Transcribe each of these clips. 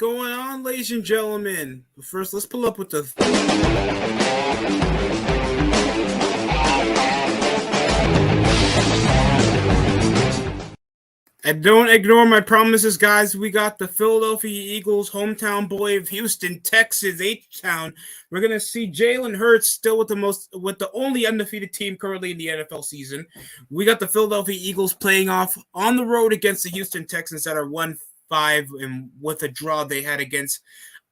going on, ladies and gentlemen? First, let's pull up with the. And don't ignore my promises, guys. We got the Philadelphia Eagles, hometown boy of Houston, Texas, H-Town. We're gonna see Jalen Hurts still with the only undefeated team currently in the NFL season. We got the Philadelphia Eagles playing off on the road against the Houston Texans that are 1-5 and with a draw they had against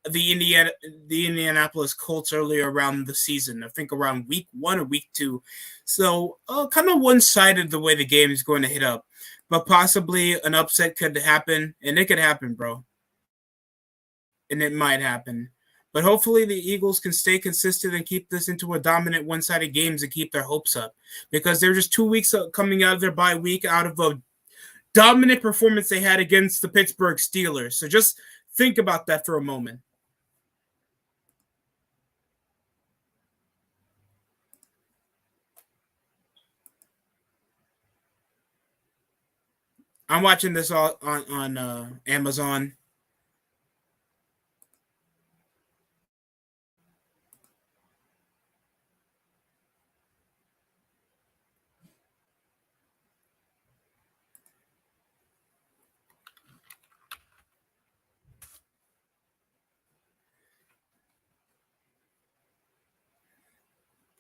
the Indianapolis Colts earlier around the season. I think around week 1 or week 2. So kind of one-sided the way the game is going to hit up. But possibly an upset could happen, and it could happen, bro. And it might happen. But hopefully the Eagles can stay consistent and keep this into a dominant one-sided games and keep their hopes up. Because they're just 2 weeks coming out of their bye week out of a dominant performance they had against the Pittsburgh Steelers. So just think about that for a moment. I'm watching this all on Amazon.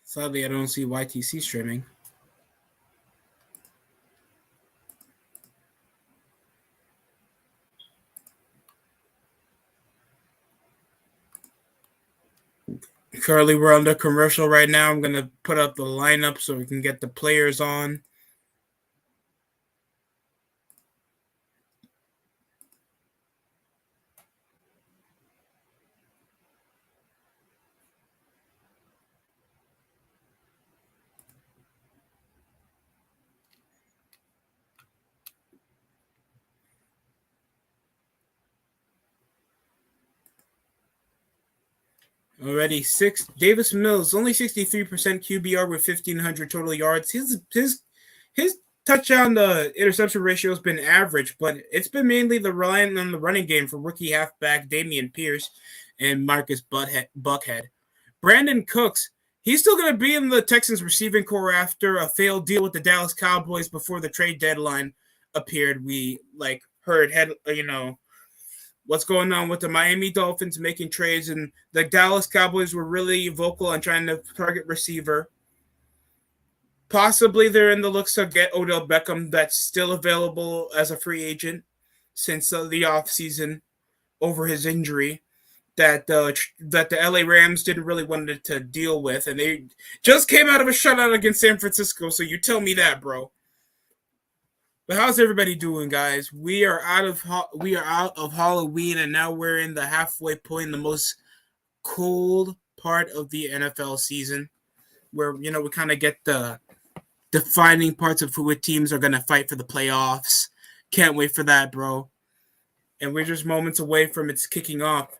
Sadly, I don't see YTC streaming. Currently, we're under commercial right now. I'm going to put up the lineup so we can get the players on. Already Davis Mills, only 63% QBR with 1,500 total yards. His touchdown to interception ratio has been average, but it's been mainly the reliant on the running game for rookie halfback Damian Pierce and Marcus Buckhead. Brandon Cooks, he's still going to be in the Texans receiving core after a failed deal with the Dallas Cowboys before the trade deadline appeared. We heard what's going on with the Miami Dolphins making trades, and the Dallas Cowboys were really vocal on trying to target receiver. Possibly they're in the looks to get Odell Beckham, that's still available as a free agent since the offseason over his injury that the LA Rams didn't really want to deal with, and they just came out of a shutout against San Francisco, so you tell me that, bro. But how's everybody doing, guys? We are out of Halloween, and now we're in the halfway point, the most cold part of the NFL season, where we kind of get the defining parts of who teams are going to fight for the playoffs. Can't wait for that, bro. And we're just moments away from its kicking off.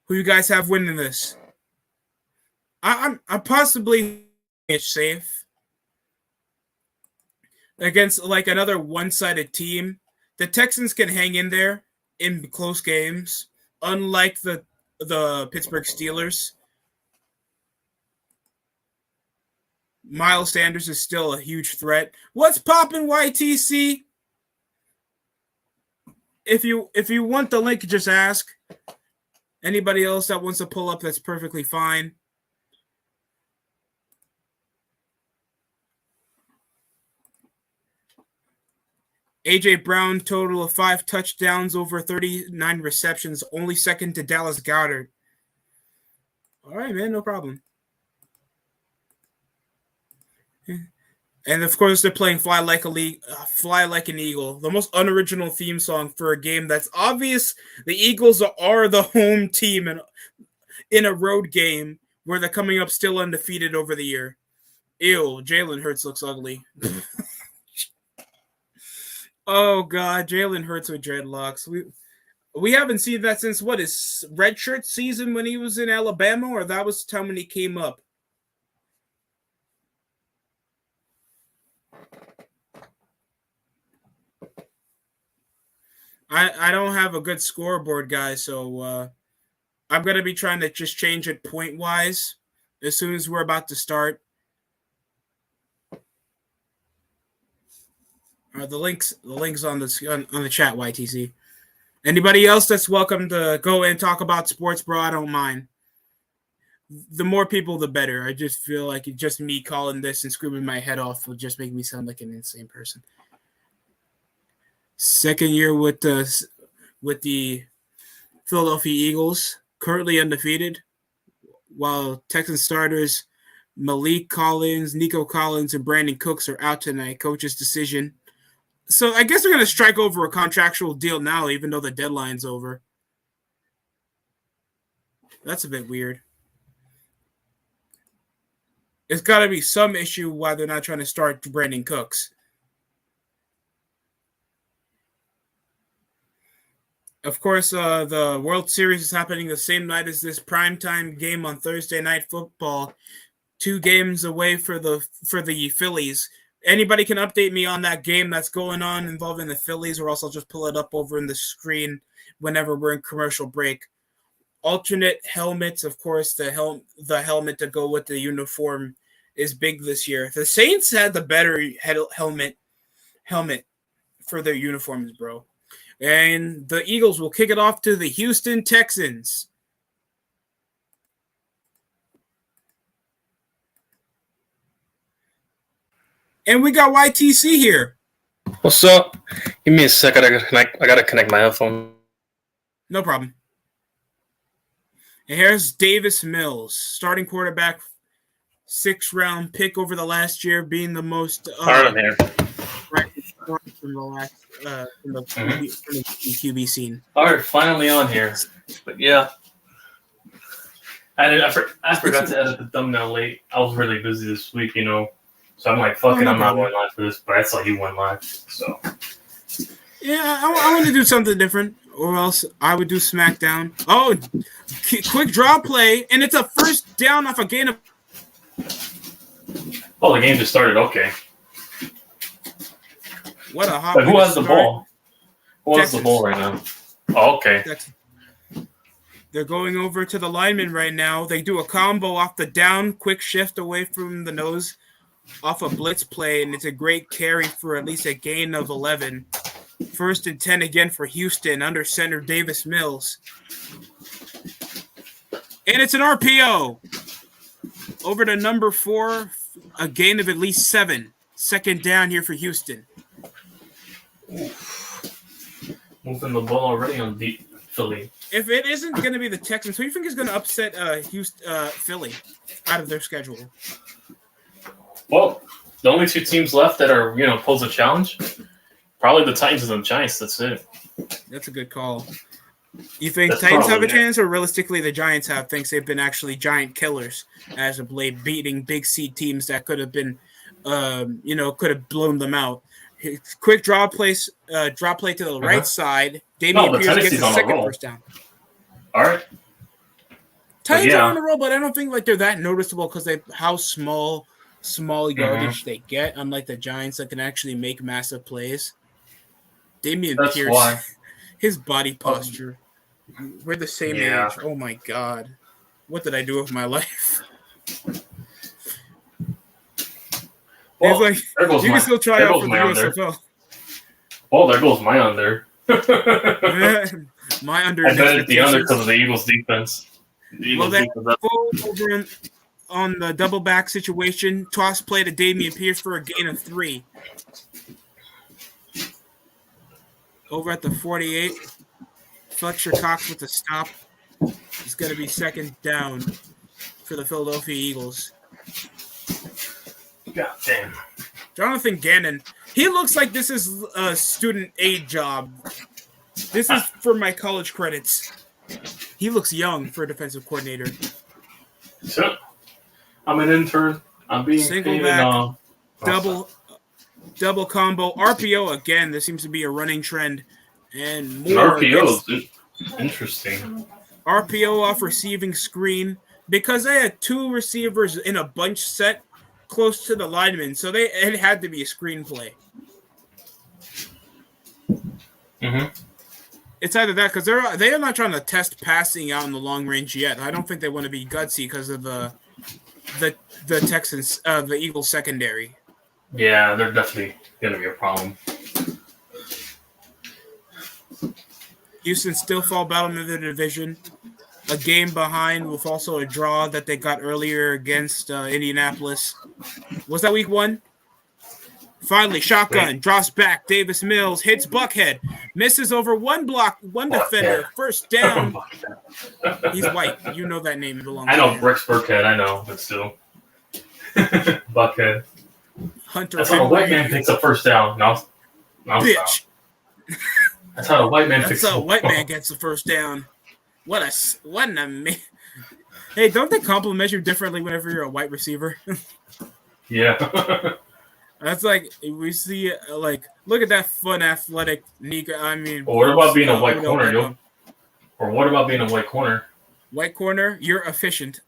Who you guys have winning this? I'm possibly safe against another one-sided team. The Texans can hang in there in close games, unlike the Pittsburgh Steelers. Miles Sanders is still a huge threat. What's poppin', YTC? If you want the link, just ask. Anybody else that wants to pull up, that's perfectly fine. A.J. Brown, total of 5 touchdowns, over 39 receptions, only second to Dallas Goedert. All right, man, no problem. And of course, they're playing "Fly Like an Eagle," the most unoriginal theme song for a game that's obvious. The Eagles are the home team in a road game where they're coming up still undefeated over the year. Ew, Jalen Hurts looks ugly. Oh God, Jalen Hurts with dreadlocks. We haven't seen that since his redshirt season when he was in Alabama, or that was the time when he came up. I don't have a good scoreboard, guys, so I'm gonna be trying to just change it point wise as soon as we're about to start. The links on the chat, YTC. Anybody else that's welcome to go and talk about sports, bro? I don't mind. The more people, the better. I just feel like just me calling this and screaming my head off will just make me sound like an insane person. Second year with the Philadelphia Eagles, currently undefeated, while Texans starters Malik Collins, Nico Collins, and Brandon Cooks are out tonight. Coach's decision. So I guess they're going to strike over a contractual deal now, even though the deadline's over. That's a bit weird. It's got to be some issue why they're not trying to start Brandon Cooks. Of course, the World Series is happening the same night as this primetime game on Thursday Night Football. 2 games away for the Phillies. Anybody can update me on that game that's going on involving the Phillies, or else I'll just pull it up over in the screen whenever we're in commercial break. Alternate helmets, of course, the helmet to go with the uniform is big this year. The Saints had the better helmet for their uniforms, bro. And the Eagles will kick it off to the Houston Texans. And we got YTC here. What's up? Give me a sec. I gotta connect my headphone. No problem. And here's Davis Mills, starting quarterback, 6th-round pick over the last year, being the most. I'm here. From the QB scene. All right, finally on here. But yeah, I forgot to edit the thumbnail late. I was really busy this week, So I'm like, fuck it, I'm not going live for this. But I saw you went live, so. Yeah, I want to do something different, or else I would do SmackDown. Oh, quick draw play, and it's a first down off a gain of. Oh, the game just started. Okay. What a hot. But who has the ball? Who has the ball right now? Oh, okay. They're going over to the lineman right now. They do a combo off the down, quick shift away from the nose, off a blitz play, and it's a great carry for at least a gain of 11. 1st and 10 again for Houston under center Davis Mills. And it's an RPO. Over to number 4, a gain of at least 7. 2nd down here for Houston. Moving the ball already on deep Philly. If it isn't going to be the Texans, who do you think is going to upset Philly out of their schedule? Well, the only 2 teams left that are, pose a challenge, probably the Titans and the Giants. That's it. That's a good call. You think Titans have a chance, or realistically the Giants have? Thinks they've been actually giant killers as of late, beating big seed teams that could have been, could have blown them out. Quick drop play to the right side. Damian Pierce gets the 2nd first down. All right. Titans are on the roll, but I don't think they're that noticeable because how small yardage they get, unlike the Giants that can actually make massive plays. Damian Pierce, his body posture. We're the same age. Oh my God. What did I do with my life? Well, you can still try out for the USFL. Well, there goes my under. My under. I bet it's the under because of the Eagles' defense. Over on the double back situation, toss play to Damian Pierce for a gain of 3. Over at the 48, Fletcher Cox with the stop. It's going to be 2nd down for the Philadelphia Eagles. God damn. Jonathan Gannon. He looks like this is a student aid job. This is for my college credits. He looks young for a defensive coordinator. Sure. I'm an intern. I'm being single back, double combo, RPO again. There seems to be a running trend, and more RPO is interesting. RPO off receiving screen because they had 2 receivers in a bunch set close to the lineman, so it had to be a screen play. Mm-hmm. It's either that because they are not trying to test passing out in the long range yet. I don't think they want to be gutsy because of the Texans, the Eagles secondary. Yeah, they're definitely going to be a problem. Houston still fall bottom of the division. A game behind with also a draw that they got earlier against Indianapolis. Was that week 1? Finally, shotgun, drops back. Davis Mills hits Buckhead. Misses over one defender. First down. He's white. You know that name belongs I know to him. Rex Burkhead, I know, but still. Buckhead. Hunter That's how a white man picks up first down. No, bitch. That's how a white man That's how a white man gets the first down. What an amazing. Hey, don't they compliment you differently whenever you're a white receiver? Yeah. That's like we see like look at that fun athletic Negro. I mean, well, what about being a white corner, yo? Or what about being a white corner? White corner, you're efficient.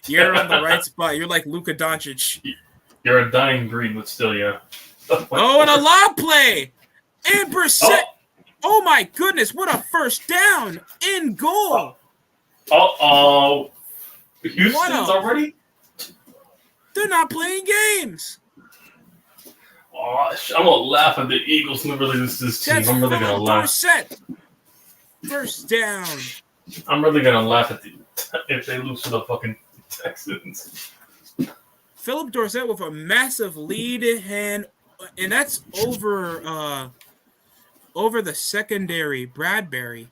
You're on the right spot. You're like Luka Doncic. You're a dying breed, but still, yeah. Oh, and a lob play. And Brissett. Oh my goodness, what a first down in goal. Houston's already? They're not playing games. Oh, I'm going to laugh at the Eagles never lose this team. I'm really going to laugh. Brissett. First down. I'm really going to laugh at if they lose to the fucking Texans. Philip Dorsett with a massive lead hand, and that's over the secondary, Bradbury.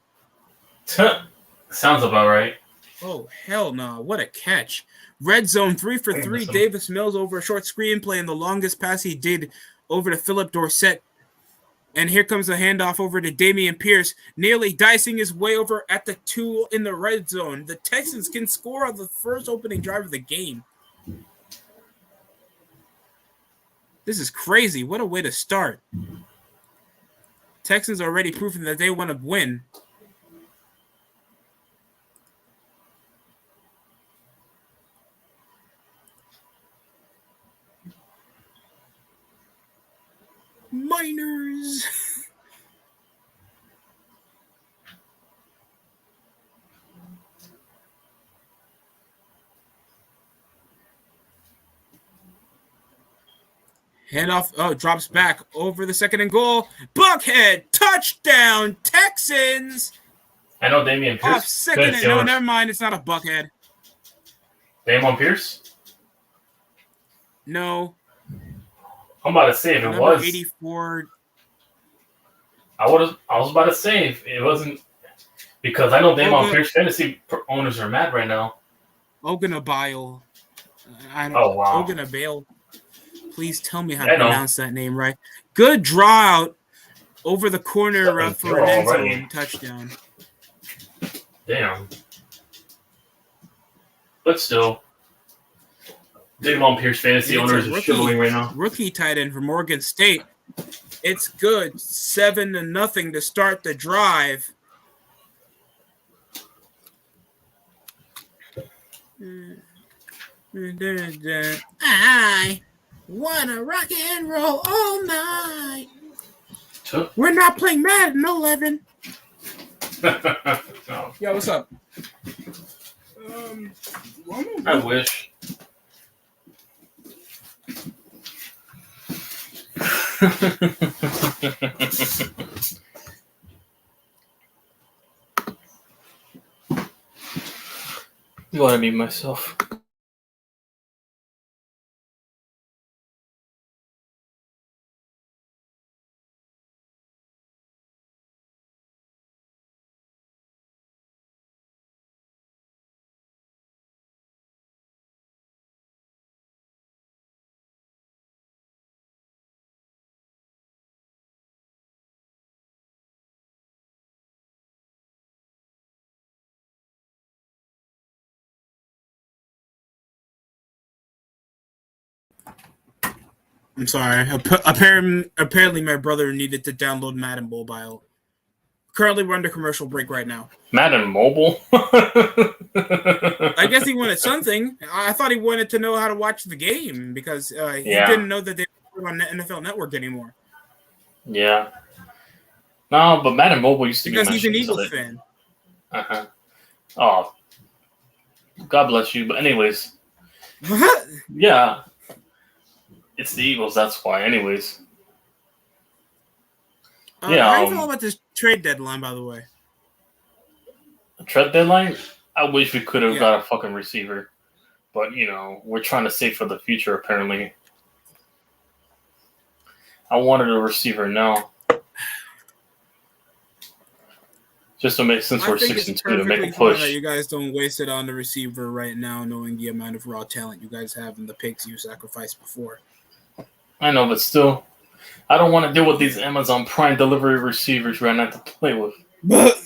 Sounds about right. Oh, hell no. What a catch. Red zone, 3 for 3. Davis Mills over a short screen play, and the longest pass he did over to Philip Dorsett. And here comes a handoff over to Damian Pierce, nearly dicing his way over at the 2 in the red zone. The Texans can score on the first opening drive of the game. This is crazy. What a way to start. Texans already proving that they want to win. Miners. Handoff. Oh, drops back over the second and goal. Buckhead touchdown, Texans. I know Damian Pierce. Off second and no, never mind. It's not a Buckhead. Damian Pierce? No. I'm about to say if it was 84. I was about to say if it wasn't because I know Damian Pierce fantasy owners are mad right now. Ogunabile. Oh wow. Ogunabile. Please tell me how to pronounce that name right. Good draw out over the corner for an end zone touchdown. Damn. But still, Damian Pierce fantasy owners are shivering right now. Rookie tight end from Oregon State. It's good. 7-0 to start the drive. I wanna rock and roll all night. We're not playing Madden 11. No. Yeah, what's up? I wish. You want to meet myself? I'm sorry. Apparently, my brother needed to download Madden Mobile. Currently, we're under commercial break right now. Madden Mobile? I guess he wanted something. I thought he wanted to know how to watch the game because he didn't know that they were on NFL Network anymore. Yeah. No, but Madden Mobile used to Because be my he's an shit, so Eagles that- fan. Uh-huh. Oh, God bless you. But anyways, What? yeah, it's the Eagles. That's why. Anyways, yeah. How do you feel about this trade deadline, by the way? Trade deadline. I wish we could have Yeah. got a fucking receiver, but we're trying to save for the future. Apparently, I wanted a receiver now, just to make since I we're think 6-2 it's to make perfectly a fine that push. you guys don't waste it on the receiver right now, knowing the amount of raw talent you guys have and the picks you sacrificed before. I know, but still, I don't want to deal with these Amazon Prime delivery receivers right now to play with. But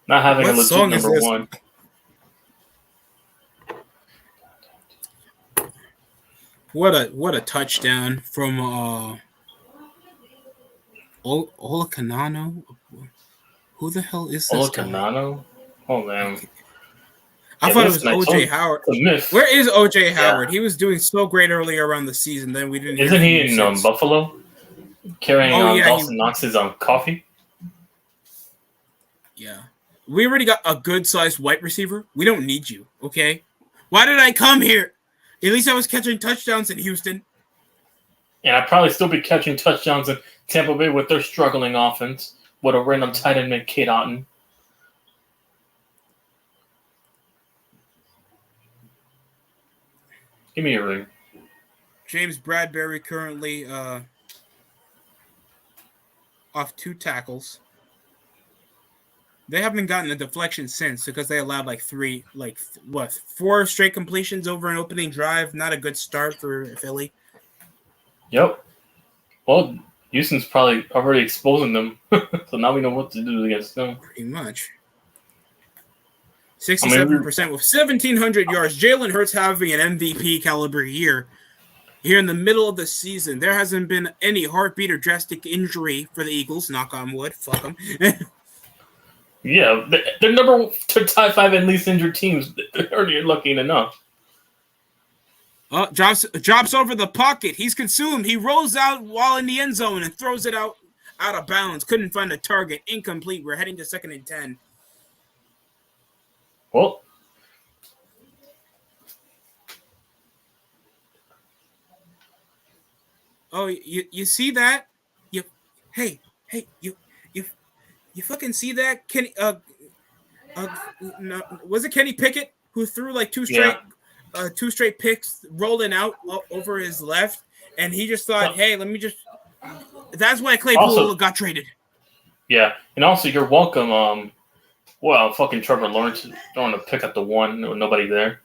Not having What a legit song is number this? one. what a touchdown from Ola Kanano. Who the hell is this guy? Kanano? Oh man. I thought it was OJ Howard. It's a myth. Where is OJ Howard? He was doing so great earlier around the season. Then we didn't hear Isn't from he him in since. Buffalo? Carrying Dawson he- Knox's coffee? Yeah. We already got a good-sized white receiver. We don't need you, okay? Why did I come here? At least I was catching touchdowns in Houston. And I'd probably still be catching touchdowns in Tampa Bay with their struggling offense with a random tight end named Kate Otten. Give me a ring. James Bradbury currently off 2 tackles. They haven't gotten a deflection since because they allowed 4 straight completions over an opening drive. Not a good start for Philly. Yep. Well, Houston's probably already exposing them, so now we know what to do against them. Pretty much. 67% with 1,700 yards. Jalen Hurts having an MVP caliber year. Here in the middle of the season, there hasn't been any heartbeat or drastic injury for the Eagles. Knock on wood. Fuck them. Yeah, they're top 5 and least injured teams. They're already lucky enough. Drops over the pocket. He's consumed. He rolls out while in the end zone and throws it out of bounds. Couldn't find a target. Incomplete. We're heading to 2nd and 10. Well, oh, you see that? You fucking see that? Kenny no, was it Kenny Pickett who threw 2 straight picks rolling out over his left, and he just thought, hey, let me just. That's why Claypool got traded. Yeah, and also you're welcome. Fucking Trevor Lawrence throwing a pick at the 1, nobody there.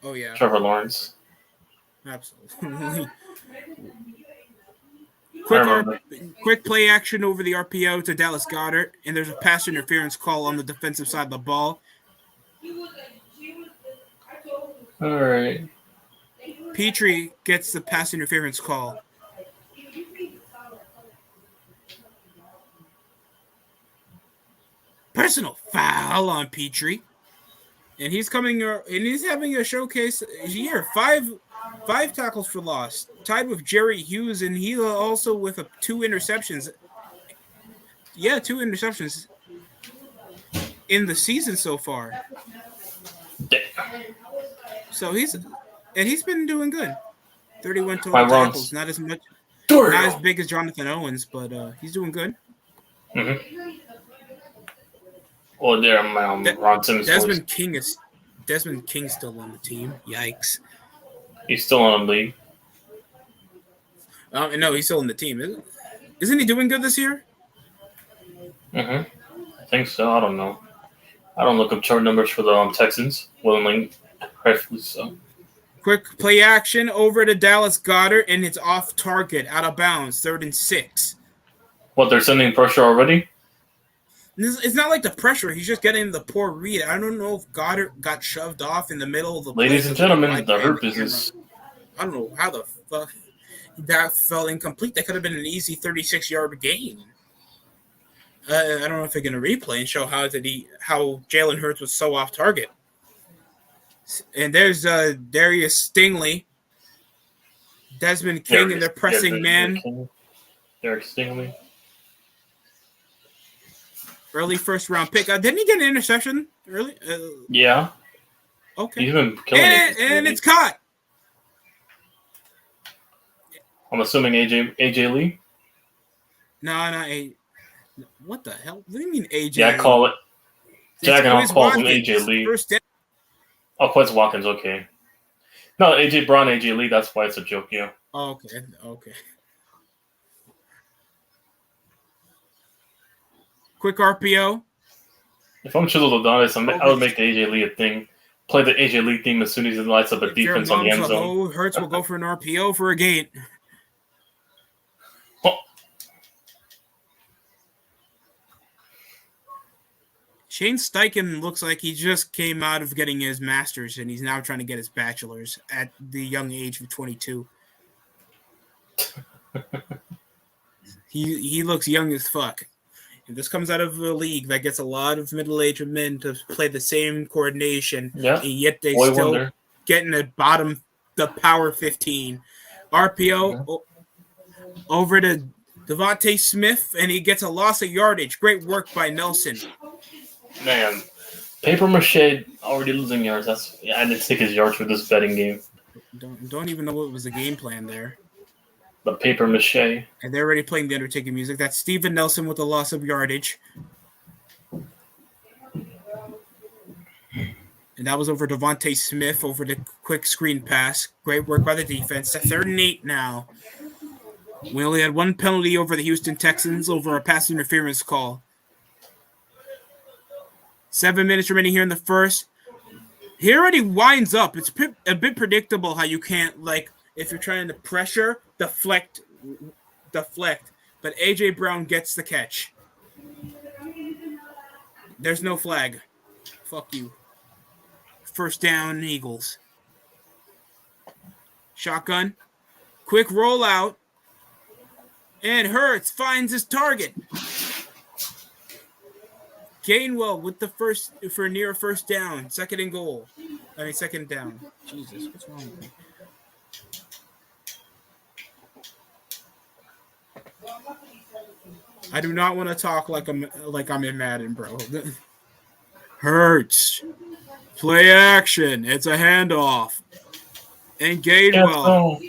Oh yeah, Trevor Lawrence. Absolutely. Quick play action over the RPO to Dallas Goedert, and there's a pass interference call on the defensive side of the ball. All right. Petrie gets the pass interference call. Personal foul on Petrie, and he's having a showcase year. Five tackles for loss, tied with Jerry Hughes, and he also with 2 interceptions. Yeah, 2 interceptions in the season so far. So he's been doing good. 31 total tackles, not as big as Jonathan Owens, but he's doing good. Mm-hmm. Well, there, Ron Simmons. Desmond King's still on the team. Yikes. He's still on the league. No, he's still on the team. Isn't he doing good this year? Mm-hmm. I think so. I don't know. I don't look up chart numbers for the Texans. Willingly, rightfully so. Quick play action over to Dallas Goedert, and it's off target, out of bounds, 3rd and 6. What, they're sending pressure already? It's not like the pressure. He's just getting the poor read. I don't know if Goddard got shoved off in the middle of the play. Ladies and gentlemen, the Hurt Business. I don't know how the fuck that fell incomplete. That could have been an easy 36-yard gain. I don't know if they're going to replay and show how Jalen Hurts was so off target. And there's Darius Stingley, Desmond King, and they're pressing man. Derek Stingley. Early first round pick. Didn't he get an interception early? Yeah. Okay. He's been killing it. And it's caught. I'm assuming AJ Lee. No, not A. What the hell? What do you mean AJ? Yeah, I call it. Jack and I'll call him AJ Lee. First down. Oh, Quez Watkins. Okay. No, AJ Brown, AJ Lee. That's why it's a joke. Yeah. Oh, okay. Quick RPO. If I'm Chisel Adonis, I would make the AJ Lee a thing. Play the AJ Lee theme as soon as he lights up a defense on the end zone. Hurts will go for an RPO for a gate. Oh. Shane Steichen looks like he just came out of getting his master's and he's now trying to get his bachelor's at the young age of 22. He looks young as fuck. And this comes out of a league that gets a lot of middle-aged men to play the same coordination, and yet they still get in the power 15. RPO over to Devontae Smith, and he gets a loss of yardage. Great work by Nelson. Man, paper mache already losing yards. I didn't take his yards for this betting game. Don't even know what was the game plan there. The paper mache. And they're already playing the Undertaker music. That's Steven Nelson with a loss of yardage. And that was over Devontae Smith over the quick screen pass. Great work by the defense. 3rd and 8 now. We only had one penalty over the Houston Texans over a pass interference call. 7 minutes remaining here in the first. He already winds up. It's a bit predictable how you can't, if you're trying to pressure, deflect. But A.J. Brown gets the catch. There's no flag. Fuck you. First down, Eagles. Shotgun. Quick rollout. And Hurts finds his target. Gainwell with the first for near first down. Second down. Jesus, what's wrong with me? I do not want to talk like I'm in Madden, bro. Hurts. Play action. It's a handoff. And Gainwell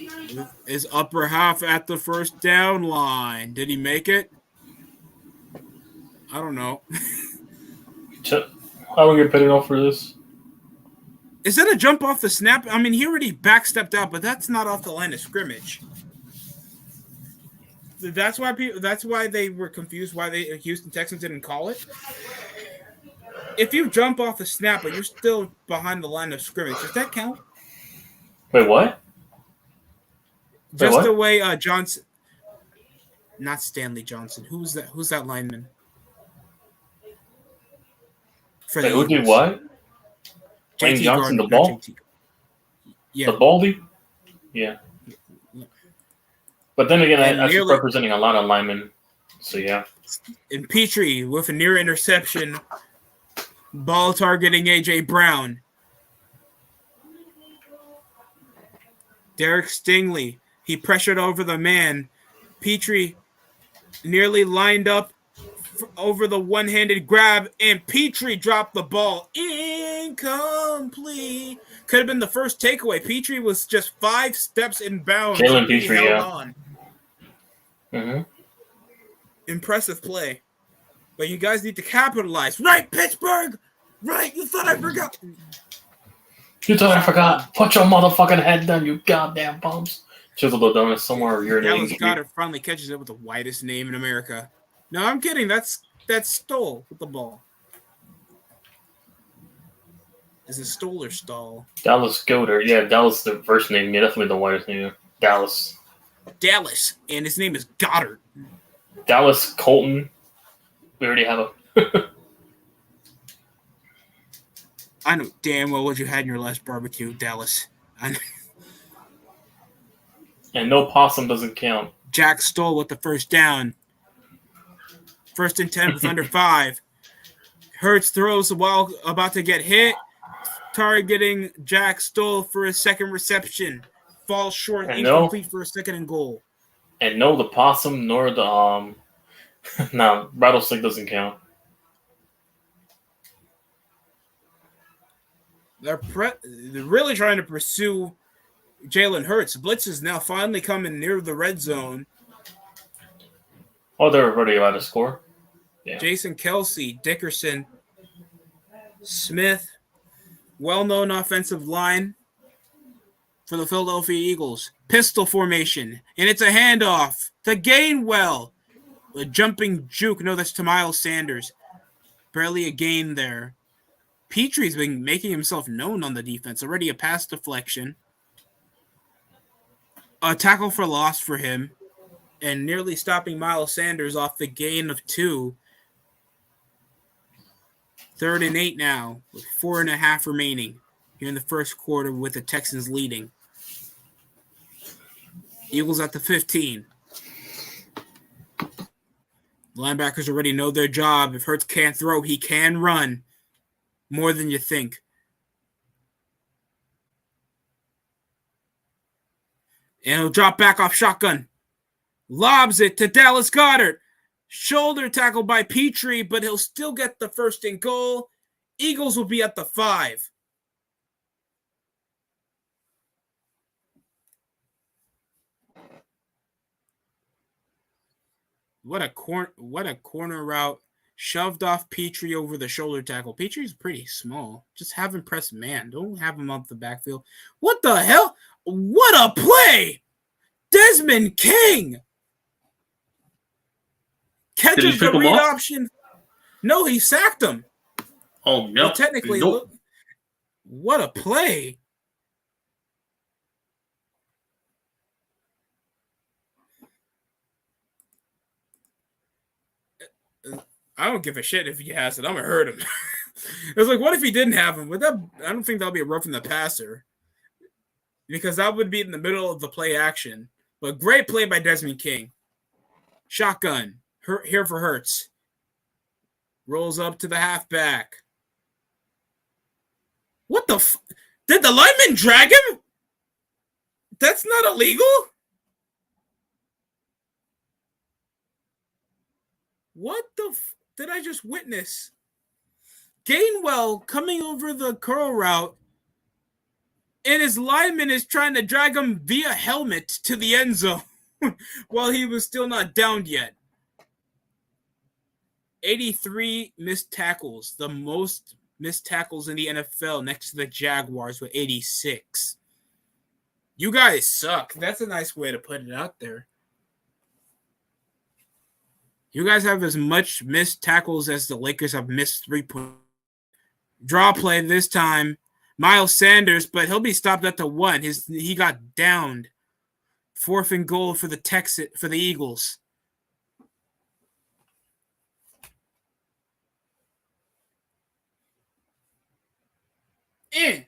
is upper half at the first down line. Did he make it? I don't know. How do we get paid enough for this? Is that a jump off the snap? I mean, he already backstepped out, but that's not off the line of scrimmage. That's why they were confused why the Houston Texans didn't call it. If you jump off the snap, but you're still behind the line of scrimmage, does that count? Wait, what? The way Johnson, not Stanley Johnson. Who's that lineman? Wait, who did what? Wayne Johnson, the ball? Yeah. The Baldy? Yeah. But then again, that's representing a lot of linemen. So, yeah. And Petrie with a near interception. Ball targeting A.J. Brown. Derek Stingley. He pressured over the man. Petrie nearly lined up over the one-handed grab, and Petrie dropped the ball. Incomplete. Could have been the first takeaway. Petrie was just 5 steps in bounds. Jalen Petrie, yeah. On. Mm-hmm. Impressive play. But you guys need to capitalize. Right, Pittsburgh! Right, you thought I forgot. You thought I forgot. Put your motherfucking head down, you goddamn bums. Chisel O'Donnell somewhere you're Dallas Goedert finally catches it with the widest name in America. No, I'm kidding. That's Stoll with the ball. Is it Stoll or Stall? Dallas Goedert. Yeah, Dallas the first name. Yeah, definitely the widest name. Dallas. And his name is Goddard. Dallas Colton. We already have a... I know damn well what you had in your last barbecue, Dallas. And no possum doesn't count. Jack Stoll with the first down. 1st and 10 with under 5. Hurts throws while about to get hit. Targeting Jack Stoll for a second reception. Falls short, incomplete for a 2nd and goal. And no, the possum nor the no, rattlesnake doesn't count. They're really trying to pursue Jalen Hurts. Blitz is now finally coming near the red zone. Oh, they're already about to score. Yeah. Jason Kelce, Dickerson, Smith, well-known offensive line for the Philadelphia Eagles. Pistol formation, and it's a handoff to Gainwell. A jumping juke. No, that's to Miles Sanders. Barely a gain there. Petrie's been making himself known on the defense. Already a pass deflection. A tackle for loss for him. And nearly stopping Miles Sanders off the gain of 2. 3rd and 8 now, with 4.5 remaining here in the first quarter with the Texans leading. Eagles at the 15. Linebackers already know their job. If Hurts can't throw, he can run more than you think. And he'll drop back off shotgun. Lobs it to Dallas Goedert. Shoulder tackle by Petrie, but he'll still get the 1st and goal. Eagles will be at the 5. What a corner route. Shoved off Petrie over the shoulder tackle. Petrie's pretty small. Just have him press man. Don't have him up the backfield. What the hell? What a play! Desmond King! Catches the read option. No, he sacked him. Oh, no. Well, technically, look, what a play. I don't give a shit if he has it. I'm going to hurt him. It's like, what if he didn't have him? I don't think that'll be a roughing the passer. Because that would be in the middle of the play action. But great play by Desmond King. Shotgun. Here for Hurts. Rolls up to the halfback. What the did the lineman drag him? That's not illegal? What the did I just witness? Gainwell coming over the curl route, and his lineman is trying to drag him via helmet to the end zone while he was still not downed yet. 83 missed tackles, the most missed tackles in the NFL next to the Jaguars with 86. You guys suck. That's a nice way to put it out there. You guys have as much missed tackles as the Lakers have missed 3-point. Draw play this time. Miles Sanders, but he'll be stopped at the 1. He got downed. 4th and goal for the Eagles. In.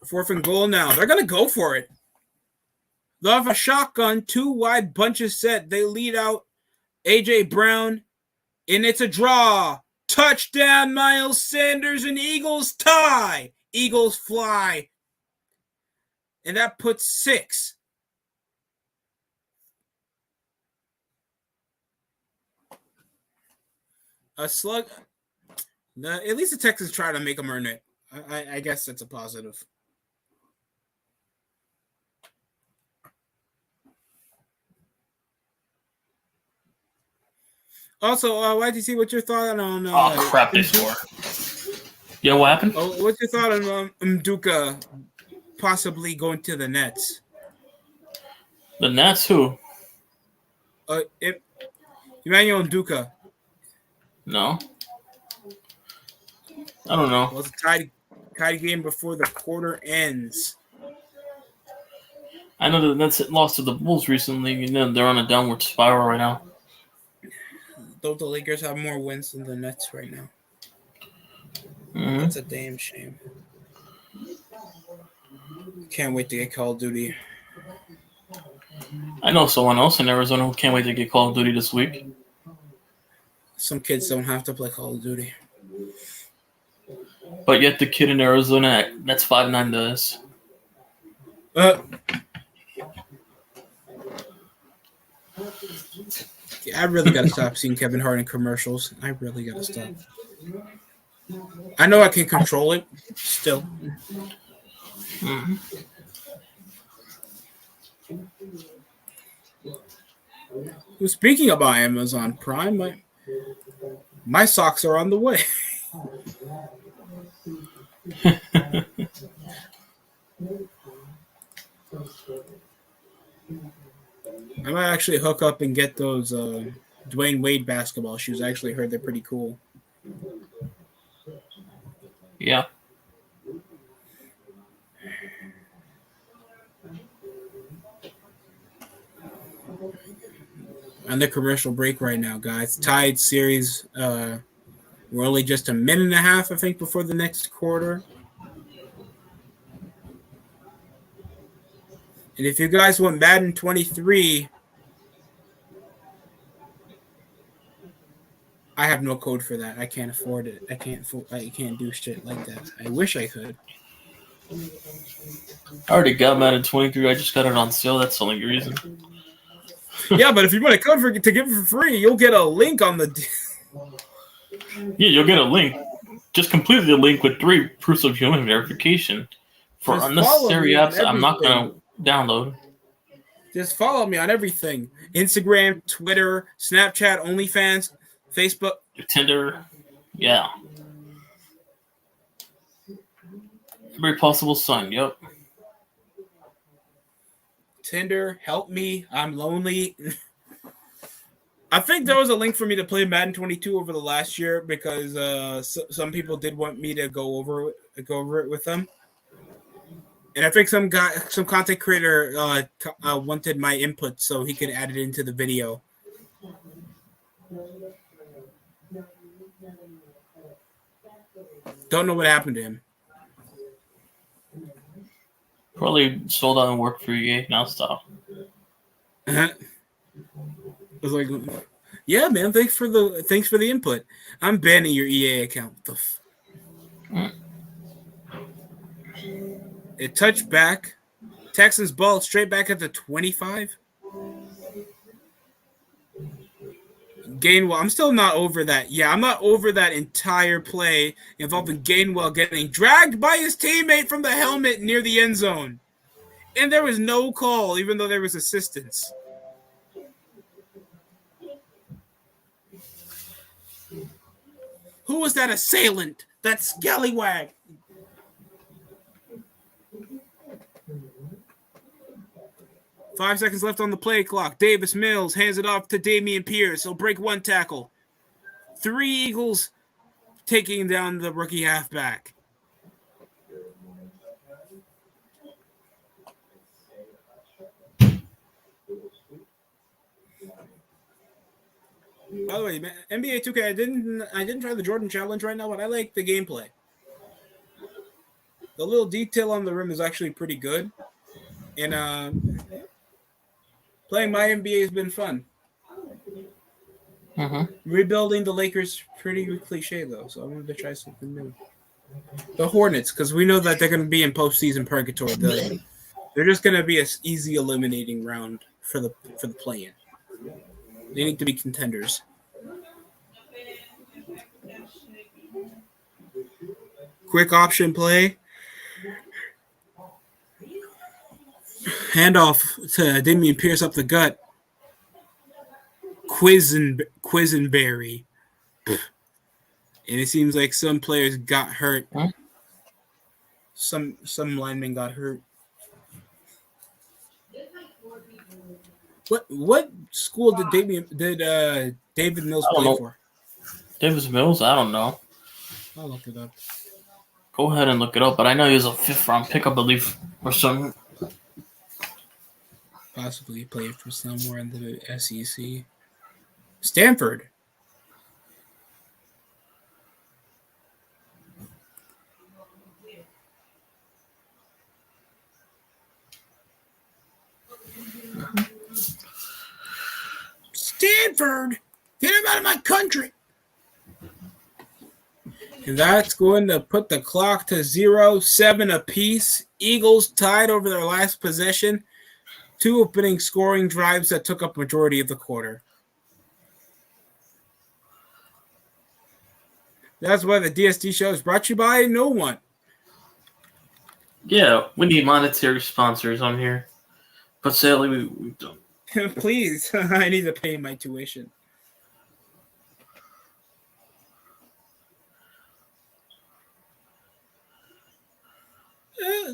Fourth and goal now. They're going to go for it. They'll have a shotgun, 2 wide bunches set. They lead out A.J. Brown, and it's a draw. Touchdown, Miles Sanders, and Eagles tie. Eagles fly. And that puts 6. A slug. At least the Texans try to make them earn it. I guess that's a positive. Also, YTC, what's your thought on? Oh crap! They score. Yeah, what happened? What's your thought on Mduka possibly going to the Nets? The Nets? Who? Emmanuel Mduka. No. I don't know. Well, it's a tied game before the quarter ends. I know the Nets lost to the Bulls recently, and then they're on a downward spiral right now. Don't the Lakers have more wins than the Nets right now? Mm-hmm. That's a damn shame. Can't wait to get Call of Duty. I know someone else in Arizona who can't wait to get Call of Duty this week. Some kids don't have to play Call of Duty. But yet the kid in Arizona that's 5'9" does. Yeah, I really got to stop seeing Kevin Hart in commercials. I really got to stop. I know I can control it still. Mm-hmm. Well, speaking about Amazon Prime, my socks are on the way. I might actually hook up and get those Dwayne Wade basketball shoes. I actually heard they're pretty cool. Yeah. On the commercial break right now, guys. Tied series. We're only just a minute and a half, I think, before the next quarter. And if you guys want Madden 23, I have no code for that. I can't afford it. I can't do shit like that. I wish I could. I already got Madden 23. I just got it on sale. That's the only reason. Yeah, but if you want a code to give it for free, you'll get a link on the. Yeah, you'll get a link. Just complete the link with 3 proofs of human verification. For Just unnecessary apps, I'm not going to download. Just follow me on everything. Instagram, Twitter, Snapchat, OnlyFans, Facebook. Tinder. Yeah. Every possible sign, yep. Tinder, help me. I'm lonely. I think there was a link for me to play Madden 22 over the last year because some people did want me to go over it with them. And I think some content creator wanted my input so he could add it into the video. Don't know what happened to him. Probably sold out and worked for EA. Now stop. I was like, yeah, man. Thanks for the input. I'm banning your EA account. It touched back. Texans ball straight back at the 25. Gainwell, I'm still not over that. Yeah, I'm not over that entire play involving Gainwell getting dragged by his teammate from the helmet near the end zone. And there was no call, even though there was assistance. Who was that assailant? That scallywag. Five seconds left on the play clock. Davis Mills hands it off to Dameon Pierce. He'll break one tackle. 3 Eagles taking down the rookie halfback. By the way, man, NBA 2K, I didn't try the Jordan challenge right now, but I like the gameplay. The little detail on the rim is actually pretty good. And playing my NBA has been fun. Rebuilding the Lakers, pretty cliche though, so I wanted to try something new. The Hornets, because we know that they're going to be in postseason purgatory. They're just going to be an easy eliminating round for the play-in. They need to be contenders. Quick option play. Handoff to Dameon Pierce up the gut. Quisenberry. And it seems like some players got hurt. Some linemen got hurt. What school did David Mills play for? Davis Mills? I don't know. I'll look it up. Go ahead and look it up, but I know he was a 5th round pick, I believe, or something. Possibly played for somewhere in the SEC. Stanford. Stanford. Get him out of my country. And that's going to put the clock to 0-7 apiece. Eagles tied over their last possession. 2 opening scoring drives that took up majority of the quarter. That's why the DST show is brought to you by no one. Yeah, we need monetary sponsors on here. But sadly, we don't. Please, I need to pay my tuition.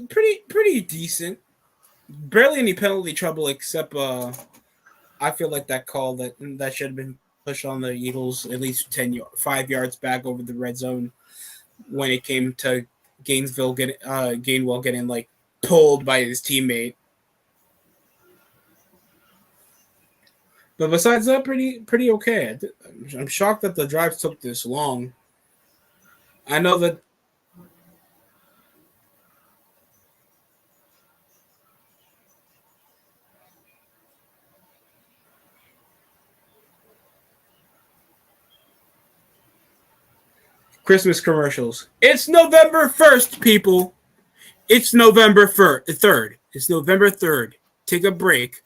Pretty decent. Barely any penalty trouble except I feel like that call that should have been pushed on the Eagles at least 5 yards back over the red zone when it came to Gainwell getting like pulled by his teammate. But besides that, pretty okay. I'm shocked that the drive took this long. I know that. Christmas commercials. It's November 1st, people. It's November 3rd. It's November 3rd. Take a break.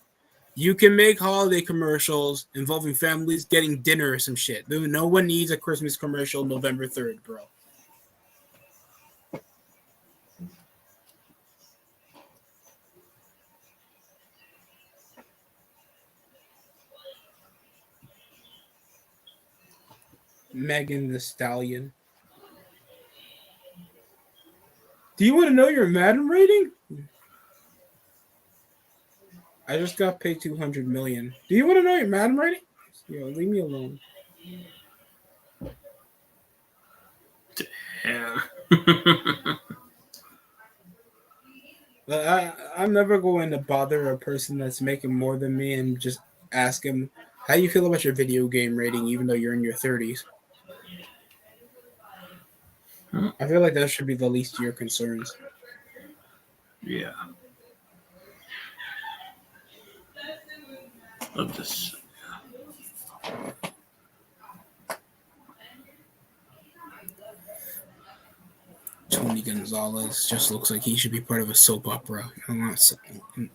You can make holiday commercials involving families getting dinner or some shit. No one needs a Christmas commercial November 3rd, bro. Megan Thee Stallion. Do you want to know your Madden rating? I just got paid $200 million. Do you want to know your Madden rating? Yo, leave me alone. Damn. I'm never going to bother a person that's making more than me and just ask him, how do you feel about your video game rating even though you're in your 30s? I feel like that should be the least of your concerns. Yeah. Of this. Tony Gonzalez just looks like he should be part of a soap opera. I'm not saying.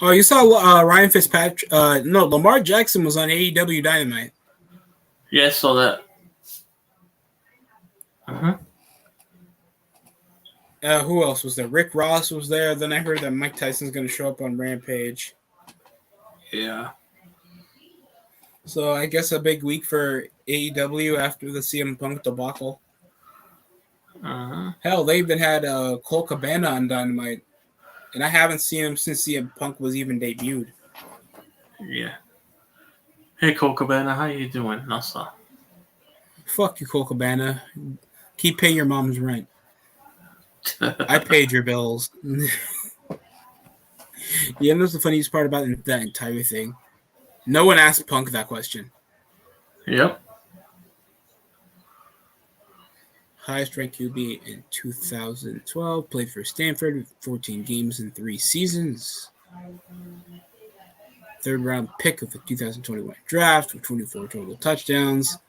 Oh, you saw Ryan Fitzpatrick? No, Lamar Jackson was on AEW Dynamite. Yeah, I saw that. Who else was there? Rick Ross was there. Then I heard that Mike Tyson's going to show up on Rampage. Yeah. So I guess a big week for AEW after the CM Punk debacle. Hell, they even had Cole Cabana on Dynamite. And I haven't seen him since CM Punk was even debuted. Yeah. Hey, Cole Cabana, how you doing? Also. Fuck you, Cole Cabana. Keep paying your mom's rent. I paid your bills. Yeah, that's the funniest part about that entire thing. No one asked Punk that question. Yep. Highest ranked QB in 2012. Played for Stanford, 14 games in 3 seasons. Third round pick of the 2021 draft with 24 total touchdowns.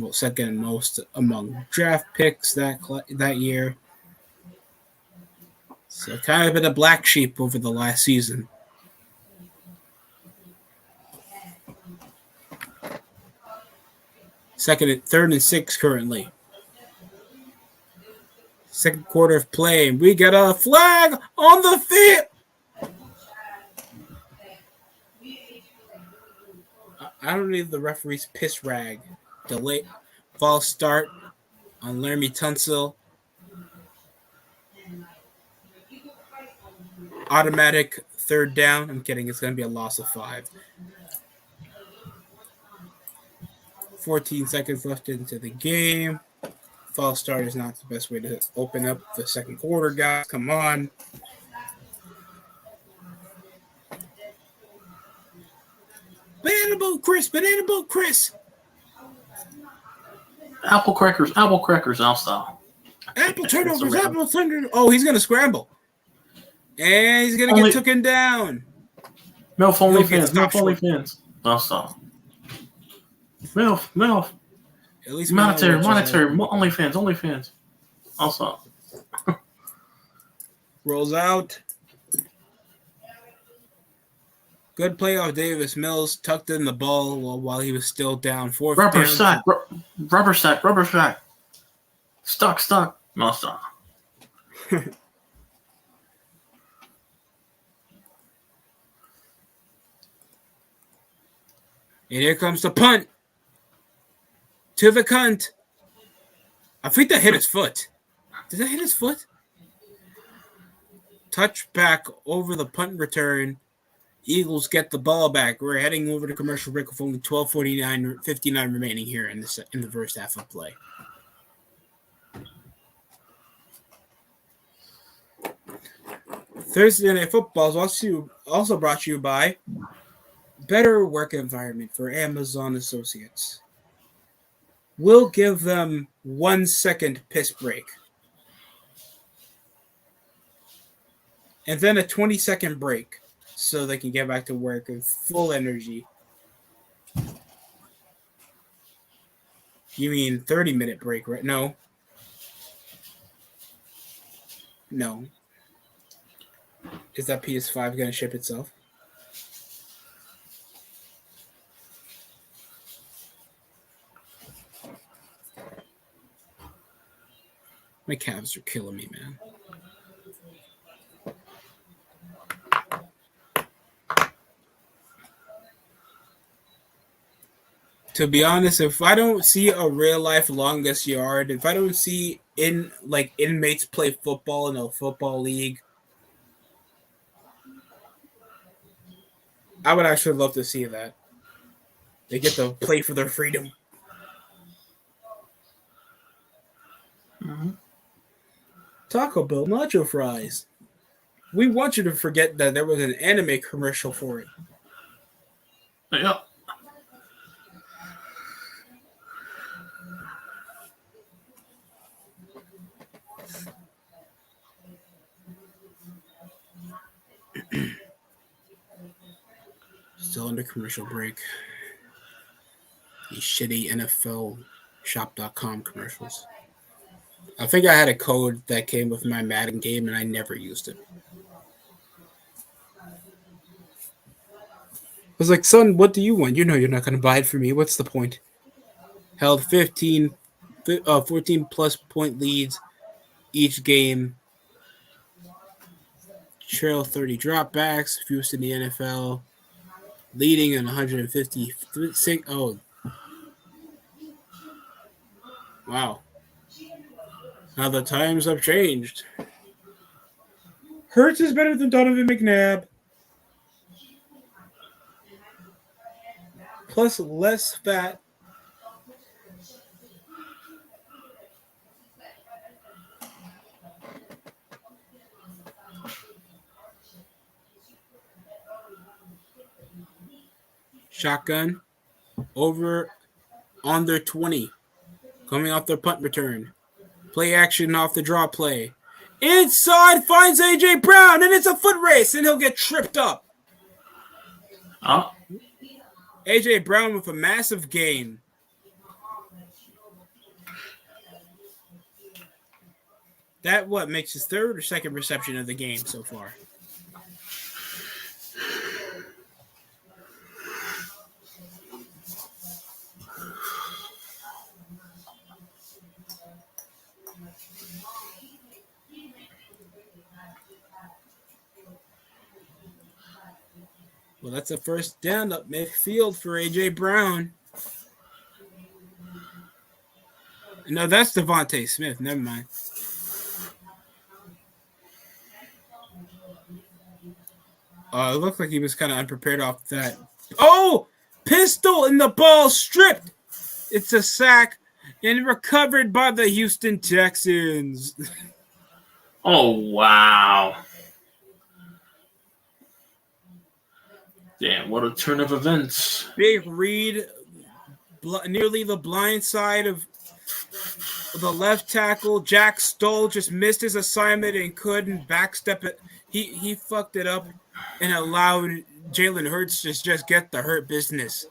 Second most among draft picks that year. So kind of been a black sheep over the last season. Third and 6 currently. Second quarter of play, and we get a flag on the field. I don't need the referee's piss rag. Delay, false start on Laramie Tunsil. Automatic third down. I'm kidding. It's going to be a loss of 5. 14 seconds left into the game. False start is not the best way to open up the second quarter, guys. Come on. Banana boat, Chris. Banana boat, Chris. Apple crackers, I'll stop. Apple turnovers, apple thunder. Oh, he's going to scramble. And he's going to get taken down. MILF OnlyFans. No, stop. MILF. At least monetary. OnlyFans. Also. Rolls out. Good play off Davis Mills. Tucked in the ball while he was still down. Rubber sack. Stuck. No, stop. And here comes the punt. To the cunt. I think that hit his foot. Did that hit his foot? Touchback over the punt return. Eagles get the ball back. We're heading over to commercial break with only 12:59 remaining here in the first half of play. Thursday Night Football is also brought to you by Better Work Environment for Amazon Associates. We'll give them 1 second piss break. And then a 20-second break so they can get back to work with full energy. You mean 30-minute break, right? No. Is that PS5 going to ship itself? My calves are killing me, man. To be honest, if I don't see a real life longest yard, if I don't see inmates play football in a football league, I would actually love to see that. They get to play for their freedom. Mm-hmm. Taco Bell nacho fries. We want you to forget that there was an anime commercial for it. Yeah. Still under commercial break. These shitty NFL shop.com commercials. I think I had a code that came with my Madden game and I never used it. I was like, son, what do you want? You know you're not going to buy it for me. What's the point? Held 14 plus point leads each game. Trail 30 dropbacks. Fewest in the NFL. Leading in 156. Oh. Wow. Now the times have changed. Hurts is better than Donovan McNabb. Plus less fat. Shotgun. Over on their 20. Coming off their punt return. Play action off the draw play. Inside finds A.J. Brown, and it's a foot race, and he'll get tripped up. Oh. A.J. Brown with a massive gain. That makes his third or second reception of the game so far? Well, that's a first down up midfield for A.J. Brown. No, that's Devontae Smith. Never mind. It looked like he was kind of unprepared off that. Oh! Pistol and the ball stripped. It's a sack and recovered by the Houston Texans. Oh, wow. Damn, what a turn of events. Big read, nearly the blind side of the left tackle. Jack Stoll just missed his assignment and couldn't backstep it. he fucked it up and allowed Jalen Hurts to just get the hurt business.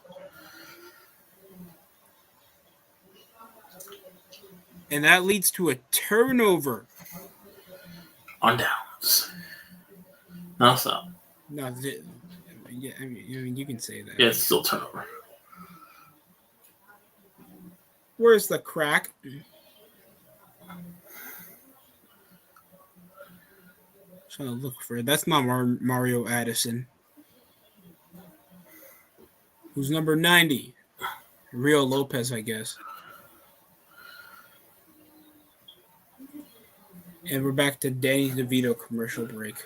And that leads to a turnover. On downs. No, stop. No, yeah, I mean, you can say that. Yeah, it's still turnover. Where's the crack? Trying to look for it. That's not Mario Addison. Who's number 90? Rio Lopez, I guess. And we're back to Danny DeVito commercial break.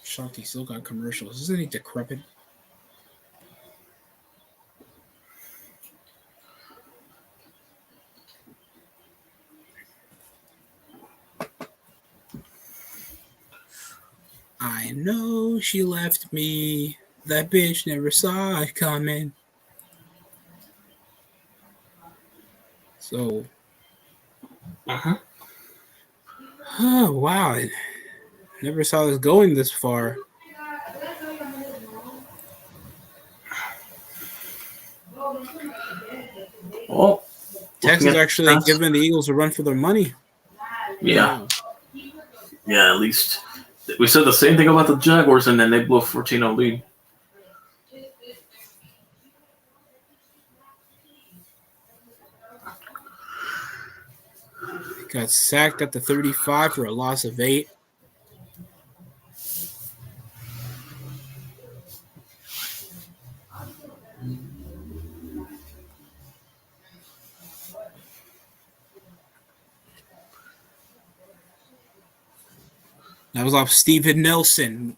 Shocked he still got commercials. Isn't he decrepit? I know she left me. That bitch never saw it coming. So. Oh, wow. I never saw this going this far. Well, Texans actually giving the Eagles a run for their money. Yeah. Yeah, at least. We said the same thing about the Jaguars, and then they blew a 14-0 lead. Got sacked at the 35 for a loss of 8. That was off Steven Nelson.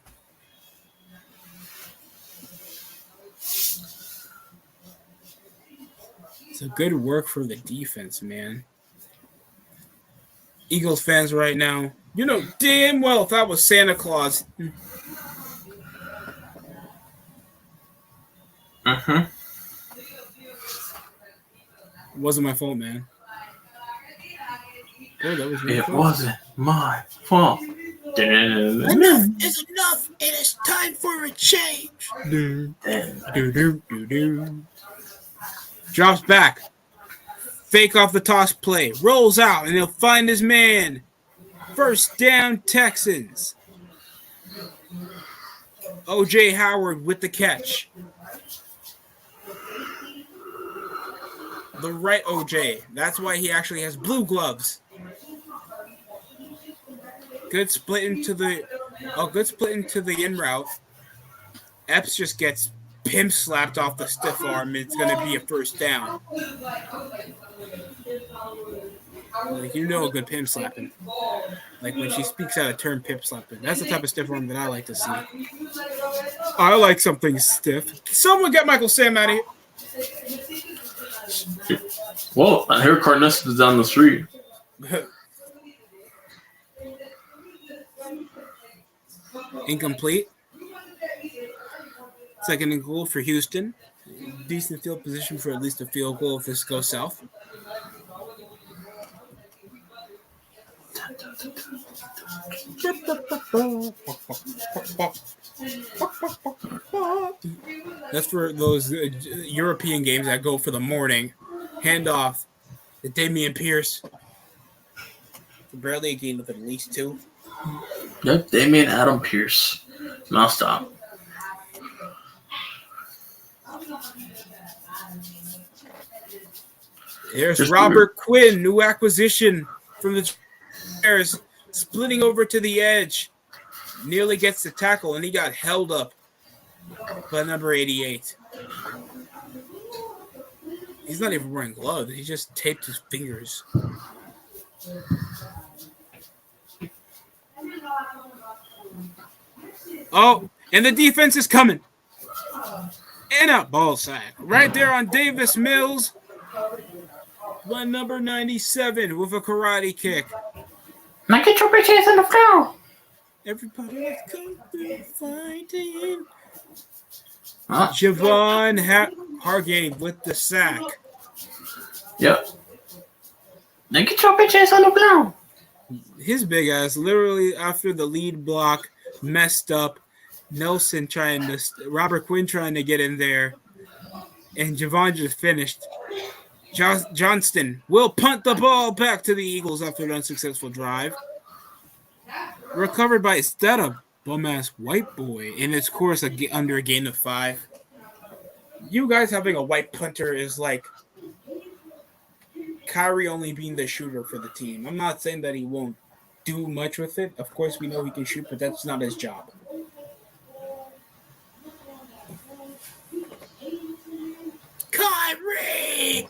It's a good work for the defense, man. Eagles fans right now, you know damn well if that was Santa Claus. It wasn't my fault, man. Oh, that was it wasn't my fault. Enough is enough. It is time for a change. Drops back. Fake off the toss play. Rolls out, and he'll find his man. First down, Texans. O.J. Howard with the catch. The right O.J. That's why he actually has blue gloves. Good split into the in route. Epps just gets pimp slapped off the stiff arm. It's going to be a first down. Like, you know, a good pimp slapping. Like when she speaks out a term, pimp slapping. That's the type of stiff arm that I like to see. I like something stiff. Someone get Michael Sam out of here. Well, I hear Carness is down the street. Incomplete. Second and goal for Houston. Decent field position for at least a field goal if this goes south. That's for those European games that go for the morning. Handoff to Dameon Pierce. Barely a gain with at least 2. Yep, Damian Adam Pierce. Now stop. There's Robert Quinn, new acquisition from the Bears, splitting over to the edge. Nearly gets the tackle, and he got held up by number 88. He's not even wearing gloves. He just taped his fingers. Oh, and the defense is coming. And a ball sack. Right there on Davis Mills. By number 97 with a karate kick. Now get your bitches on the floor. Everybody let's come through fighting. Javon Hargame with the sack. Yep. Now get your bitches on the floor. His big ass, literally after the lead block messed up, Robert Quinn trying to get in there, and Javon just finished. Johnston will punt the ball back to the Eagles after an unsuccessful drive. Recovered by instead of bum-ass white boy, and it scores under a gain of 5. You guys having a white punter is like Kyrie only being the shooter for the team. I'm not saying that he won't do much with it. Of course, we know he can shoot, but that's not his job. Kyrie!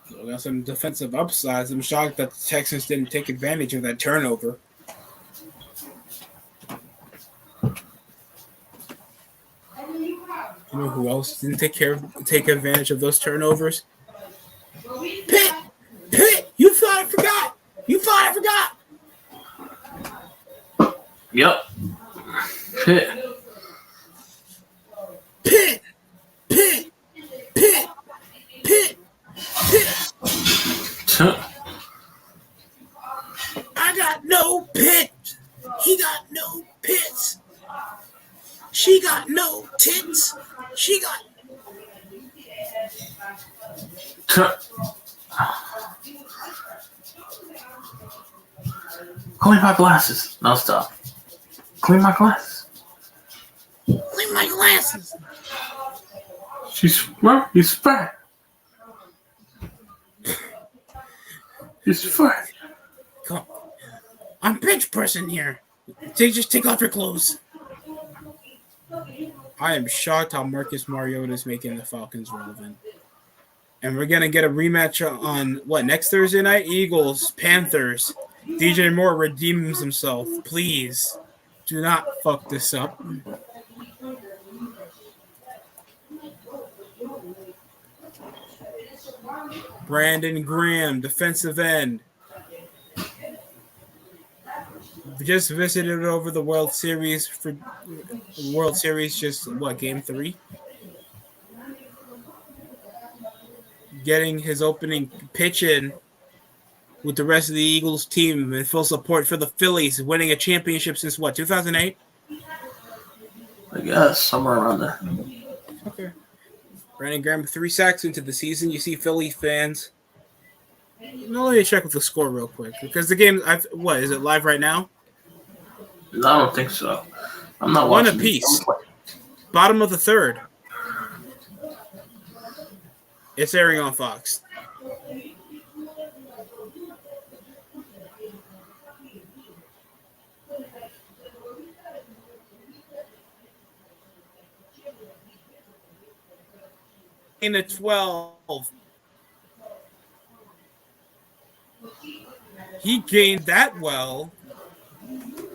So we got some defensive upsides. I'm shocked that the Texans didn't take advantage of that turnover. You know who else didn't take advantage of those turnovers? Pitt! You thought I forgot! Yep. Pitt. I got no pit. He got no pits. She got no tits. She got. Clean my glasses. No, stop. Clean my glasses. He's fat. He's fat. Come on. I'm bench pressing here. Just take off your clothes. I am shocked how Marcus Mariota is making the Falcons relevant. And we're going to get a rematch on, next Thursday night? Eagles, Panthers. DJ Moore redeems himself. Please, do not fuck this up. Brandon Graham, defensive end. We just visited over the World Series game 3? Getting his opening pitch in with the rest of the Eagles team in full support for the Phillies, winning a championship since 2008? I guess, somewhere around there. Okay. Brandon Graham, 3 sacks into the season. You see Philly fans. Let me check with the score real quick. Because the game, is it live right now? No, I don't think so. I'm not watching. 1 apiece. Bottom of the 3rd. It's airing on Fox. In the 12. He gained that well.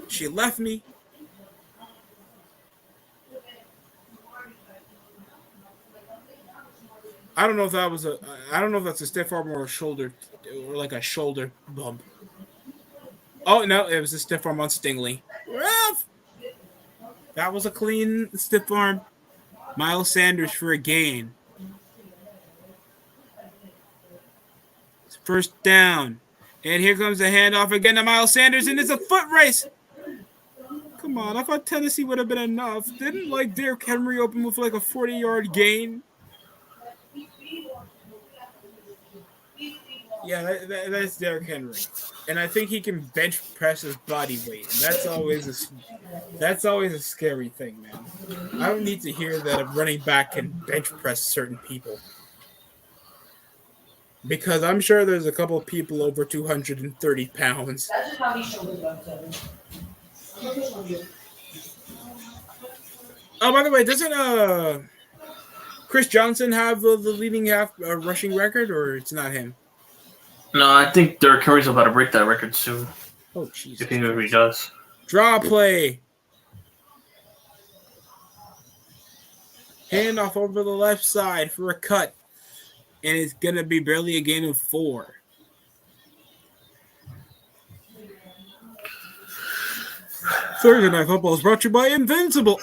She left me. I don't know if that's a stiff arm or a shoulder, or like a shoulder bump. Oh no, it was a stiff arm on Stingley. That was a clean stiff arm. Miles Sanders for a gain. First down. And here comes the handoff again to Miles Sanders, and it's a foot race. Come on, I thought Tennessee would have been enough. Didn't Derrick Henry open with a 40-yard gain? Yeah, that's Derrick Henry, and I think he can bench press his body weight. That's always a scary thing, man. I don't need to hear that a running back can bench press certain people, because I'm sure there's a couple of people over 230 pounds. Oh, by the way, doesn't Chris Johnson have the leading rushing record, or it's not him? No, I think Derrick Henry's about to break that record soon. Oh, Jesus. If he ever does. Draw play. Hand off over the left side for a cut. And it's going to be barely a gain of 4. Thursday Night Football is brought to you by Invincible.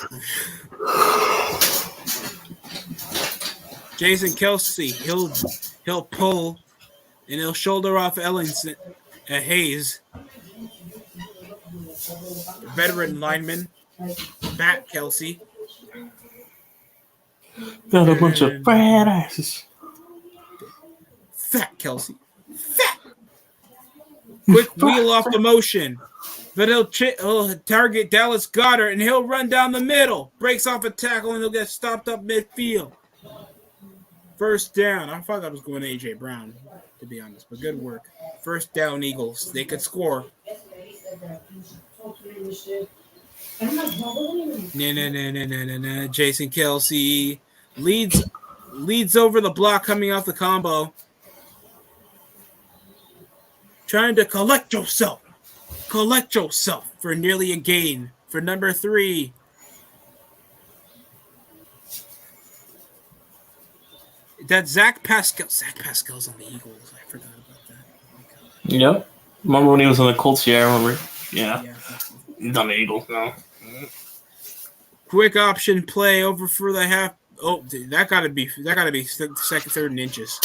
Jason Kelsey, he'll pull and he'll shoulder off Ellingson, Hayes, veteran lineman, Bat Kelsey. Got a bunch of fat asses. Fat Kelsey. Fat. Quick wheel off the motion. But he'll target Dallas Goedert and he'll run down the middle. Breaks off a tackle and he'll get stopped up midfield. First down. I thought that was going to A.J. Brown, to be honest, but good work. First down, Eagles. They could score. No. Jason Kelsey leads over the block coming off the combo. Trying to collect yourself for nearly a gain for number 3. That's Zach Pascal. Zach Pascal's on the Eagles. I forgot about that. Yep. Remember when he was on the Colts? Yeah, I remember. Yeah. He's on the Eagles now. Quick option play over for the half. Oh, that gotta be second, third and inches.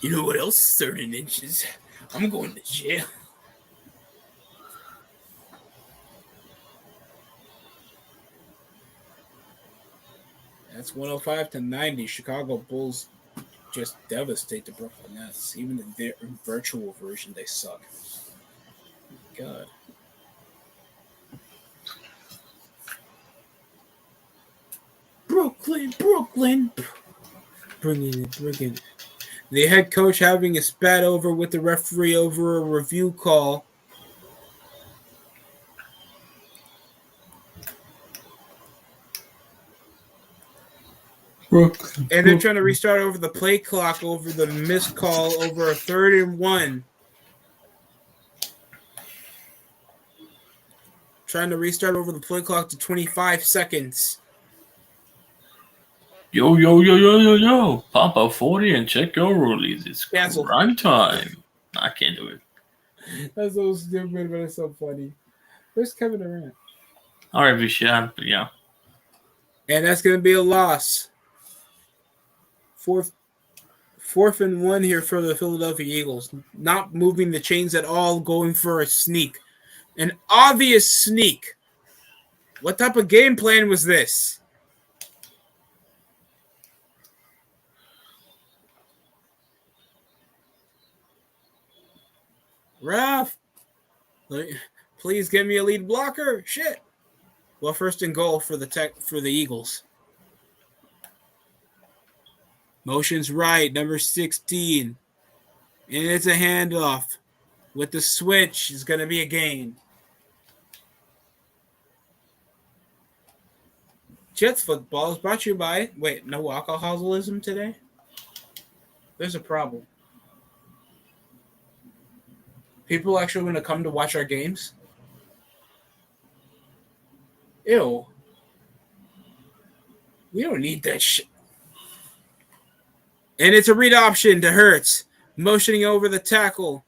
You know what else? Third and inches. I'm going to jail. That's 105-90. Chicago Bulls just devastate the Brooklyn Nets. Even in their virtual version, they suck. God. Brooklyn. Bring it. The head coach having a spat over with the referee over a review call. Brooklyn. And they're trying to restart over the play clock over the missed call over a 3rd and 1. Trying to restart over the play clock to 25 seconds. Yo. Pop up 40 and check your rollies. It's crime time. I can't do it. That's so stupid, but it's so funny. Where's Kevin Durant? All right, Vishan, yeah. And that's going to be a loss. Fourth and 1 here for the Philadelphia Eagles. Not moving the chains at all, going for a sneak. An obvious sneak. What type of game plan was this? Ref, please give me a lead blocker. Shit. Well, first and goal for the Eagles. Motion's right, number 16. And it's a handoff. With the switch, it's going to be a gain. Jets football is brought to you by... Wait, no alcoholism today? There's a problem. People actually going to come to watch our games? Ew. We don't need that shit. And it's a read option to Hurts. Motioning over the tackle.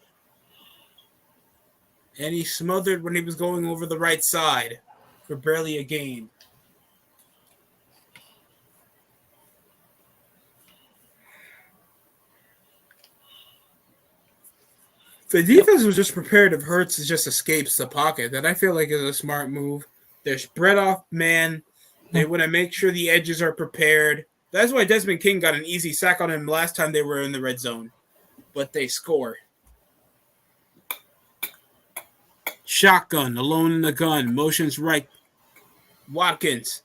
And he smothered when he was going over the right side for barely a gain. The defense was just prepared if Hurts just escapes the pocket. That I feel like is a smart move. They're spread off man. They want to make sure the edges are prepared. That's why Desmond King got an easy sack on him last time they were in the red zone. But they score. Shotgun, alone in the gun. Motion's right. Watkins.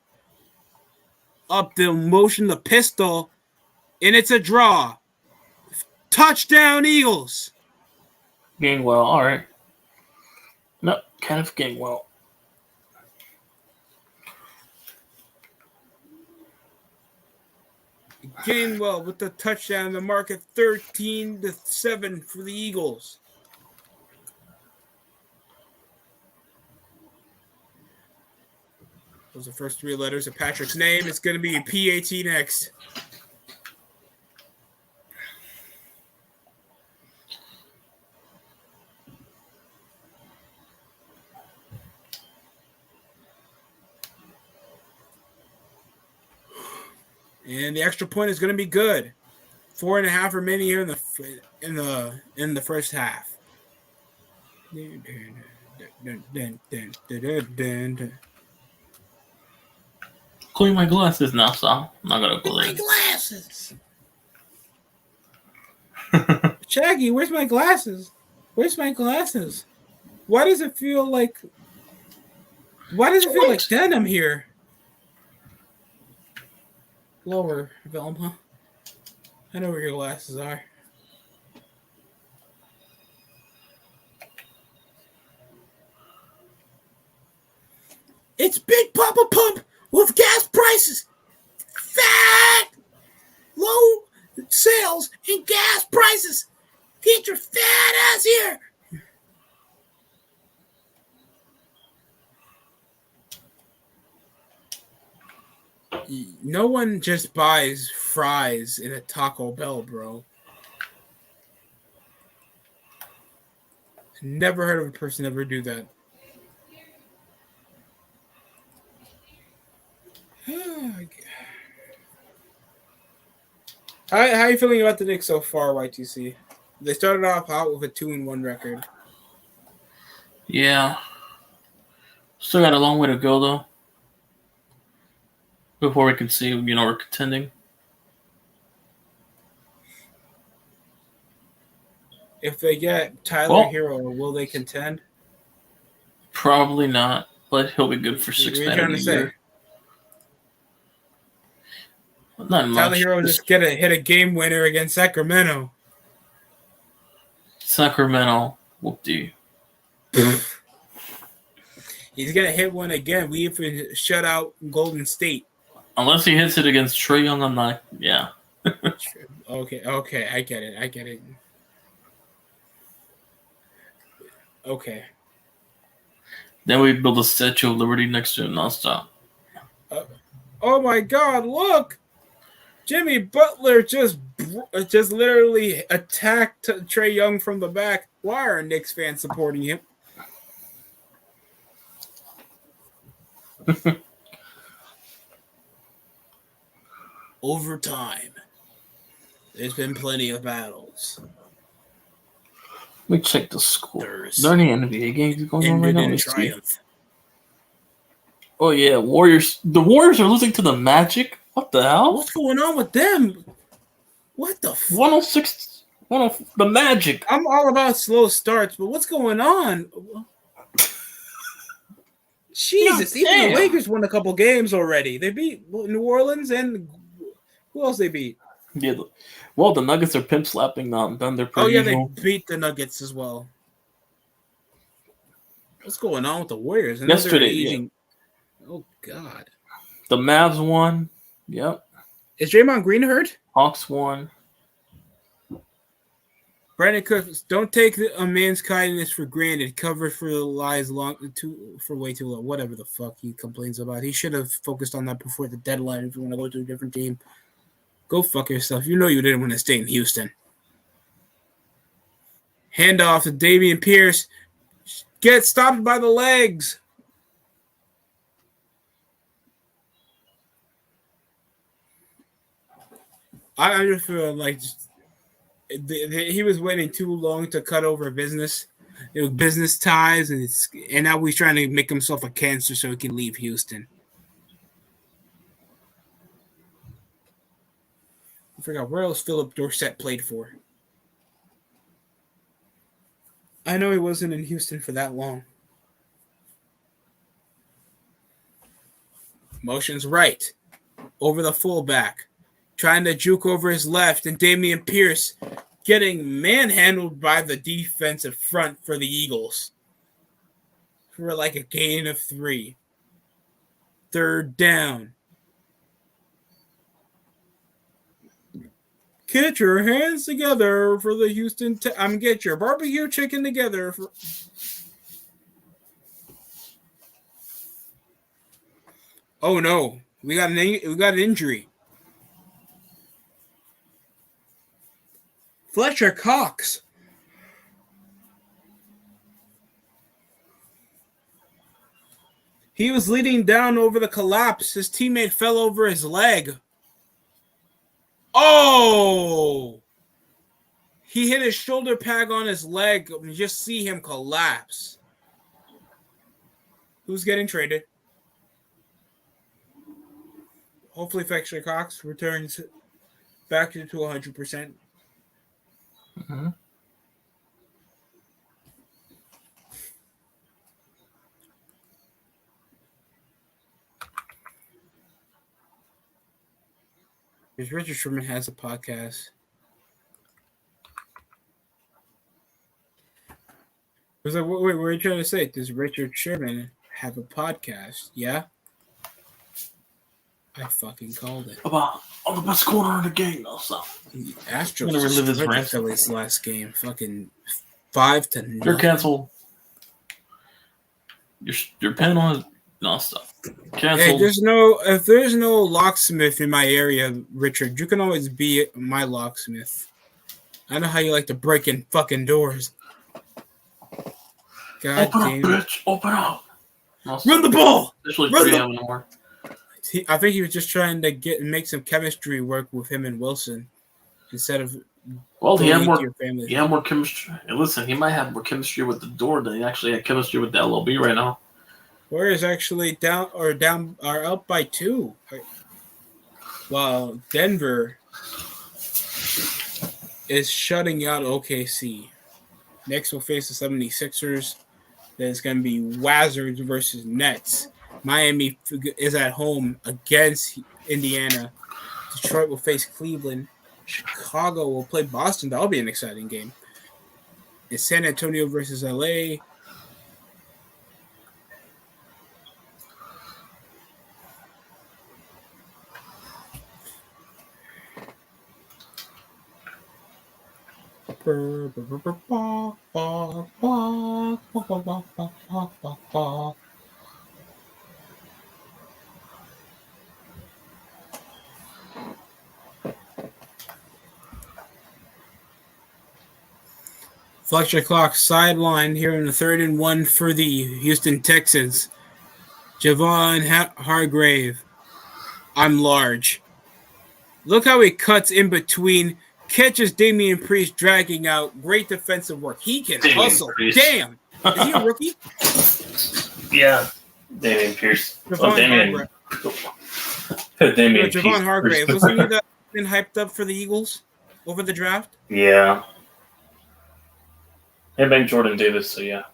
Up the motion, the pistol. And it's a draw. Touchdown, Eagles. Gainwell, all right. No, Kenneth Gainwell. Gainwell with the touchdown. The mark at 13-7 for the Eagles. Those are the first 3 letters of Patrick's name. It's going to be PAT next. And the extra point is going to be good. 4.5 remaining here in the first half. Clean my glasses now, Sal. I'm not gonna clean my glasses. Shaggy, where's my glasses? Where's my glasses? Why does it feel like denim here? Lower, Velma. I know where your glasses are. It's Big Papa Pump with gas prices, fat, low sales, and gas prices. Get your fat ass here. No one just buys fries in a Taco Bell, bro. Never heard of a person ever do that. How are you feeling about the Knicks so far, YTC? They started off hot with a 2-1 record. Yeah. Still got a long way to go, though. Before we can see, we're contending. If they get Tyler Hero, will they contend? Probably not, but he'll be good for 6 man of the year. Not much. Tyler Hero just hit a game winner against Sacramento. Sacramento, whoop-dee. He's gonna hit one again. We even shut out Golden State. Unless he hits it against Trae Young, I'm not. Yeah. Okay, I get it. Okay. Then we build a Statue of Liberty next to him nonstop. Oh my God! Look, Jimmy Butler just literally attacked Trae Young from the back. Why are Knicks fans supporting him? Overtime. There's been plenty of battles. Let me check the score. There's any NBA games going on right now? Triumph. Oh yeah, Warriors. The Warriors are losing to the Magic. What the hell? What's going on with them? What the? 106. The Magic. I'm all about slow starts, but what's going on? Jesus, even the Lakers won a couple games already. They beat New Orleans and who else they beat? Yeah, well, the Nuggets are pimp slapping them. They're pretty usual. They beat the Nuggets as well. What's going on with the Warriors? Yesterday, yeah. Oh God. The Mavs won. Yep. Is Draymond Green hurt? Hawks won. Brandon Cooks, don't take a man's kindness for granted. Covered for lies for way too long. Whatever the fuck he complains about. He should have focused on that before the deadline. If you want to go to a different team, go fuck yourself. You know you didn't want to stay in Houston. Handoff to Dameon Pierce. Get stopped by the legs. I just feel like he was waiting too long to cut over business. It was business ties, and now he's trying to make himself a cancer so he can leave Houston. I forgot where else Philip Dorsett played for. I know he wasn't in Houston for that long. Motion's right. Over the fullback. Trying to juke over his left, and Dameon Pierce getting manhandled by the defensive front for the Eagles. For like a gain of 3. Third down. Get your hands together for the Houston. Get your barbecue chicken together. Oh no, we got an injury. Fletcher Cox. He was leading down over the collapse. His teammate fell over his leg. Oh! He hit his shoulder pad on his leg. You just see him collapse. Who's getting traded? Hopefully, Fletcher Cox returns back to 100%. Mm-hmm. Because Richard Sherman has a podcast. I was like, wait, what are you trying to say? Does Richard Sherman have a podcast? Yeah? I fucking called it. About the best corner in the game, though, so. Astros gonna relive his rant. Phillies last game. Fucking 5-0. You're canceled. You're pinning on no stuff. Canceled. Hey, if there's no locksmith in my area, Richard, you can always be my locksmith. I know how you like to break in fucking doors. God open damn up, bitch! Open up! Run the ball! Run the ball! I think he was just trying to make some chemistry work with him and Wilson instead of. Well, he had more chemistry. And listen, he might have more chemistry with the door than he actually had chemistry with the LOB right now. Warriors actually are up by 2. While Denver is shutting out OKC. Next we'll face the 76ers. Then it's going to be Wizards versus Nets. Miami is at home against Indiana. Detroit will face Cleveland. Chicago will play Boston. That'll be an exciting game. It's San Antonio versus LA. Fletcher clock sideline here in the 3rd and 1 for the Houston Texans. Javon Hargrave. I'm large. Look how he cuts in between. Catches Damian Priest dragging out. Great defensive work. He can hustle. Priest. Damn. Is he a rookie? Yeah. Damian Pierce. Javon Hargrave. Wasn't he that been hyped up for the Eagles over the draft? Yeah. Him and Jordan Davis, so yeah.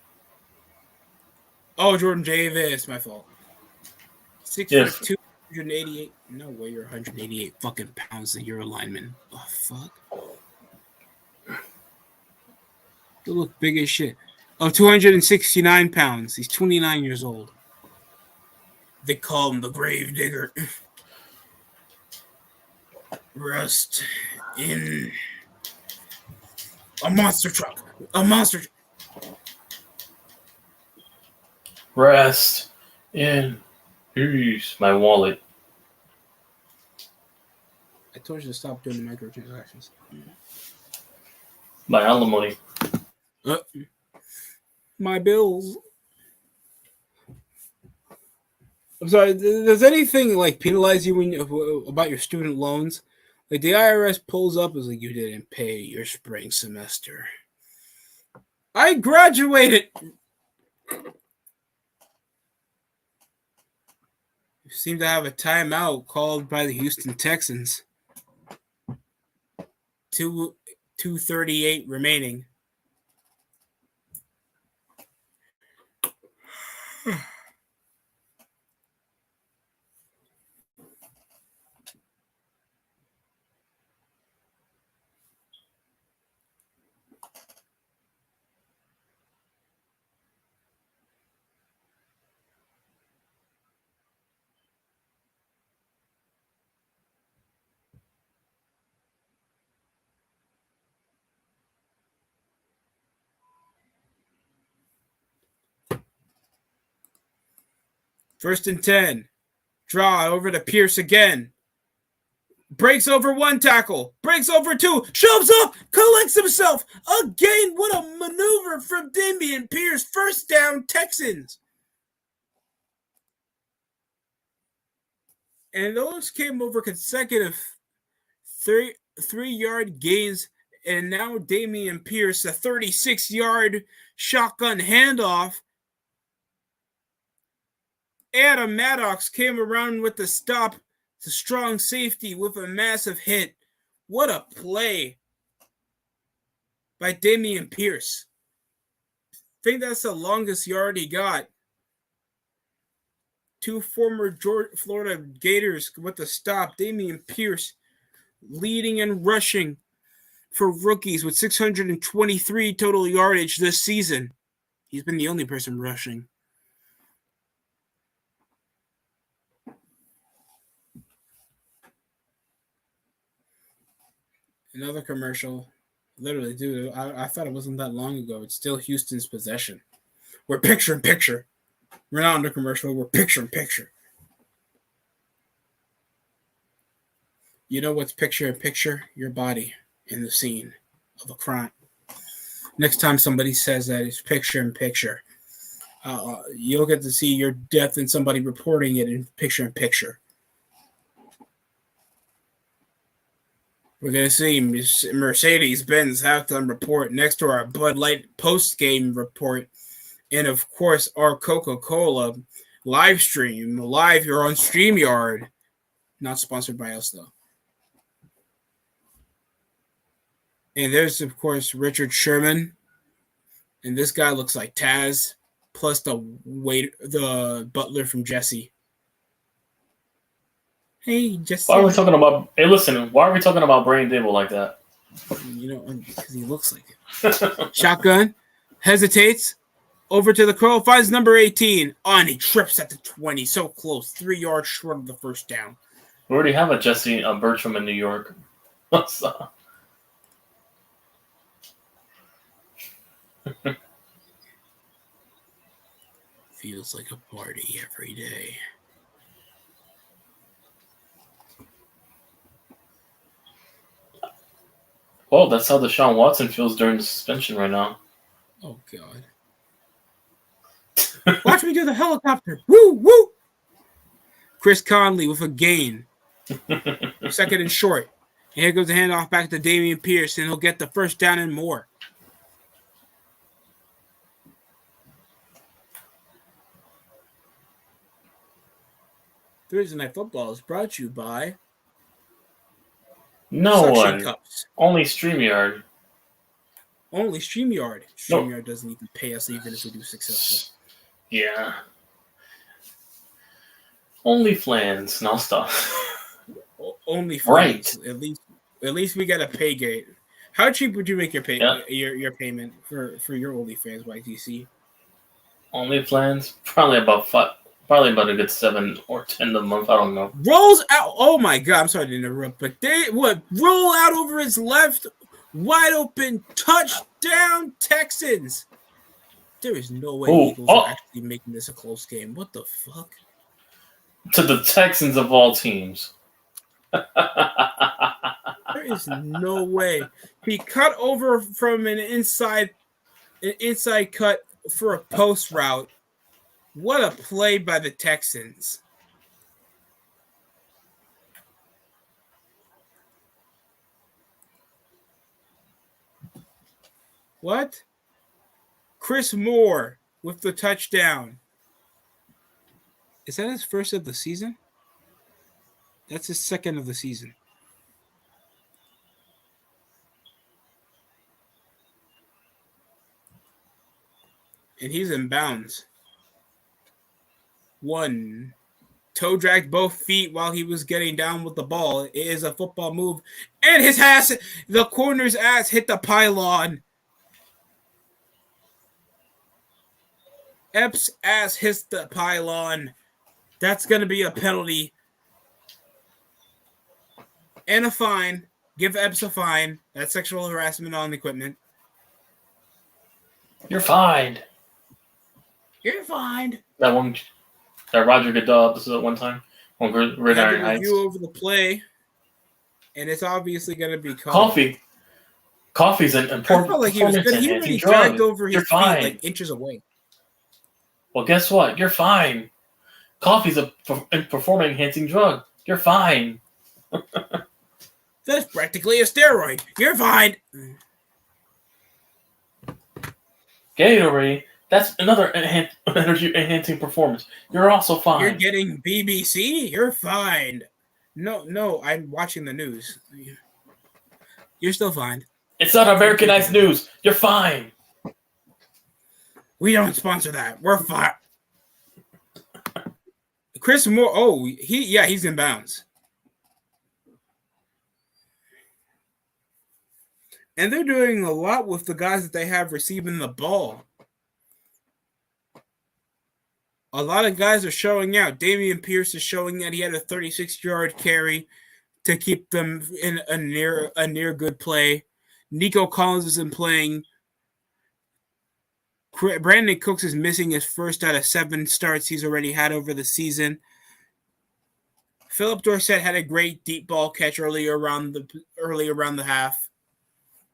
Oh, Jordan Davis. My fault. 6'2", 188. No way you're 188 fucking pounds and you're a lineman. Oh, fuck. You look big as shit. Oh, 269 pounds. He's 29 years old. They call him the grave digger. Rust in a monster truck. Rest in peace. My wallet. I told you to stop doing the microtransactions. My alimony. My bills. I'm sorry. Does anything like penalize you about your student loans? Like the IRS pulls up as like you didn't pay your spring semester. I graduated. You seem to have a timeout called by the Houston Texans. 2:38 remaining. First and 10. Draw over to Pierce again. Breaks over 1 tackle. Breaks over 2. Shoves up. Collects himself. Again, what a maneuver from Damian Pierce. First down, Texans. And those came over consecutive 3-yard gains, and now Dameon Pierce, a 36-yard shotgun handoff. Adam Maddox came around with the stop to strong safety with a massive hit. What a play by Dameon Pierce. I think that's the longest yard he got. 2 former Florida Gators with the stop. Dameon Pierce leading and rushing for rookies with 623 total yardage this season. He's been the only person rushing. Another commercial. Literally, dude, I thought it wasn't that long ago. It's still Houston's possession. We're picture in picture. We're not under commercial. We're picture in picture. You know what's picture in picture? Your body in the scene of a crime. Next time somebody says that it's picture in picture, you'll get to see your death and somebody reporting it in picture. We're going to see Mercedes-Benz halftime report next to our Bud Light post-game report. And, of course, our Coca-Cola live stream. Live here on StreamYard. Not sponsored by us, though. And there's, of course, Richard Sherman. And this guy looks like Taz, plus the butler from Jesse. Hey, Jesse. Why are we talking about... Hey, listen, why are we talking about Brian Dable like that? You know, because he looks like it. Shotgun. Hesitates. Over to the curl. Finds number 18. And he trips at the 20. So close. 3 yards short of the first down. We already have a Jesse Bertram in New York. Feels like a party every day. Well, that's how Deshaun Watson feels during the suspension right now. Oh, God. Watch me do the helicopter. Woo, woo. Chris Conley with a gain. Second and short. And here goes the handoff back to Dameon Pierce, and he'll get the first down and more. Thursday Night Football is brought to you by no one. Cups. Only StreamYard. Only StreamYard. StreamYard doesn't even pay us even if we do successful. Yeah. Only Flans. No stuff. Only Flans. Right. At least we got a pay gate. How cheap would you make your your payment for your OnlyFans, YTC? OnlyFans? Probably about a good 7 or 10 a month. I don't know. Rolls out. Oh my God! I'm sorry to interrupt, but roll out over his left, wide open touchdown Texans. There is no way the Eagles are actually making this a close game. What the fuck? To the Texans of all teams. There is no way. He cut over from an inside cut for a post route. What a play by the Texans. What? Chris Moore with the touchdown. Is that his first of the season? That's his second of the season. And he's in bounds. One. Toe dragged both feet while he was getting down with the ball. It is a football move. And the corner's ass hit the pylon. Epps' ass hits the pylon. That's going to be a penalty. And a fine. Give Epps a fine. That's sexual harassment on the equipment. You're fined. You're fined. That Roger Goodell episode one time on Gridiron Heights. Review over the play, and it's obviously going to be coffee. Coffee's an important. I felt like he was good. He really dragged over his feet like inches away. Well, guess what? You're fine. Coffee's a performance-enhancing drug. You're fine. That's practically a steroid. You're fine. Gatorade. That's another energy-enhancing performance. You're also fine. You're getting BBC? You're fine. No, I'm watching the news. You're still fine. It's not Americanized news. You're fine. We don't sponsor that. We're fine. Chris Moore. Oh, he's in bounds. And they're doing a lot with the guys that they have receiving the ball. A lot of guys are showing out. Dameon Pierce is showing that he had a 36-yard carry to keep them in a near good play. Nico Collins isn't playing. Brandon Cooks is missing his first out of 7 starts he's already had over the season. Philip Dorsett had a great deep ball catch early around the half.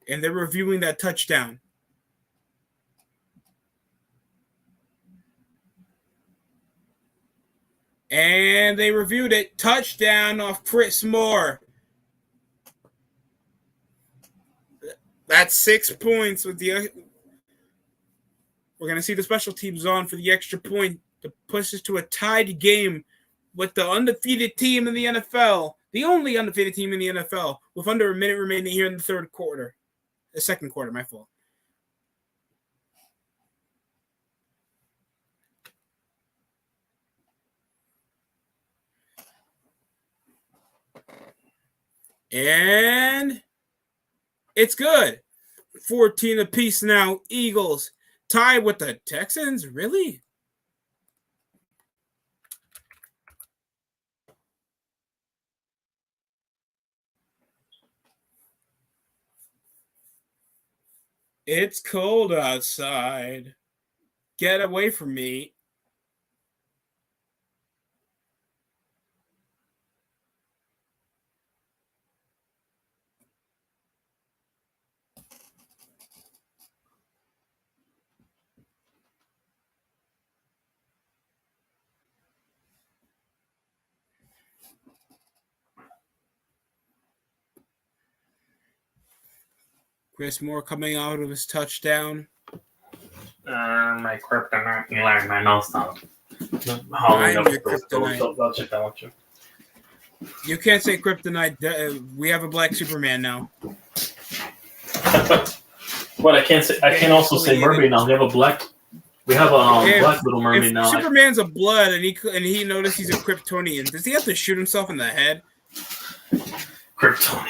And they're reviewing that touchdown. And they reviewed it. Touchdown off Chris Moore. That's 6 points. We're going to see the special teams on for the extra point to push us to a tied game with the undefeated team in the NFL. The only undefeated team in the NFL with under a minute remaining here in the third quarter. The second quarter, my fault. And it's good. 14 apiece now. Eagles tied with the Texans. Really? It's cold outside. Get away from me. Chris Moore coming out of his touchdown. My kryptonite. You learned my nose stop. You can't say kryptonite. We have a black Superman now. What I can't say. I can also say mermaid now. We have a black black Little Mermaid now. Superman's a blood, and he noticed he's a Kryptonian. Does he have to shoot himself in the head? Kryptonian.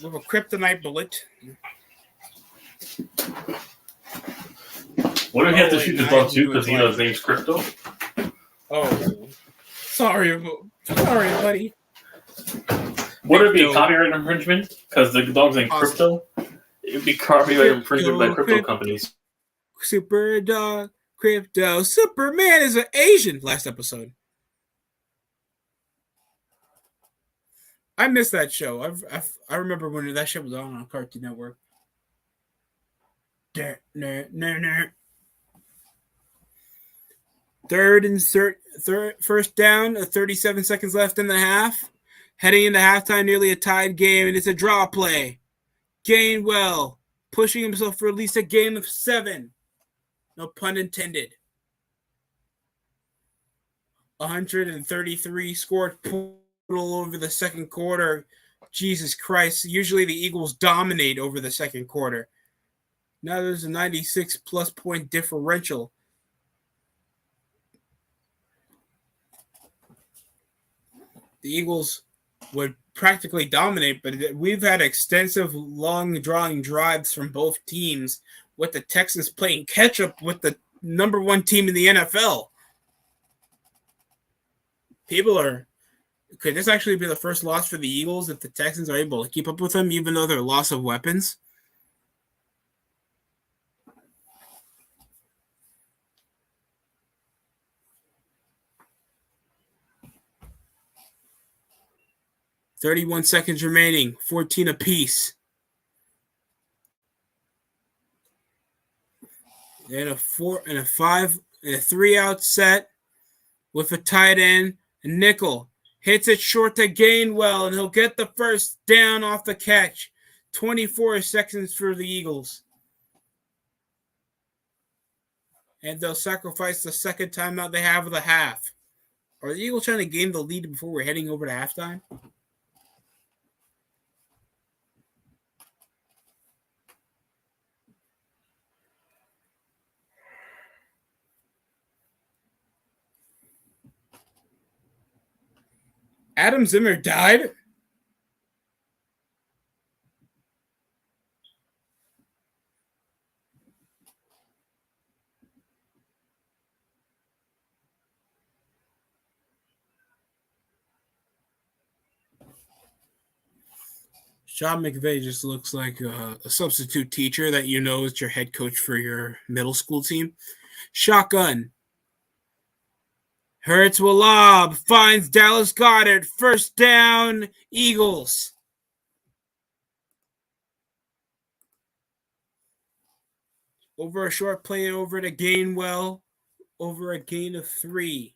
With a kryptonite bullet. What do we have to shoot himself too? Because you know his name's Crypto. Oh, sorry, buddy. Would it be copyright infringement? Because the dog's named Crypto. It would be copyright infringement by crypto companies. Super dog, Crypto. Superman is an Asian. Last episode. I missed that show. I remember when that show was on Cartoon Network. First down, 37 seconds left in the half. Heading into halftime, nearly a tied game, and it's a draw play. Gainwell pushing himself for at least a gain of 7. No pun intended. 133 scored total over the second quarter. Jesus Christ. Usually the Eagles dominate over the second quarter. Now there's a 96-plus point differential. The Eagles would practically dominate, but we've had extensive, long, drawing drives from both teams, with the Texans playing catch-up with the number 1 team in the NFL. Could this actually be the first loss for the Eagles if the Texans are able to keep up with them, even though they're loss of weapons? $31 seconds remaining, 14 apiece. And a 3-out set with a tight end, a nickel. Hits it short to Gainwell, and he'll get the first down off the catch. 24 seconds for the Eagles. And they'll sacrifice the second timeout they have of the half. Are the Eagles trying to gain the lead before we're heading over to halftime? Adam Zimmer died? Sean McVay just looks like a substitute teacher that you know is your head coach for your middle school team. Shotgun. Hurts will lob. Finds Dallas Goedert. First down, Eagles. Over a short play over to Gainwell. Over a gain of 3.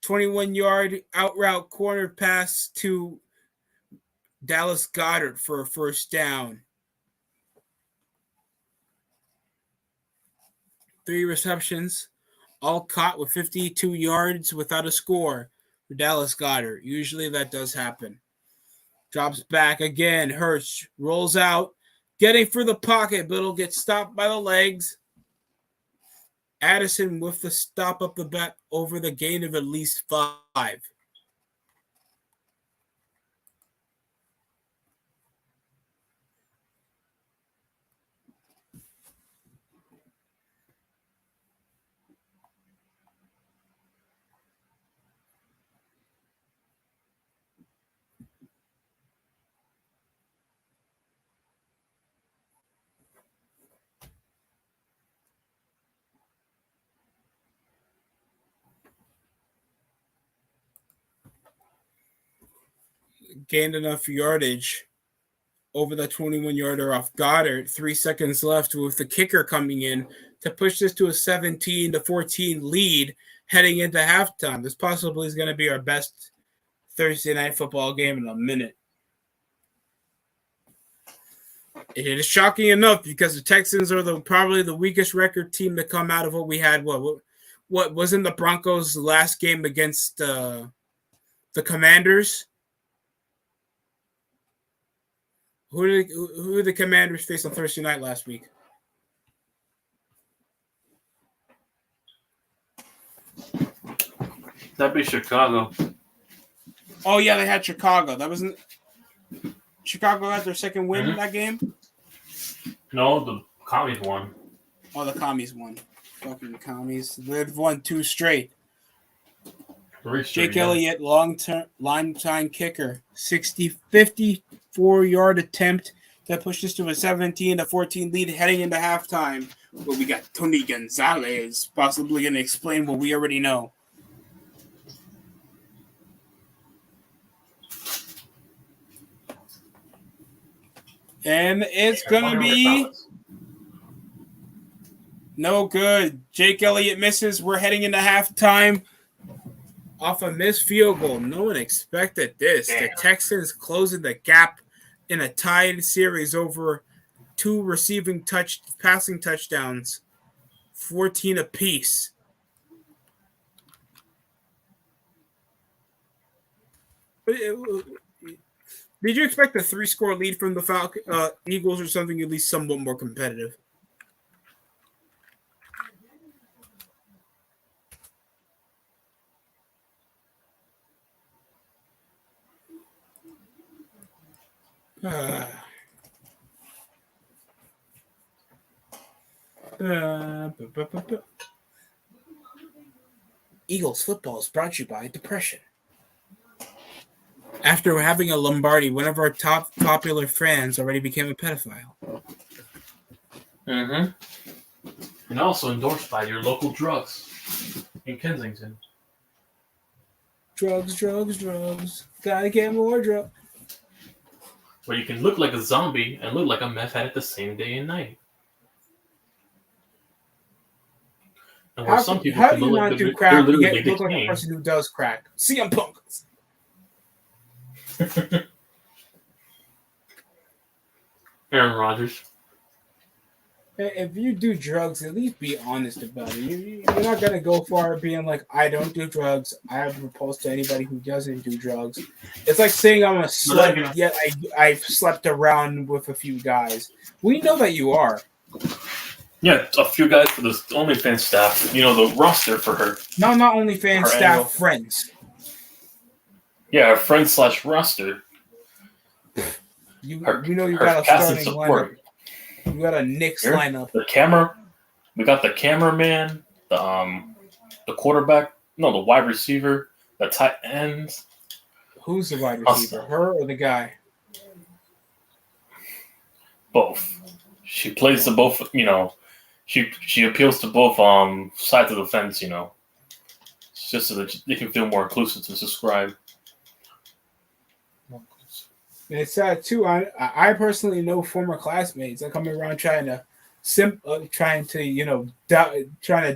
21-yard out route corner pass to Dallas Goedert for a first down. 3 receptions, all caught with 52 yards without a score for Dallas Goedert. Usually that does happen. Drops back again. Hurts rolls out, getting for the pocket, but it'll get stopped by the legs. Addison with the stop up the bat over the gain of at least 5. Gained enough yardage over the 21-yarder off Goddard. 3 seconds left with the kicker coming in to push this to a 17-14 lead heading into halftime. This possibly is going to be our best Thursday night football game in a minute. It is shocking enough because the Texans are probably the weakest record team to come out of what we had. What wasn't the Broncos' last game against the Commanders? Who did the Commanders face on Thursday night last week? That'd be Chicago. Oh yeah, they had Chicago. That wasn't Chicago had their second win in that game? No, the Commies won. Oh, the Commies won. Fucking Commies. They've won 2 straight. 3 straight. Jake Elliott, long-time kicker. 54-yard attempt that pushed us to a 17-14 lead heading into halftime. But we got Tony Gonzalez possibly going to explain what we already know. And it's going to be no good. Jake Elliott misses. We're heading into halftime off a missed field goal. No one expected this. Damn. The Texans closing the gap in a tied series over 2 passing touchdowns, 14 apiece. Did you expect a 3-score lead from the Eagles or something at least somewhat more competitive? Eagles football is brought to you by depression. After having a Lombardi, one of our top popular fans already became a pedophile. Mm-hmm. And also endorsed by your local drugs in Kensington. Drugs. Gotta get more drugs. Where you can look like a zombie and look like a meth head at the same day and night. And where some people how do you not do crack yet look like a person who does crack? CM Punk. Aaron Rodgers. If you do drugs, at least be honest about it. You're not gonna go far being like, I don't do drugs. I haven't proposed to anybody who doesn't do drugs. It's like saying I'm a slut, yet I've slept around with a few guys. We know that you are. Yeah, a few guys for the OnlyFans staff. You know, the roster for her. No, not OnlyFans staff, annual. Friends. Yeah, her friends / roster. You know you got a starting lineup. You got a Knicks lineup. The camera. We got the cameraman, the quarterback, no, the wide receiver, the tight ends. Who's the wide receiver? Her or the guy? Both. She plays to both, you know. She appeals to both sides of the fence, you know. It's just so that they can feel more inclusive to subscribe. And it's sad too. I personally know former classmates that come around trying to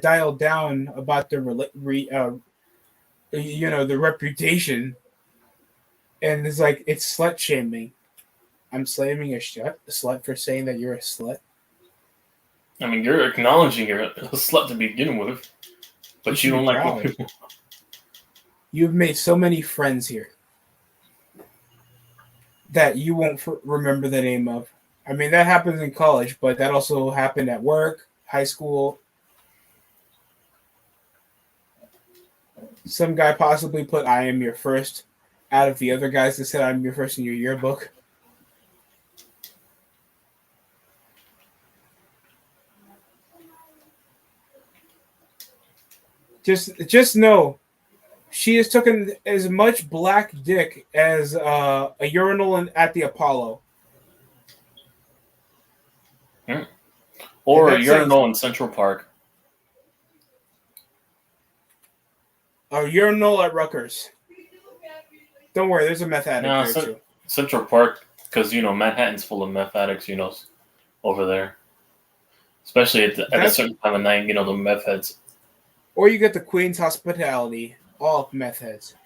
dial down about the the reputation, and it's like it's slut shaming. I'm shaming a slut for saying that you're a slut. I mean, you're acknowledging you're a slut to begin with, but you don't like what people. You've made so many friends here that you won't remember the name of. I mean, that happens in college, but that also happened at work, high school. Some guy possibly put "I am your first" out of the other guys that said "I'm your first" in your yearbook. Just know, she has taken as much black dick as a urinal at the Apollo. Or a urinal in Central Park. A urinal at Rutgers. Don't worry, there's a meth addict there too. Central Park, because, you know, Manhattan's full of meth addicts, you know, over there. Especially at a certain time of night, you know, the meth heads. Or you get the Queen's hospitality, all meth heads.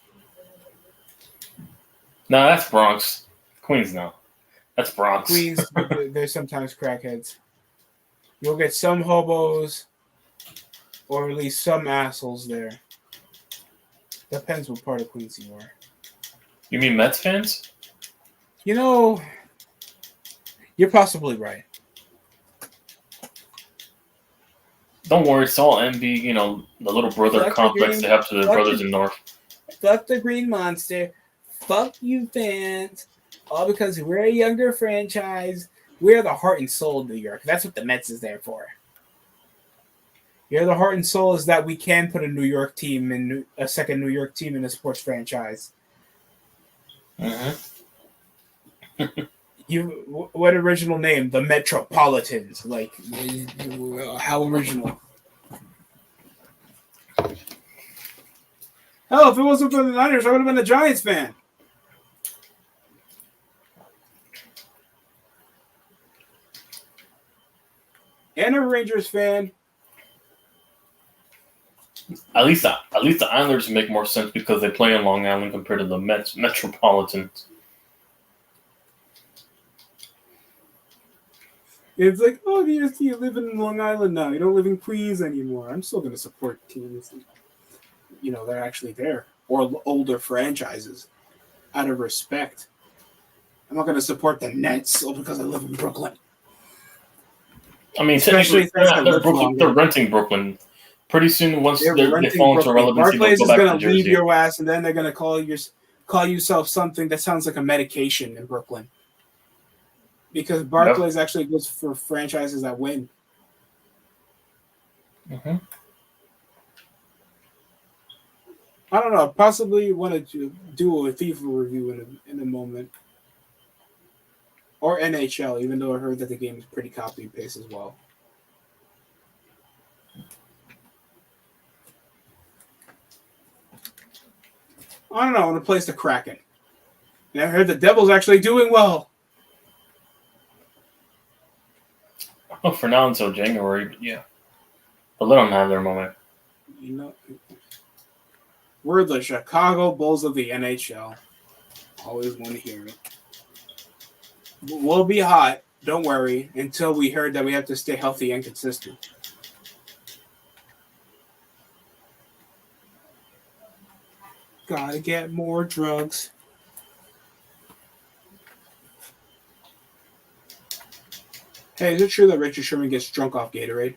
No, that's Bronx. Queens, no. That's Bronx. Queens, there's sometimes crackheads. You'll get some hobos, or at least some assholes there. Depends what part of Queens you are. You mean Mets fans? You know, you're possibly right. Don't worry, it's all envy, you know, the little brother complex they have to their brothers in North. Fuck the Green Monster. Fuck you fans. All because we're a younger franchise. We're the heart and soul of New York. That's what the Mets is there for. You're the heart and soul is that we can put a New York team in a second New York team in a sports franchise. What original name? The Metropolitans. Like, how original? Hell, if it wasn't for the Niners, I would have been a Giants fan. And a Rangers fan. At least the Islanders make more sense because they play in Long Island compared to the Metropolitans. It's like, oh, DST, you live in Long Island now. You don't live in Queens anymore. I'm still going to support teams. You know, they're actually there. Or older franchises. Out of respect. I'm not going to support the Nets because I live in Brooklyn. I mean, especially they're renting Brooklyn. Pretty soon, once they fall into relevancy, Barclays is going to leave your ass, and then they're going to call yourself something that sounds like a medication in Brooklyn. Because Barclays actually goes for franchises that win. Mm-hmm. I don't know. Possibly want to do a FIFA review in a moment. Or NHL, even though I heard that the game is pretty copy and paste as well. I don't know. I want to place the Kraken. And I heard the Devils actually doing well. Oh, for now until January, but yeah. But let them have their moment. You know, we're the Chicago Bulls of the NHL. Always want to hear it. We'll be hot. Don't worry. Until we heard that we have to stay healthy and consistent. Gotta get more drugs. Hey, is it true that Richard Sherman gets drunk off Gatorade?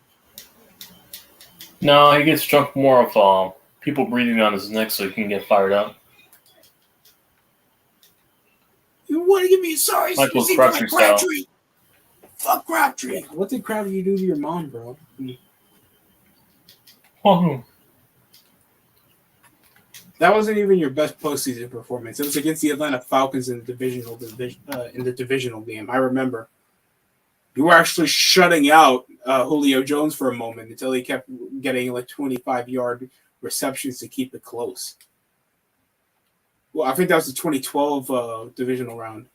No, he gets drunk more of people breathing on his neck so he can get fired up. You want to give me sorry? Michael Crabtree style. Fuck Crabtree. What did Crabtree do to your mom, bro? Oh. That wasn't even your best postseason performance. It was against the Atlanta Falcons in the divisional game. I remember. You were actually shutting out Julio Jones for a moment until he kept getting like 25-yard receptions to keep it close. Well, I think that was the 2012 divisional round.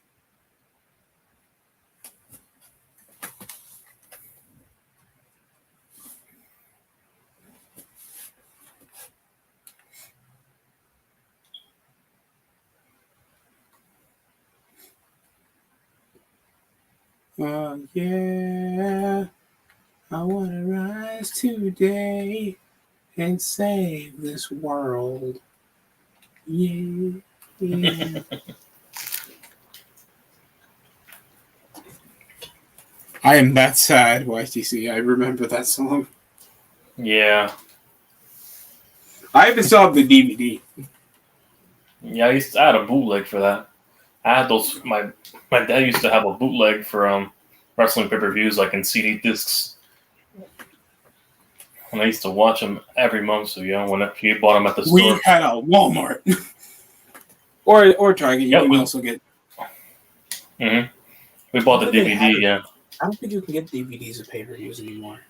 Yeah, I want to rise today and save this world. Yeah. I am that sad, YTC. I remember that song. Yeah. I even still have the DVD. Yeah, I had a bootleg for that. I had those. My dad used to have a bootleg for wrestling pay-per-views, like in CD discs. And I used to watch them every month. So when he bought them at the store, we had a Walmart or Target. You can also get. Mm-hmm. We bought the DVD. Yeah. I don't think you can get DVDs of pay-per-views anymore.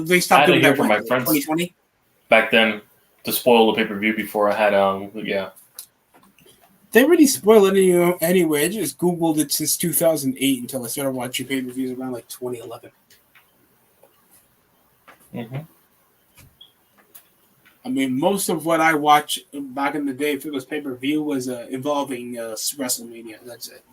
They stopped doing that for my friends 2020 back then to spoil the pay-per-view before I had yeah. They already spoiled it anyway. I just Googled it since 2008 until I started watching pay-per-views around like 2011. Mm-hmm. I mean, most of what I watched back in the day, if it was pay-per-view, was involving WrestleMania. That's it.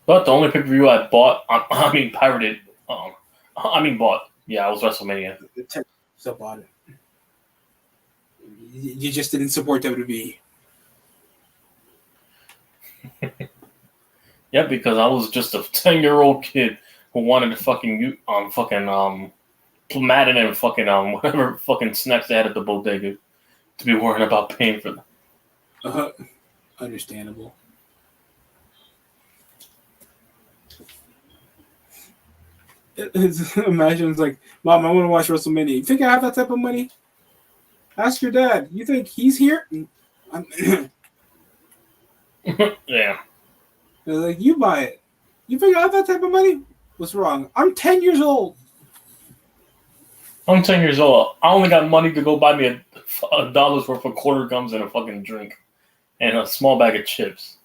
But the only pay-per-view I bought, pirated, bought. Yeah, it was WrestleMania. Still bought it. You just didn't support WWE. Yeah, because I was just a 10-year-old kid who wanted to fucking Madden and fucking whatever fucking snacks they had at the bodega to be worrying about paying for them. Understandable. Imagine it's like, Mom, I want to watch WrestleMania. You think I have that type of money? Ask your dad. You think he's here? Yeah. They're like, you buy it. You think I have that type of money? What's wrong? I'm 10 years old. I'm 10 years old. I only got money to go buy me a dollar's worth of quarter gums and a fucking drink and a small bag of chips.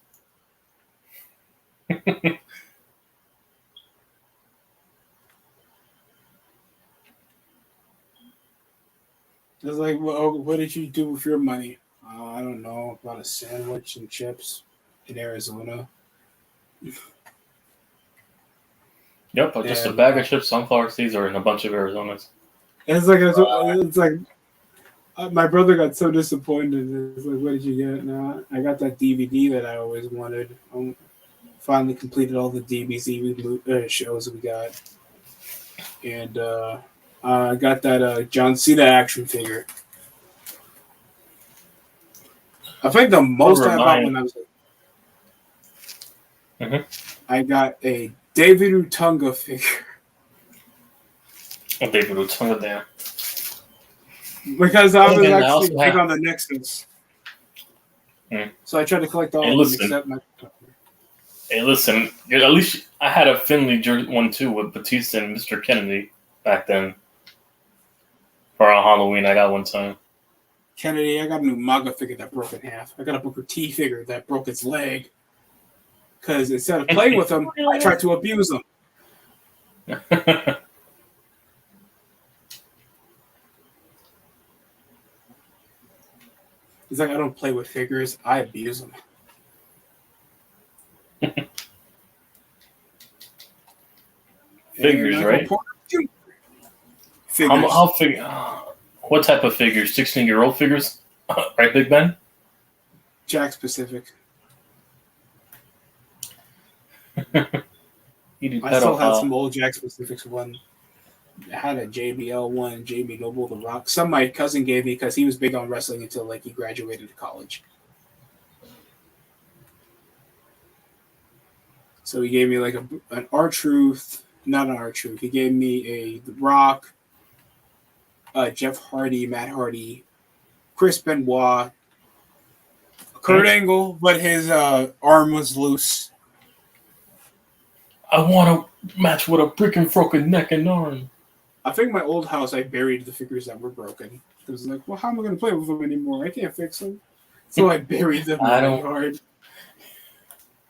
It's like, well, what did you do with your money? I don't know. Bought a sandwich and chips in Arizona. Yep, just a bag of chips, sunflower seeds, or in a bunch of Arizonas. It's like my brother got so disappointed. It's like, what did you get? No, I got that DVD that I always wanted. Finally completed all the DBZ shows we got, and I got that John Cena action figure. I think the most I bought when I was I got a David Utunga figure. A David Utunga there. Because I was actually big on the Nexus. So I tried to collect all of them except my... Hey, listen, at least I had a Finley one too with Batista and Mr. Kennedy back then. For Halloween, I got one time. Kennedy, I got a new MAGA figure that broke in half. I got a Booker T figure that broke its leg. Because instead of playing with him, I tried to abuse him. He's like, I don't play with figures. I abuse them. Figures, right? Figures. I'll figure. What type of figures? 16-year-old figures, right, Big Ben? Jack Pacific. I still had some old Jack Pacifics one. I had a JBL one, JB Noble, The Rock. Some my cousin gave me because he was big on wrestling until like he graduated college. So he gave me like an R-Truth, not an R-Truth. He gave me The Rock, Jeff Hardy, Matt Hardy, Chris Benoit, Kurt Angle, but his arm was loose. I want to match with a freaking broken neck and arm. I think my old house, I buried the figures that were broken. It was like, well, how am I going to play with them anymore? I can't fix them. So I buried them really hard.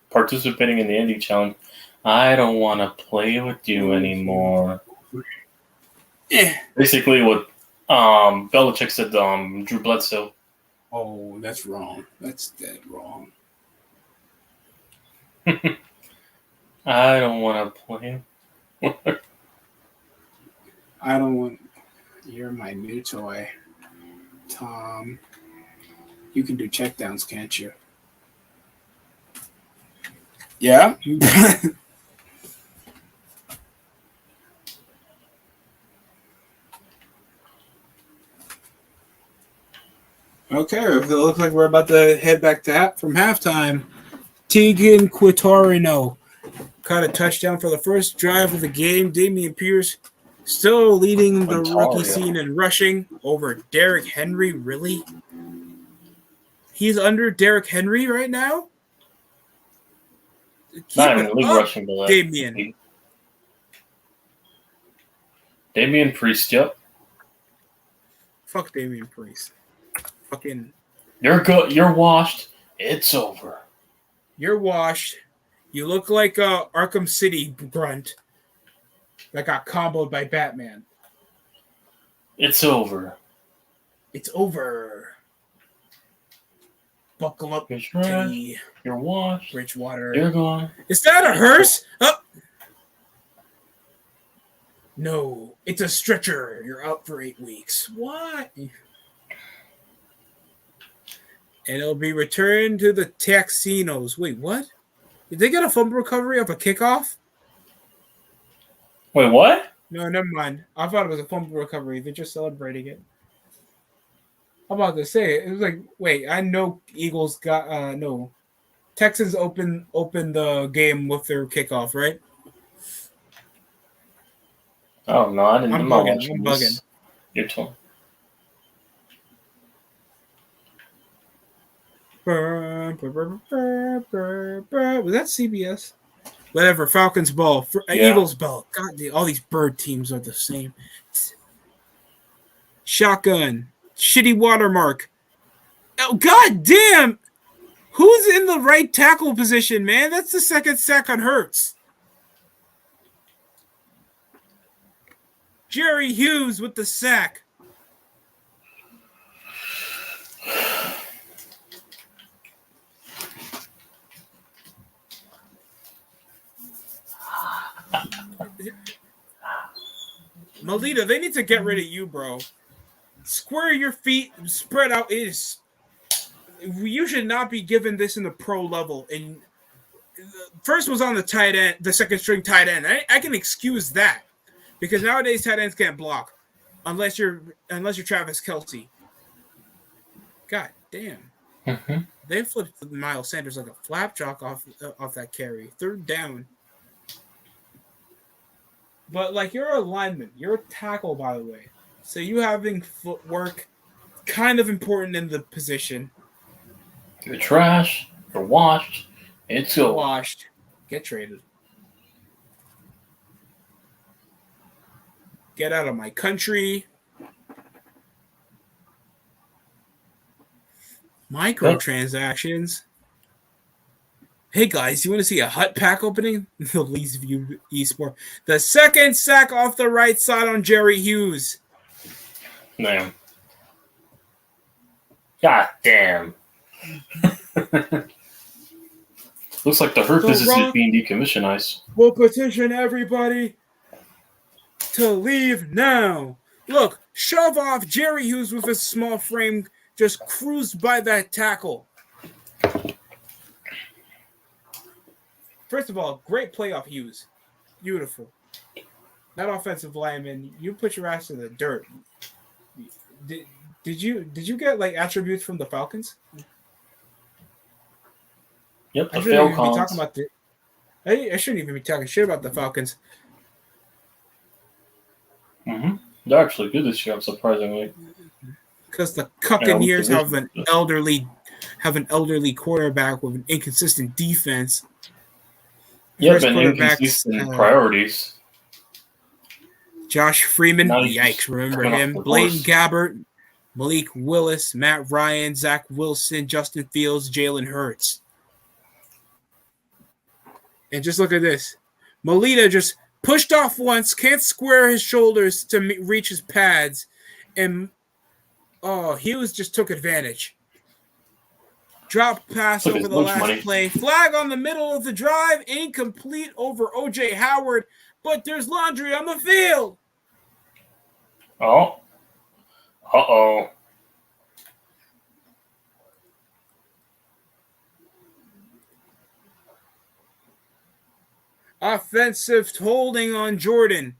Participating in the Indie Challenge. I don't want to play with you anymore. Yeah. Basically what Belichick said Drew Bledsoe. Oh, that's wrong. That's dead wrong. I don't want to play. I don't want... You're my new toy. Tom. You can do checkdowns, can't you? Yeah? Okay, it looks like we're about to head back to from halftime. Tegan Quitorino caught a touchdown for the first drive of the game. Damian Pierce still leading the rookie scene in rushing over Derrick Henry. Really? He's under Derrick Henry right now? Not even league rushing, but Damian. Damian Priest, yep. Fuck Damian Priest. Fucking. You're good. You're washed. It's over. You're washed. You look like Arkham City grunt that got comboed by Batman. It's over. It's over. Buckle up, Teddy. You're washed. Bridgewater. You're gone. Is that a hearse? Oh. No, it's a stretcher. You're out for 8 weeks. What? And it'll be returned to the Texans. Wait, what? Did they get a fumble recovery of a kickoff? Wait, what? No, never mind. I thought it was a fumble recovery. They're just celebrating it. I'm about to say it. It was like, wait, I know Eagles got no. Texans open the game with their kickoff, right? Oh no, I didn't. I'm bugging. You're told. Was that CBS? Whatever. Falcons ball. Eagles ball. God, all these bird teams are the same. Shotgun. Shitty watermark. Oh, god damn! Who's in the right tackle position, man? That's the second sack on Hurts. Jerry Hughes with the sack. Melita, they need to get rid of you, bro. Square your feet, spread out. You should not be given this in the pro level. And first was on the tight end, the second string tight end. I can excuse that because nowadays tight ends can't block unless you're Travis Kelce. God damn. Mm-hmm. They flipped Miles Sanders like a flapjack off that carry. Third down. But, like, you're a lineman. You're a tackle, by the way. So you having footwork, kind of important in the position. You're trash. You're washed. It's over. Washed. Get traded. Get out of my country. Microtransactions. Hey guys, you want to see a hut pack opening? The Lee's View Esport. The second sack off the right side on Jerry Hughes. Man. God damn. Looks like the Hurt business is being decommissioned, Ice. We'll petition everybody to leave now. Look, shove off Jerry Hughes with his small frame, just cruised by that tackle. First of all, great playoff Hughes. Beautiful. That offensive lineman, you put your ass in the dirt. Did you get like attributes from the Falcons? Yep, the Falcons. I shouldn't even be talking shit about the Falcons. Mm-hmm. They're actually good this year, surprisingly. Because the Cuccaneers have an elderly quarterback with an inconsistent defense. Yep, and inconsistent priorities. Josh Freeman, yikes, remember him. Blaine Gabbert, Malik Willis, Matt Ryan, Zach Wilson, Justin Fields, Jalen Hurts. And just look at this. Molina just pushed off once, can't square his shoulders to reach his pads, and Hughes just took advantage. Drop pass over the last play. Flag on the middle of the drive. Incomplete over O.J. Howard, but there's laundry on the field. Oh. Uh-oh. Offensive holding on Jordan.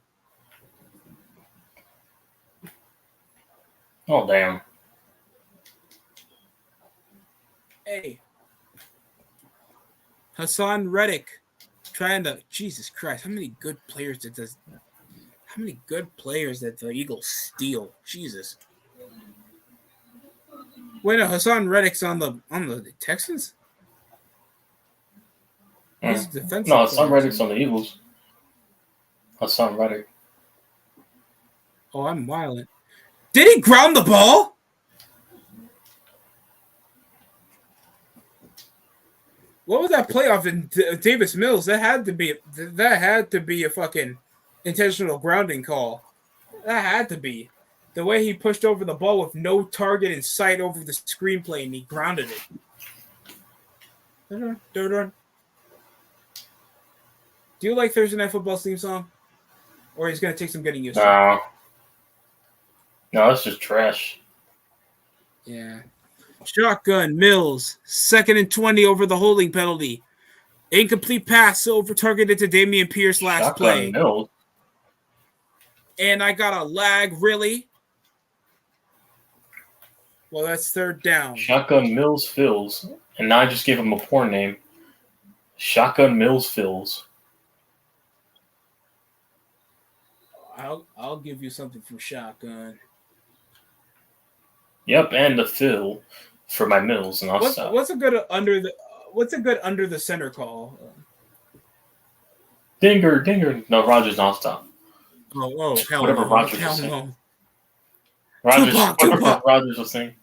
Oh, damn. Hey. Hassan Reddick trying to... Jesus Christ, how many good players did the Eagles steal? Jesus. Wait, no, Hassan Reddick's on the Texans? He's defensive. No, Hassan Reddick's on the Eagles. Hassan Reddick. Oh, I'm violent. Did he ground the ball? What was that playoff in Davis Mills? That had to be a fucking intentional grounding call. That had to be. The way he pushed over the ball with no target in sight over the screenplay and he grounded it. Do you like Thursday Night Football's theme song? Or he's going to take some getting used to? No, it's just trash. Yeah. Shotgun, Mills, 2nd and 20 over the holding penalty. Incomplete pass over targeted to Dameon Pierce last play. Mills. And I got a lag, really? Well, that's 3rd down. Shotgun Mills fills. And now I just gave him a poor name. Shotgun Mills fills. I'll give you something from Shotgun. Yep, and the fill for my Mills, and I'll stop. What's a good under the center call? Dinger. No, Rogers, I'll stop. Oh, hell whatever no. Rogers was saying. Rogers was saying.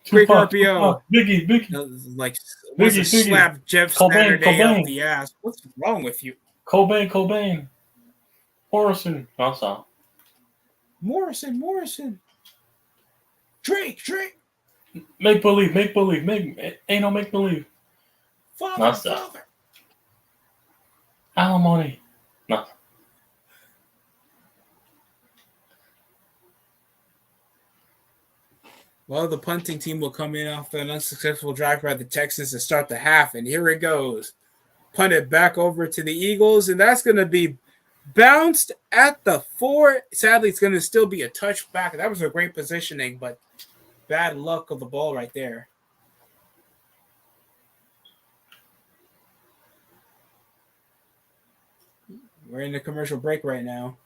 Quick RPO. Biggie. Like Biggie. Slap Jeff Saturday off the ass. What's wrong with you? Cobain. Morrison. I'll stop. Morrison. Drake. Make believe. Ain't no make believe. Father. Alimony. No. Well, the punting team will come in off an unsuccessful drive by the Texans to start the half, and here it goes. Punt it back over to the Eagles, and that's going to be bounced at the 4. Sadly, it's going to still be a touchback. That was a great positioning, but bad luck of the ball right there. We're in the commercial break right now.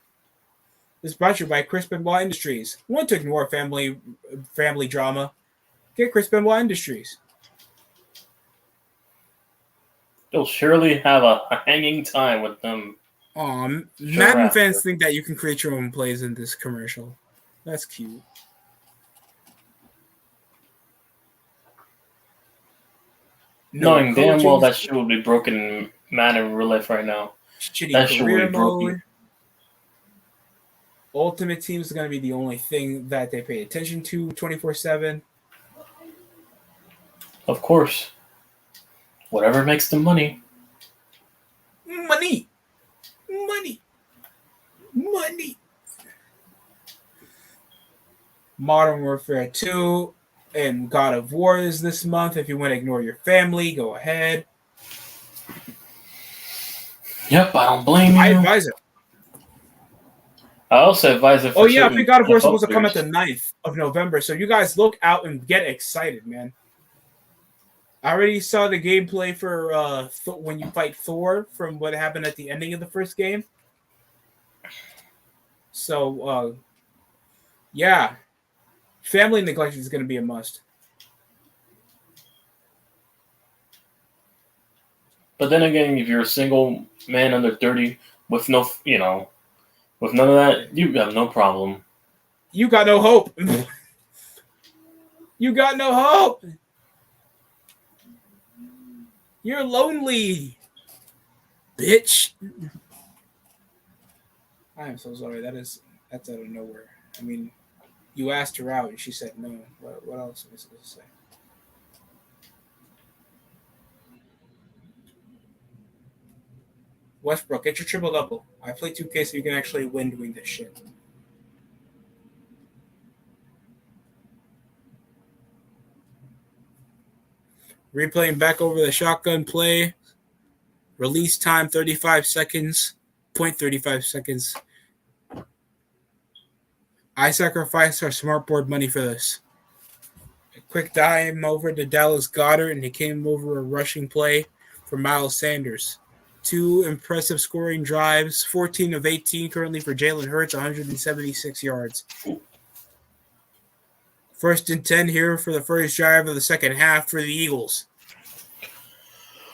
This is brought to you by Chris Benoit Industries. Want to ignore family drama? Get Chris Benoit Industries. You'll surely have a hanging time with them. Madden fans think that you can create your own plays in this commercial. That's cute. Knowing damn well that shit will be broken in Madden in real life right now. That shit will be broken. Ultimate Team is going to be the only thing that they pay attention to 24/7. Of course. Whatever makes the money. Money. Money. Money. Modern Warfare 2 and God of War is this month. If you want to ignore your family, go ahead. Yep, I don't blame you. I advise it. I also advise it for I think God of War is supposed to come at the 9th of November, so you guys look out and get excited, man. I already saw the gameplay for when you fight Thor from what happened at the ending of the first game. So, yeah. Family neglect is going to be a must. But then again, if you're a single man under 30 with no, with none of that, you have no problem. You got no hope. You got no hope. You're lonely, bitch. I am so sorry. That's out of nowhere. I mean, you asked her out and she said no. What else am I supposed to say? Westbrook, get your triple double. I play 2K so you can actually win doing this shit. Replaying back over the shotgun play. Release time 35 seconds. 0.35 seconds. I sacrificed our smartboard money for this. A quick dime over to Dallas Goedert, and he came over a rushing play for Miles Sanders. 2 impressive scoring drives, 14 of 18 currently for Jalen Hurts, 176 yards. 1st and 10 here for the first drive of the second half for the Eagles.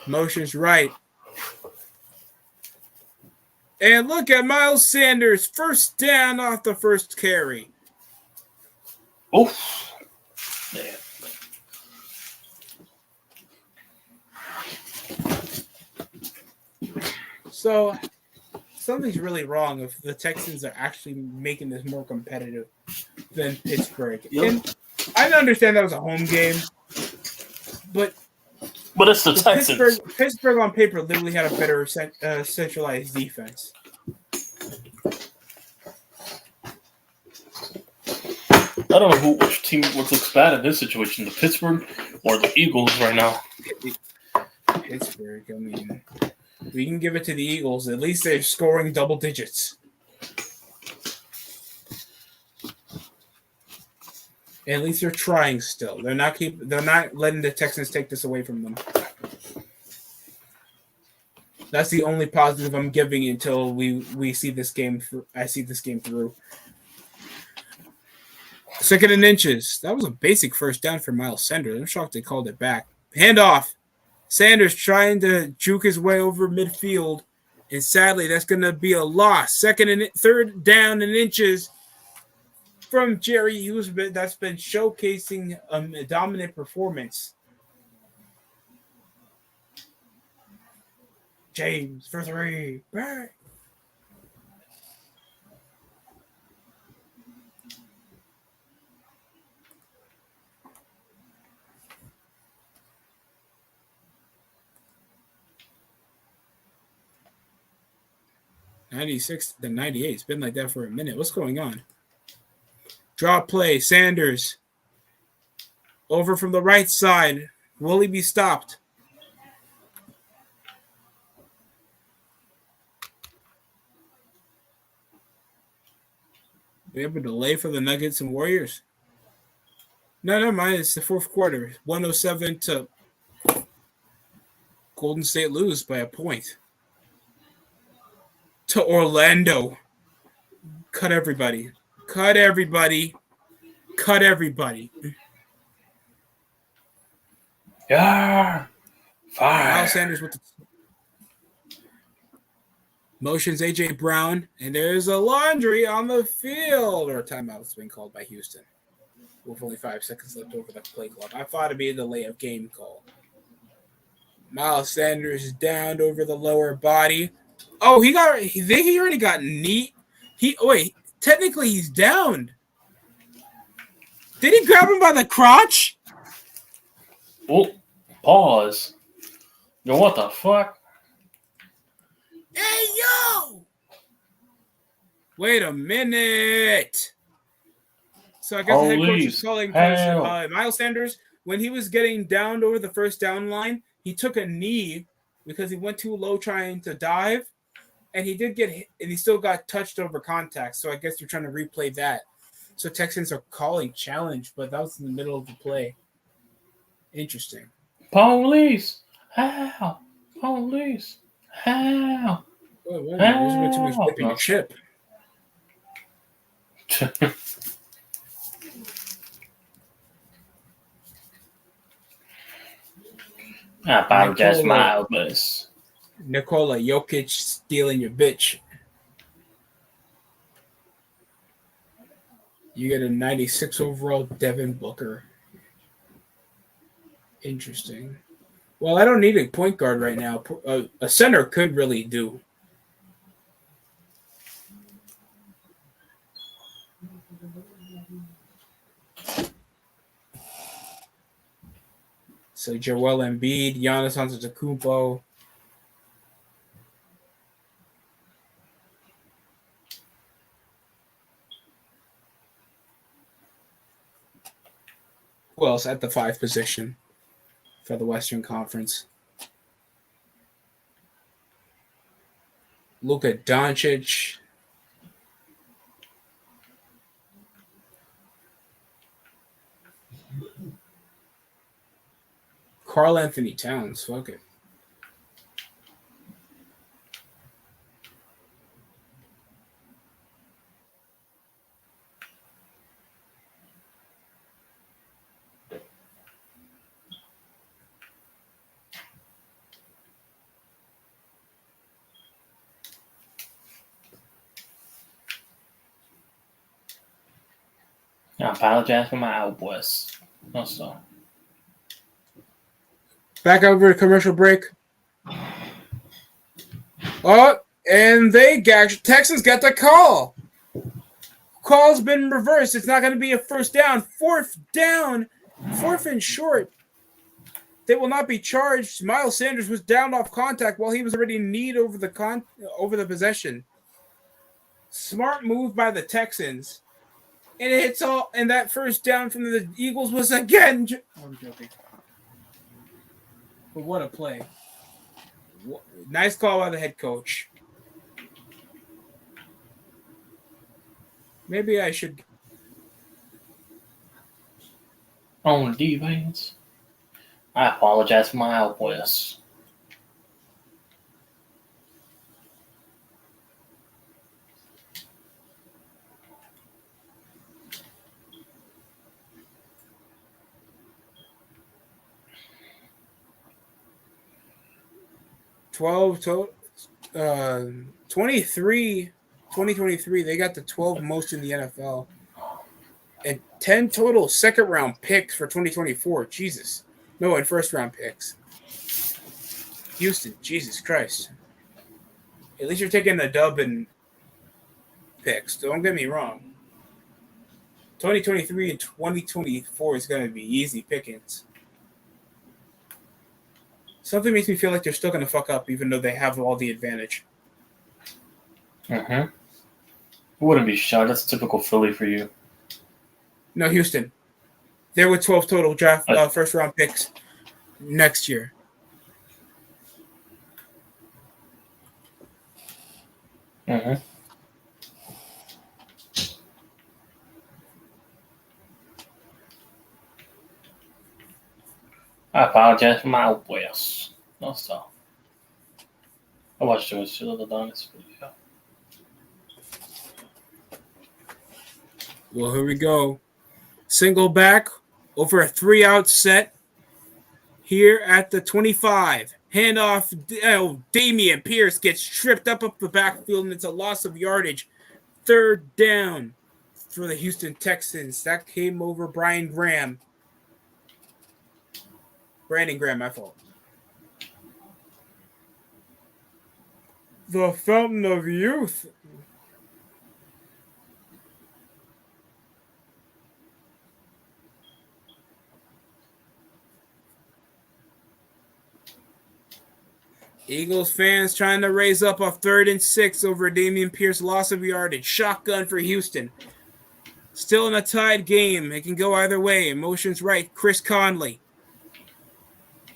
Motion's right. And look at Miles Sanders, first down off the first carry. Oh, man. So, something's really wrong if the Texans are actually making this more competitive than Pittsburgh. Yep. And I understand that was a home game, but it's the Texans. Pittsburgh on paper literally had a better centralized defense. I don't know which team looks bad in this situation, the Pittsburgh or the Eagles right now. Pittsburgh, I mean, we can give it to the Eagles. At least they're scoring double digits. At least they're trying still. They're not letting the Texans take this away from them. That's the only positive I'm giving until we see this game. I see this game through. 2nd and inches. That was a basic first down for Miles Sanders. I'm shocked they called it back. Handoff. Sanders trying to juke his way over midfield, and sadly, that's going to be a loss. 3rd down and inches from Jerry Hughes, that's been showcasing a dominant performance. James for 3. Bang. '96 to '98. It's been like that for a minute. What's going on? Draw play. Sanders. Over from the right side. Will he be stopped? We have a delay for the Nuggets and Warriors. No, never mind. It's the 4th quarter. 107 to Golden State lose by a point. To Orlando. Cut everybody. Cut everybody. Cut everybody. Yeah. Fire. Miles Sanders with the motions A.J. Brown. And there's a laundry on the field. Or a timeout has been called by Houston. With only 5 seconds left over the play clock. I thought it'd be a delay of game call. Miles Sanders downed over the lower body. Oh, he already got knee. Technically he's downed. Did he grab him by the crotch? Well, Pause. Yo, what the fuck? Hey, yo! Wait a minute. So I guess the head coach is calling Miles Sanders. When he was getting downed over the first down line, he took a knee because he went too low trying to dive. And he did get hit, and he still got touched over contact. So I guess they're trying to replay that. So Texans are calling challenge, but that was in the middle of the play. Interesting. Police! How? Police! How? Oh, wait a minute. There's a bit too much whipping your chip. I apologize for my outburst. Nikola Jokic stealing your bitch. You get a 96 overall Devin Booker. Interesting. Well, I don't need a point guard right now. A center could really do. So Joel Embiid, Giannis Antetokounmpo. Who else at the 5 position for the Western Conference? Luka Doncic. Karl Anthony Towns. Fuck it. I apologize for my outburst. Also. Back over to commercial break. Oh, and Texans got the call. Call's been reversed. It's not going to be a first down. Fourth and short. They will not be charged. Miles Sanders was downed off contact while he was already kneed over the possession. Smart move by the Texans. And it hits all, and that first down from the Eagles was again. I'm joking. But what a play. Nice call by the head coach. Maybe I should. On defense. I apologize for my outburst. $12 2023, they got the 12 most in the NFL. And 10 total second round picks for 2024. Jesus. No, and first round picks. Houston, Jesus Christ. At least you're taking the dub and picks. Don't get me wrong. 2023 and 2024 is going to be easy pickings. Something makes me feel like they're still going to fuck up even though they have all the advantage. Mm-hmm. Wouldn't be shocked. That's typical Philly for you. No, Houston. They're with 12 total draft first round picks next year. Mm-hmm. I apologize for my outburst. No stuff. I watched the shit of the Donis video. Well, here we go. Single back over a 3-out set here at the 25. Handoff. Damian Pierce gets tripped up the backfield, and it's a loss of yardage. Third down for the Houston Texans. That came over Brandon Graham, my fault. The fountain of youth. Eagles fans trying to raise up a 3rd and 6 over Dameon Pierce loss of yardage. Shotgun for Houston. Still in a tied game. It can go either way. Motion's right. Chris Conley.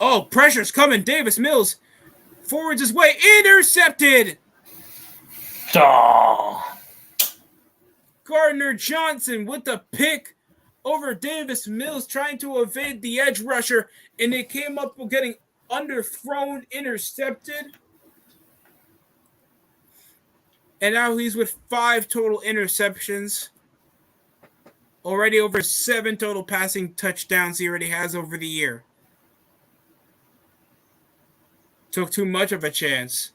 Oh, pressure's coming. Davis Mills forwards his way. Intercepted. Oh. Gardner Johnson with the pick over Davis Mills trying to evade the edge rusher, and it came up with getting underthrown, intercepted. And now he's with 5 total interceptions. Already over 7 total passing touchdowns he already has over the year. Took too much of a chance.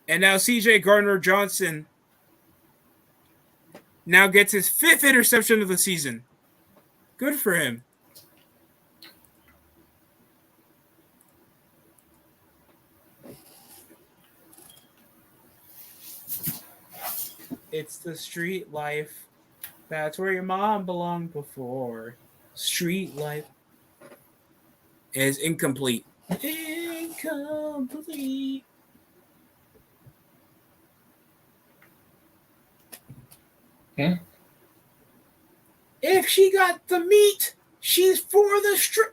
And now CJ Gardner-Johnson now gets his 5th interception of the season. Good for him. It's the street life. That's where your mom belonged before. Street life is incomplete. Incomplete. If she got the meat, she's for the street.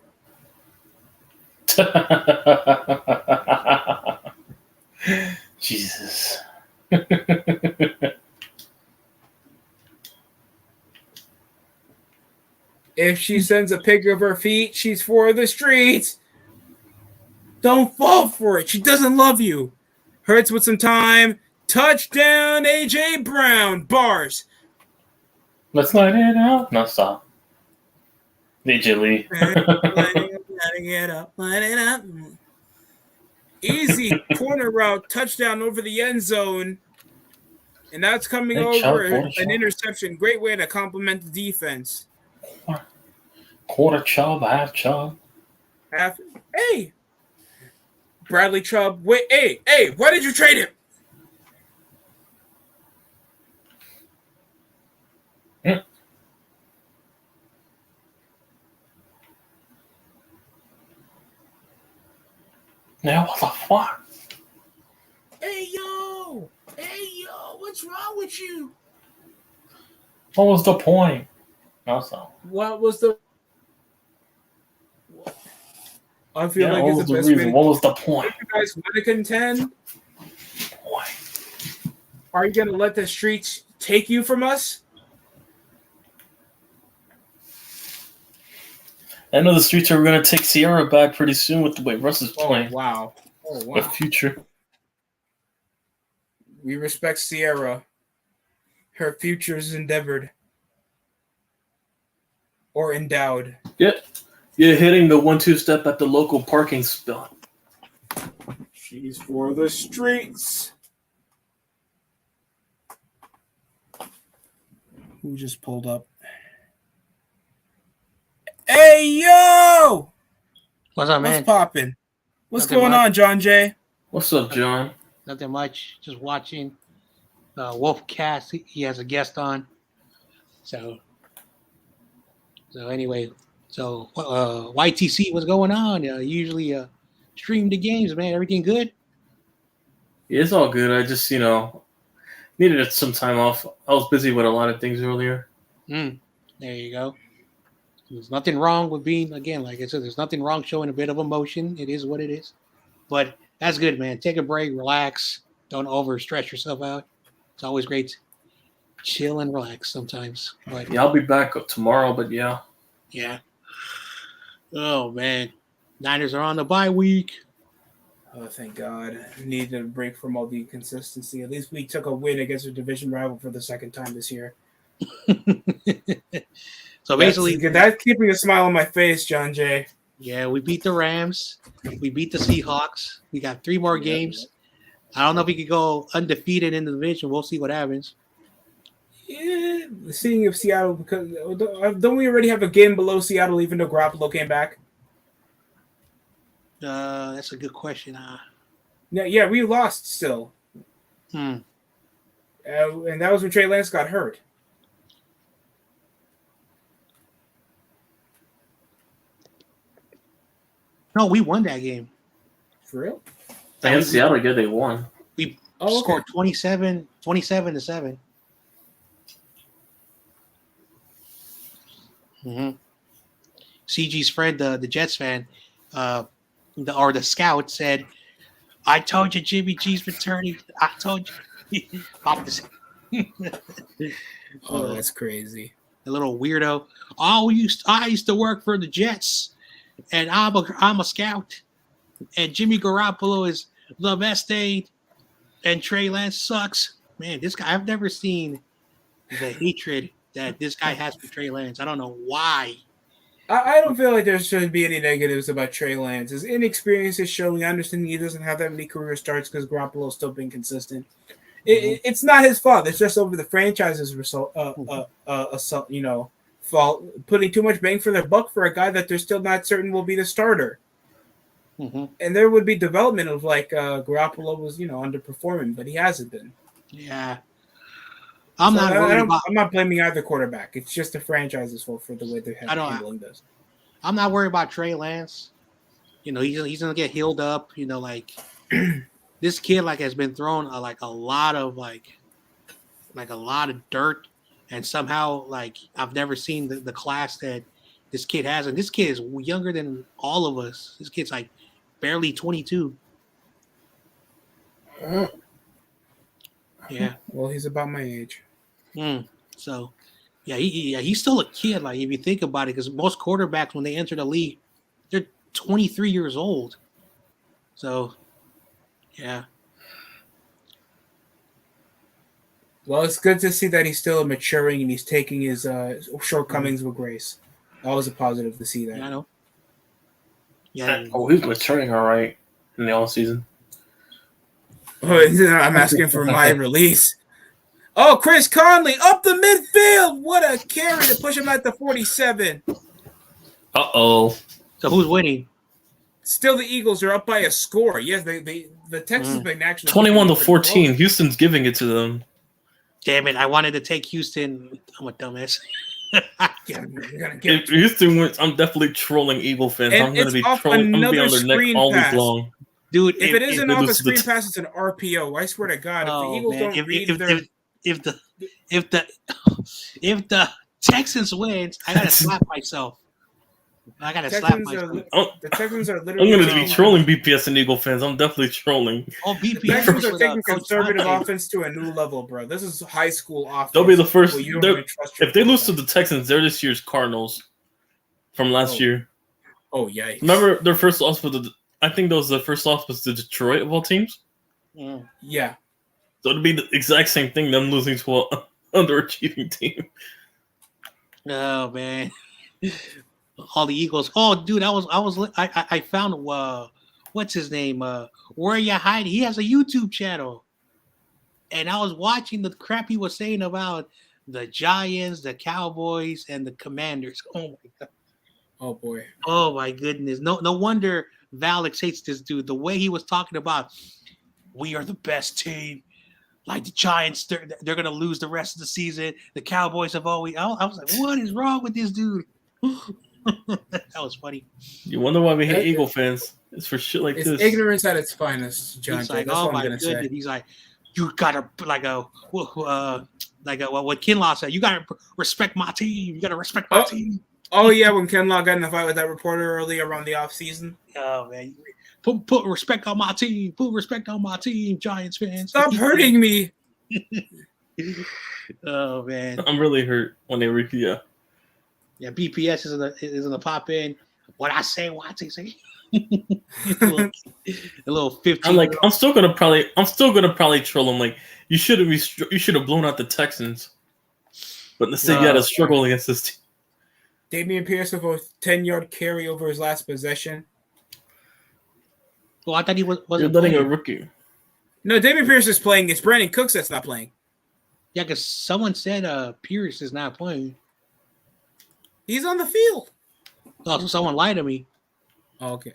Jesus. If she sends a pic of her feet, she's for the streets. Don't fall for it. She doesn't love you. Hurts with some time. Touchdown, A.J. Brown. Bars. Let's light it out. No, stop. AJ Lee. Lighting it up. Light it up. Easy corner route. Touchdown over the end zone. And that's coming over an interception. Great way to complement the defense. Quarter Chubb, half Chubb. Hey, Bradley Chubb. Wait, hey, why did you trade him? Now what the fuck? Hey yo, what's wrong with you? What was the point? Also, what was the? I feel like it's the best reason. What was the point? If you guys want to contend, are you gonna let the streets take you from us? I know the streets are going to take Sierra back pretty soon with the way Russ is playing. Oh, wow. The future. We respect Sierra. Her future is endeavored. Or endowed. Yeah. You're hitting the 1-2 step at the local parking spot. She's for the streets. Who just pulled up? Hey, yo! What's up, man? What's popping? What's going on, John Jay? What's up, John? Nothing much. Just watching Wolfcast. He has a guest on. So anyway, YTC, what's going on? Usually stream the games, man. Everything good? Yeah, it's all good. I just, needed some time off. I was busy with a lot of things earlier. There you go. There's nothing wrong with being, again, like I said, there's nothing wrong showing a bit of emotion. It is what it is. But that's good, man. Take a break, relax. Don't overstress yourself out. It's always great to chill and relax sometimes. But yeah, I'll be back tomorrow, but yeah. Yeah. Oh, man. Niners are on the bye week. Oh, thank God. Needed a break from all the inconsistency. At least we took a win against a division rival for the second time this year. So basically, that's keeping a smile on my face, John Jay. Yeah, we beat the Rams. We beat the Seahawks. We got 3 more games. I don't know if we could go undefeated in the division. We'll see what happens. Yeah, seeing if Seattle, because don't we already have a game below Seattle, even though Garoppolo came back? That's a good question. Yeah, we lost still. And that was when Trey Lance got hurt. No, we won that game. For real? Against Seattle, yeah, they won. We scored 27-7. Mm-hmm. CG's friend, the Jets fan, the scout said, "I told you Jimmy G's returning. I told you." Oh, that's crazy. A little weirdo. I used to work for the Jets, and I'm a scout. And Jimmy Garoppolo is the best aid, and Trey Lance sucks. Man, this guy, I've never seen the hatred that this guy has for Trey Lance. I don't know why. I don't feel like there should be any negatives about Trey Lance. His inexperience is showing. I understand he doesn't have that many career starts because Garoppolo's still been consistent. It's not his fault. It's just over the franchise's result. Fault, putting too much bang for their buck for a guy that they're still not certain will be the starter. Mm-hmm. And there would be development of Garoppolo was underperforming, but he hasn't been. Yeah. I'm not blaming either quarterback. It's just the franchise's fault for the way they're handling this. I'm not worried about Trey Lance. He's gonna get healed up. This kid has been thrown a lot of a lot of dirt, and somehow I've never seen the class that this kid has, and this kid is younger than all of us. This kid's barely 22. Yeah. Well, he's about my age. So, he's still a kid. If you think about it, because most quarterbacks when they enter the league, they're 23 years old. So, yeah. Well, it's good to see that he's still maturing and he's taking his shortcomings with grace. Always a positive to see that. I know. Yeah. Oh, he's maturing all right in the offseason. Oh, I'm asking for my release. Oh, Chris Conley up the midfield. What a carry to push him at the 47. Uh-oh. So who's winning? Still the Eagles are up by a score. Yes, the Texans have been actually 21-14. Houston's giving it to them. Damn it! I wanted to take Houston. I'm a dumbass. If Houston wins, I'm definitely trolling Eagle fans. I'm going to be trolling. I'm going to be on their neck all week long. Dude, if it isn't off a screen pass, it's an RPO. I swear to God, if the Eagles don't read if the Texans wins, I gotta slap myself. The Texans are literally. I'm going to be trolling BPS and Eagle fans. I'm definitely trolling. Oh, BPS. The Texans are taking conservative offense to a new level, bro. This is high school offense. They'll be the first. If they lose to the Texans, they're this year's Cardinals from last year. Oh, yikes. Remember their first loss with I think that was the first loss was to Detroit of all teams. Yeah. So it'd be the exact same thing. Them losing to an underachieving team. Oh man. All the Eagles. Oh, dude, I found what's his name? Where You Hiding? He has a YouTube channel, and I was watching the crap he was saying about the Giants, the Cowboys, and the Commanders. Oh my god. Oh boy. Oh my goodness. No wonder Valix hates this dude. The way he was talking about, we are the best team. Like the Giants, they're gonna lose the rest of the season. The Cowboys have always. I was like, what is wrong with this dude? That was funny. You wonder why we hate Eagle fans? It's for shit like this. It's ignorance at its finest, John. He's like, that's what I'm gonna say. He's like, you gotta what Kinlaw said. You gotta respect my team. You gotta respect my team. Oh yeah, when Kinlaw got in a fight with that reporter earlier around the offseason. Oh man, put respect on my team. Put respect on my team, Giants fans. Stop hurting me. Oh man, I'm really hurt when they repeat. Yeah, BPS is in the pop in. What I say, what I say. a little 15. I'm still gonna probably troll him. Like you should have blown out the Texans, but instead you had to struggle against this team. Dameon Pierce with a 10-yard carry over his last possession. Well, I thought he wasn't. You're letting a rookie. No, Dameon Pierce is playing. It's Brandon Cooks that's not playing. Yeah, because someone said Pierce is not playing. He's on the field. Oh, so someone lied to me. Oh, okay.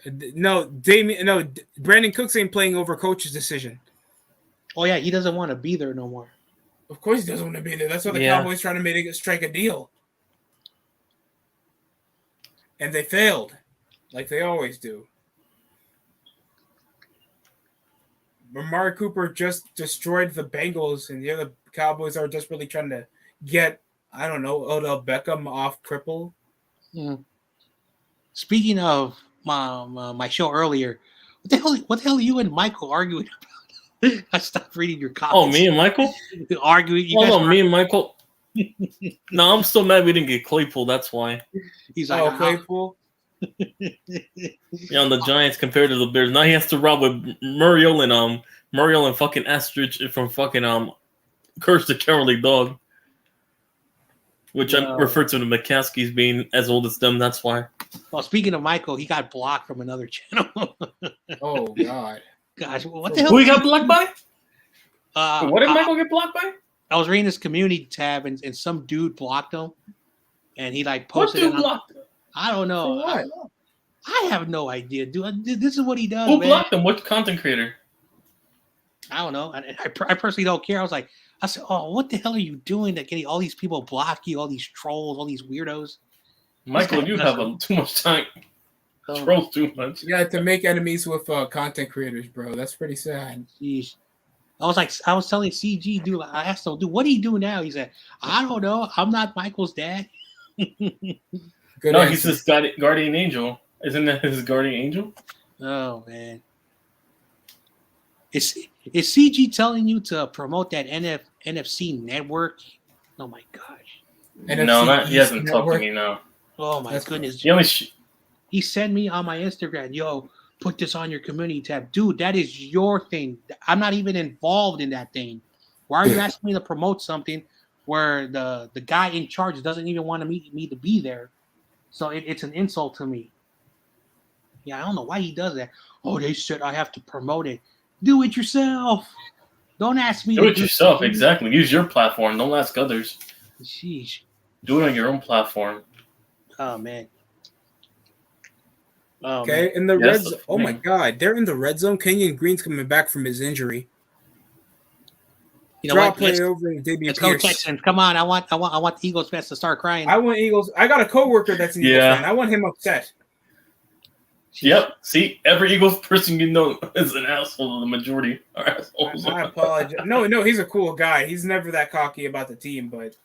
Brandon Cooks ain't playing over coach's decision. Oh, yeah, he doesn't want to be there no more. Of course he doesn't want to be there. That's why the Cowboys trying to strike a deal. And they failed, like they always do. Amari Cooper just destroyed the Bengals, and the other Cowboys are just really trying to get, I don't know, Odell Beckham off cripple. Speaking of my show earlier, what the hell are you and Michael arguing about? I stopped reading your comments. Oh, me and Michael? Arguing. Me and Michael. No, I'm still mad we didn't get Claypool. That's why. He's like, Claypool? Yeah, on the Giants compared to the Bears. Now he has to rob with Muriel and fucking Astridge from fucking Curse the Cowardly Dog. Which I refer to the McCaskies being as old as them, that's why. Well, speaking of Michael, he got blocked from another channel. Oh, God. Gosh, what the hell? Who he got blocked by? What did Michael get blocked by? I was reading his community tab, and some dude blocked him. And he, like, posted What dude blocked him? I don't know. For what? I have no idea, dude. This is what he does, Who blocked him? What content creator? I don't know. I personally don't care. I said, oh, what the hell are you doing that getting all these people block you, all these trolls, all these weirdos? Michael, you have too much time. Trolls too much. Yeah, to make enemies with content creators, bro. That's pretty sad. Jeez. I was telling CG, dude, I asked him, dude, what do you do now? He said, I don't know. I'm not Michael's dad. Good answer. He's his guardian angel. Isn't that his guardian angel? Oh, man. Is CG telling you to promote that NFC network? Oh my gosh! NFC he hasn't talked to me now. Oh my goodness! He sent me on my Instagram. Yo, put this on your community tab, dude. That is your thing. I'm not even involved in that thing. Why are you asking me to promote something where the guy in charge doesn't even want me to be there? So it's an insult to me. Yeah, I don't know why he does that. Oh, they said I have to promote it. Do it yourself. Don't ask me. Do it yourself, exactly. Use your platform. Don't ask others. Sheesh. Do it on your own platform. Oh, man. Okay, in the red zone. Oh, my God. They're in the red zone. Kenyon Green's coming back from his injury. You know Drop play over Davian Let's Pierce. go Texans. Come on. I want the Eagles fans to start crying. I want Eagles. I got a coworker that's an Eagles fan. I want him upset. Yep. See, every Eagles person you know is an asshole. The majority are assholes. I apologize. No, he's a cool guy. He's never that cocky about the team, but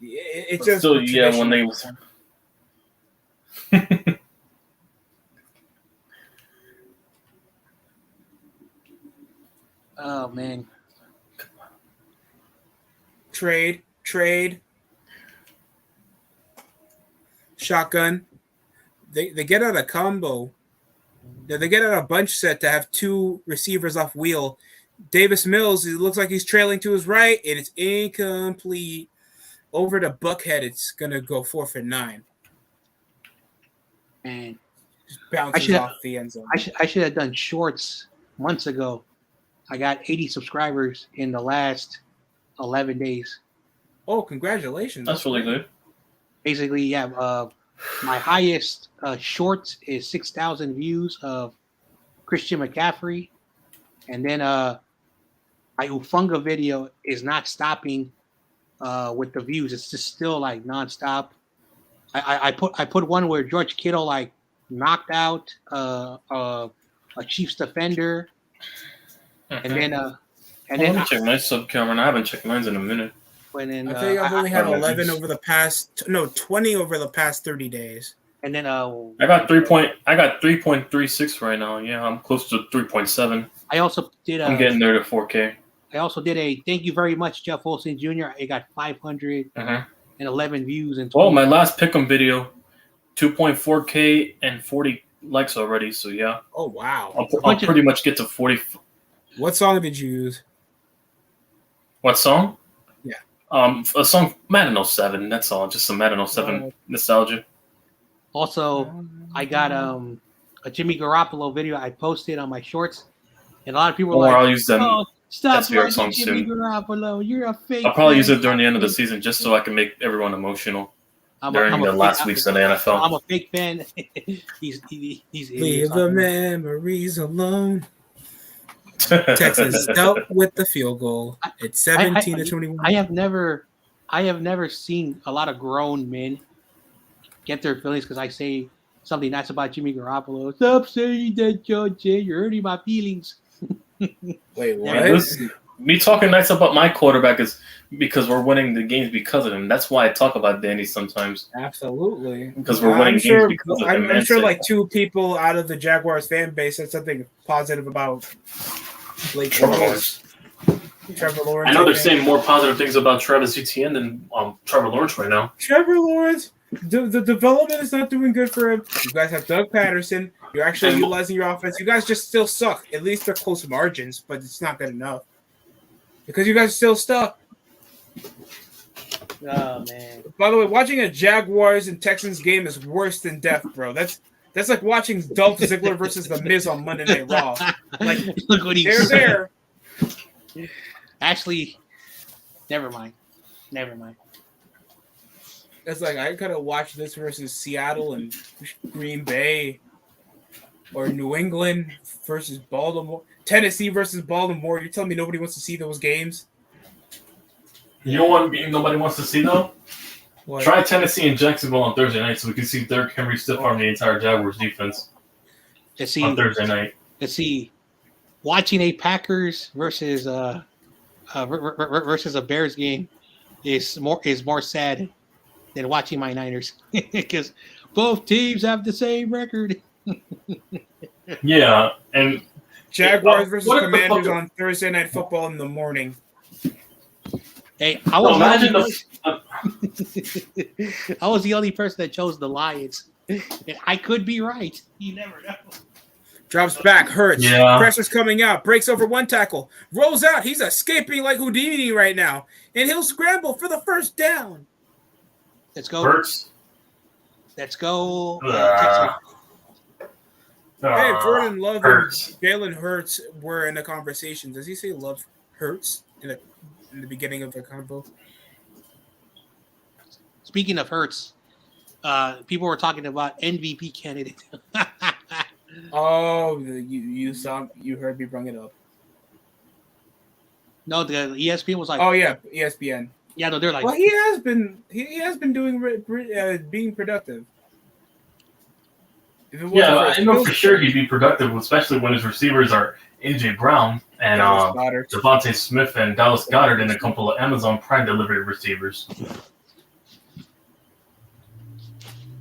it's just still, yeah. When they oh man. Trade. Shotgun. They get out a combo. They get out a bunch set to have two receivers off wheel. Davis Mills, it looks like he's trailing to his right, and it's incomplete. Over to Buckhead, it's going to go 4 for 9. Man. Just bounces off the end zone. I should have done shorts months ago. I got 80 subscribers in the last 11 days. Oh, congratulations. That's really good. Basically, yeah, my highest shorts is 6,000 views of Christian McCaffrey. And then my Ufunga video is not stopping with the views. It's just still like nonstop. I put one where George Kittle like knocked out a Chiefs defender. And then let me check my sub camera. I haven't checked mine in a minute. I think I've only had 11 over the past 20 over the past 30 days. And then I got 3.36 right now. Yeah, I'm close to 3.7. I also did I'm getting there to 4K. I also did a thank you very much, Jeff Wilson Jr. I got 511 views and my last pick'em video, 2.4K and 40 likes already. So yeah. Oh wow. I'll pretty much get to 40. What song did you use? What song? Yeah. A song Madden 07. That's all. Just some Madden 07 nostalgia. Also, I got a Jimmy Garoppolo video I posted on my shorts, and a lot of people were like, I'll use them. "Oh, stop SBR liking Jimmy Garoppolo. You're a fake." I'll probably use it during the end of the season just so I can make everyone emotional during the last weeks of the NFL. I'm a fake fan. he's leave the memories alone. Texans dealt with the field goal. It's 17-21. I have never seen a lot of grown men get their feelings because I say something nice about Jimmy Garoppolo. Stop saying that, George. You're hurting my feelings. Wait, what? Yeah, me talking nice about my quarterback is because we're winning the games because of him. That's why I talk about Danny sometimes. Absolutely. Because we're winning games because of him. I'm sure like 2 people out of the Jaguars fan base said something positive about Trevor Lawrence. Trevor Lawrence. I know they're saying more positive things about Travis Etienne than Trevor Lawrence right now. Trevor Lawrence, the development is not doing good for him. You guys have Doug Patterson. You're actually utilizing your offense. You guys just still suck. At least they're close margins, but it's not good enough. Because you guys are still stuck. Oh man! By the way, watching a Jaguars and Texans game is worse than death, bro. That's like watching Dolph Ziggler versus The Miz on Monday Night Raw. Like, look what he's there. Actually, never mind. It's like I could have watched this versus Seattle and Green Bay, or New England versus Baltimore, Tennessee versus Baltimore. You're telling me nobody wants to see those games? You know what game nobody wants to see though? What? Try Tennessee and Jacksonville on Thursday night so we can see Derrick Henry stiff arm the entire Jaguars defense on Thursday night. Let's see. Watching a Packers versus versus a Bears game is more sad than watching my Niners because both teams have the same record. Yeah, and Jaguars versus Commanders on Thursday Night Football in the morning. Hey, I was the only person that chose the Lions. And I could be right. You never know. Drops back, Hurts. Yeah. Pressure's coming out. Breaks over 1 tackle. Rolls out. He's escaping like Houdini right now. And he'll scramble for the first down. Let's go. Hurts. Let's go. Hey, Jordan Love Hurts. and Jalen Hurts were in the conversation. Does he say Love Hurts in the beginning of the convo? Speaking of Hurts, people were talking about MVP candidate. Oh, you heard me bring it up. No, the ESPN was like, oh yeah, ESPN. Yeah, no, they're like, well, he has been doing being productive. Yeah, I know for sure he'd be productive, especially when his receivers are AJ Brown and Devontae Smith and Dallas Goedert and a couple of Amazon Prime delivery receivers.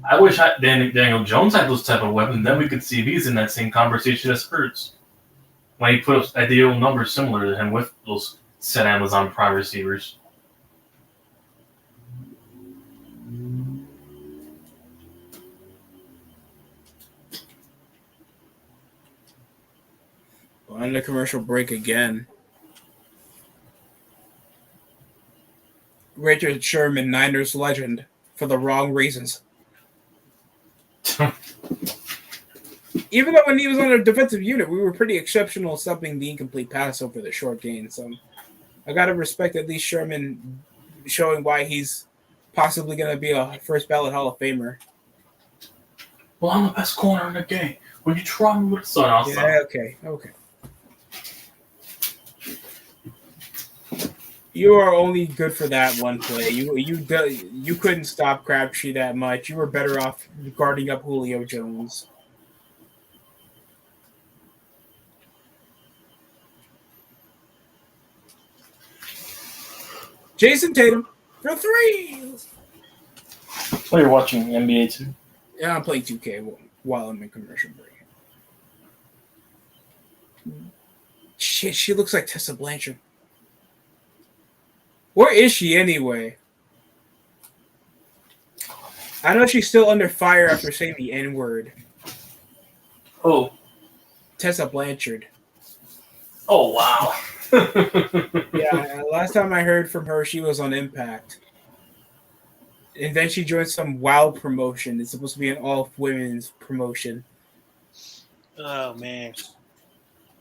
I wish Daniel Jones had those type of weapons. Then we could see if he's in that same conversation as Hurts. When he put up ideal numbers similar to him with those said Amazon Prime receivers. On the commercial break again. Richard Sherman, Niners legend, for the wrong reasons. Even though when he was on a defensive unit, we were pretty exceptional stopping the incomplete pass over the short gain. So I got to respect at least Sherman showing why he's possibly going to be a first ballot Hall of Famer. Well, I'm the best corner in the game. When you try me with the sun outside. Yeah, okay. You are only good for that one play. You couldn't stop Crabtree that much. You were better off guarding up Julio Jones. Jason Tatum for 3. Oh, you're watching NBA too? Yeah, I'm playing 2K while I'm in commercial break. Shit, she looks like Tessa Blanchard. Where is she anyway? I know she's still under fire after saying the N-word. Oh. Tessa Blanchard. Oh, wow. Yeah, last time I heard from her, she was on Impact. And then she joined some WoW promotion. It's supposed to be an all-women's promotion. Oh, man.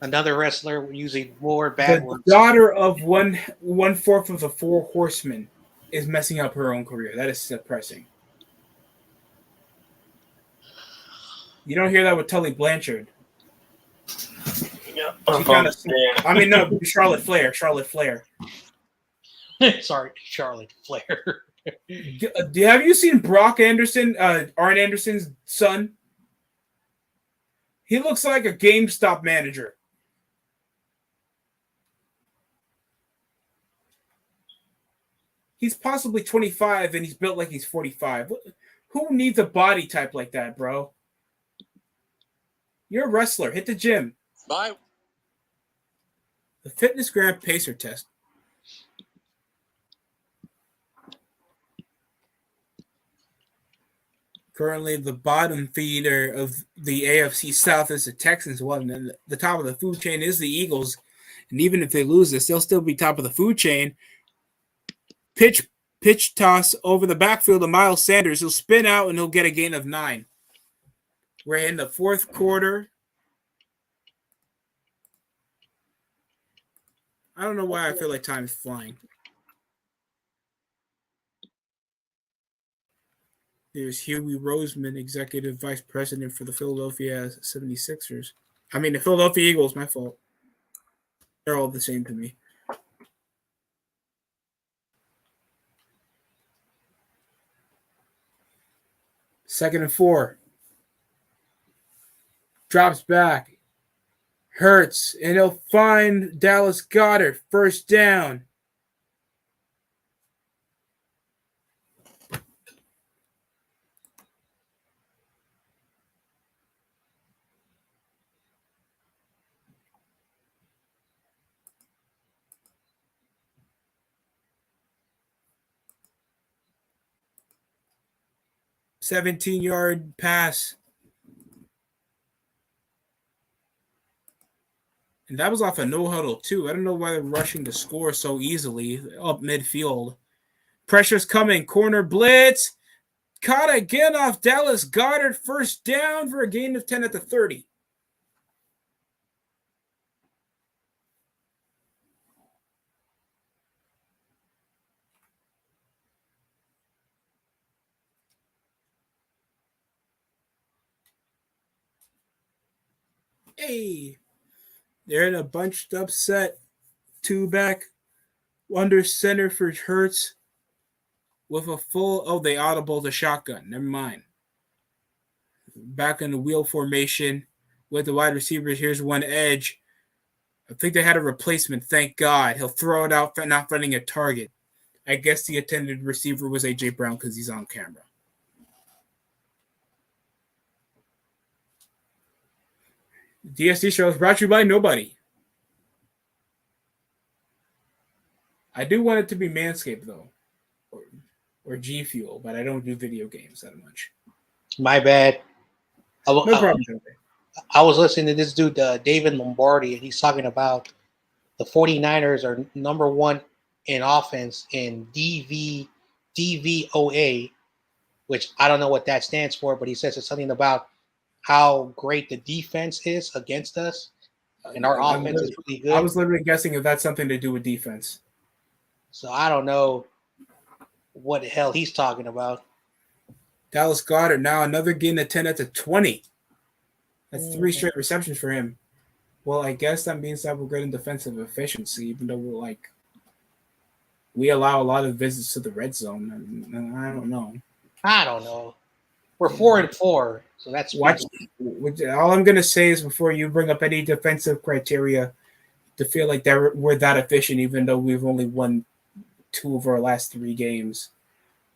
Another wrestler using more bad words. The daughter of one-fourth of the 4 horsemen is messing up her own career. That is depressing. You don't hear that with Tully Blanchard. Yeah, Charlotte Flair. Sorry, Charlotte Flair. Have you seen Brock Anderson, Arn Anderson's son? He looks like a GameStop manager. he's possibly 25 and he's built like he's 45. Who needs a body type like that, bro? You're a wrestler. Hit the gym. Bye. The Fitness Gram Pacer Test. Currently, the bottom feeder of the AFC South is the Texans. One, and the top of the food chain is the Eagles. And even if they lose this, they'll still be top of the food chain. Pitch toss over the backfield of Miles Sanders. He'll spin out and he'll get a gain of 9. We're in the fourth quarter. I don't know why I feel like time is flying. There's Huey Roseman, Executive Vice President for the Philadelphia 76ers. I mean, the Philadelphia Eagles, my fault. They're all the same to me. Second and 4. Drops back. Hurts, and he'll find Dallas Goedert. First down. $17-yard pass. And that was off a no-huddle, too. I don't know why they're rushing to score so easily up midfield. Pressure's coming. Corner blitz. Caught again off Dallas Goedert. First down for a gain of 10 at the 30. Hey. They're in a bunched up set. 2 back. Under center for Hurts. With a full... Oh, they audible the shotgun. Never mind. Back in the wheel formation with the wide receivers. Here's one edge. I think they had a replacement. Thank God. He'll throw it out, not finding a target. I guess the intended receiver was A.J. Brown because he's on camera. DST show is brought to you by nobody. I do want it to be Manscaped, though. Or G Fuel, but I don't do video games that much. My bad. No problem. I was listening to this dude, David Lombardi, and he's talking about the 49ers are number 1 in offense in DVOA, which I don't know what that stands for, but he says it's something about how great the defense is against us, and our offense is really good. I was literally guessing if that's something to do with defense. So I don't know what the hell he's talking about. Dallas Goedert now another gain of 10 at the 20. That's 3 straight receptions for him. Well, I guess that means that we're good in defensive efficiency, even though we allow a lot of visits to the red zone. I don't know. We're 4-4, so that's watch. All I'm gonna say is before you bring up any defensive criteria, to feel like we're that efficient, even though we've only won 2 of our last 3 games.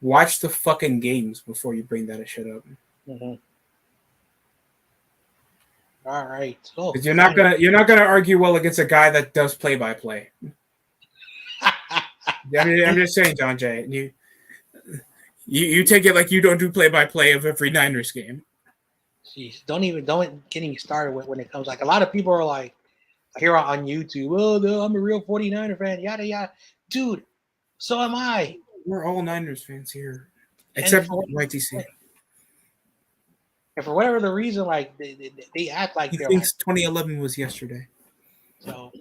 Watch the fucking games before you bring that shit up. Mm-hmm. All right. Oh, you're not gonna argue well against a guy that does play-by-play. I'm just saying, John Jay. You take it like you don't do play-by-play of every Niners game. Jeez, don't get me started when it comes like a lot of people are like here on YouTube. Oh, no, I'm a real 49er fan. Yada yada, dude. So am I. We're all Niners fans here, except for YTC. And for whatever the reason, like they act like he thinks 2011 was yesterday. So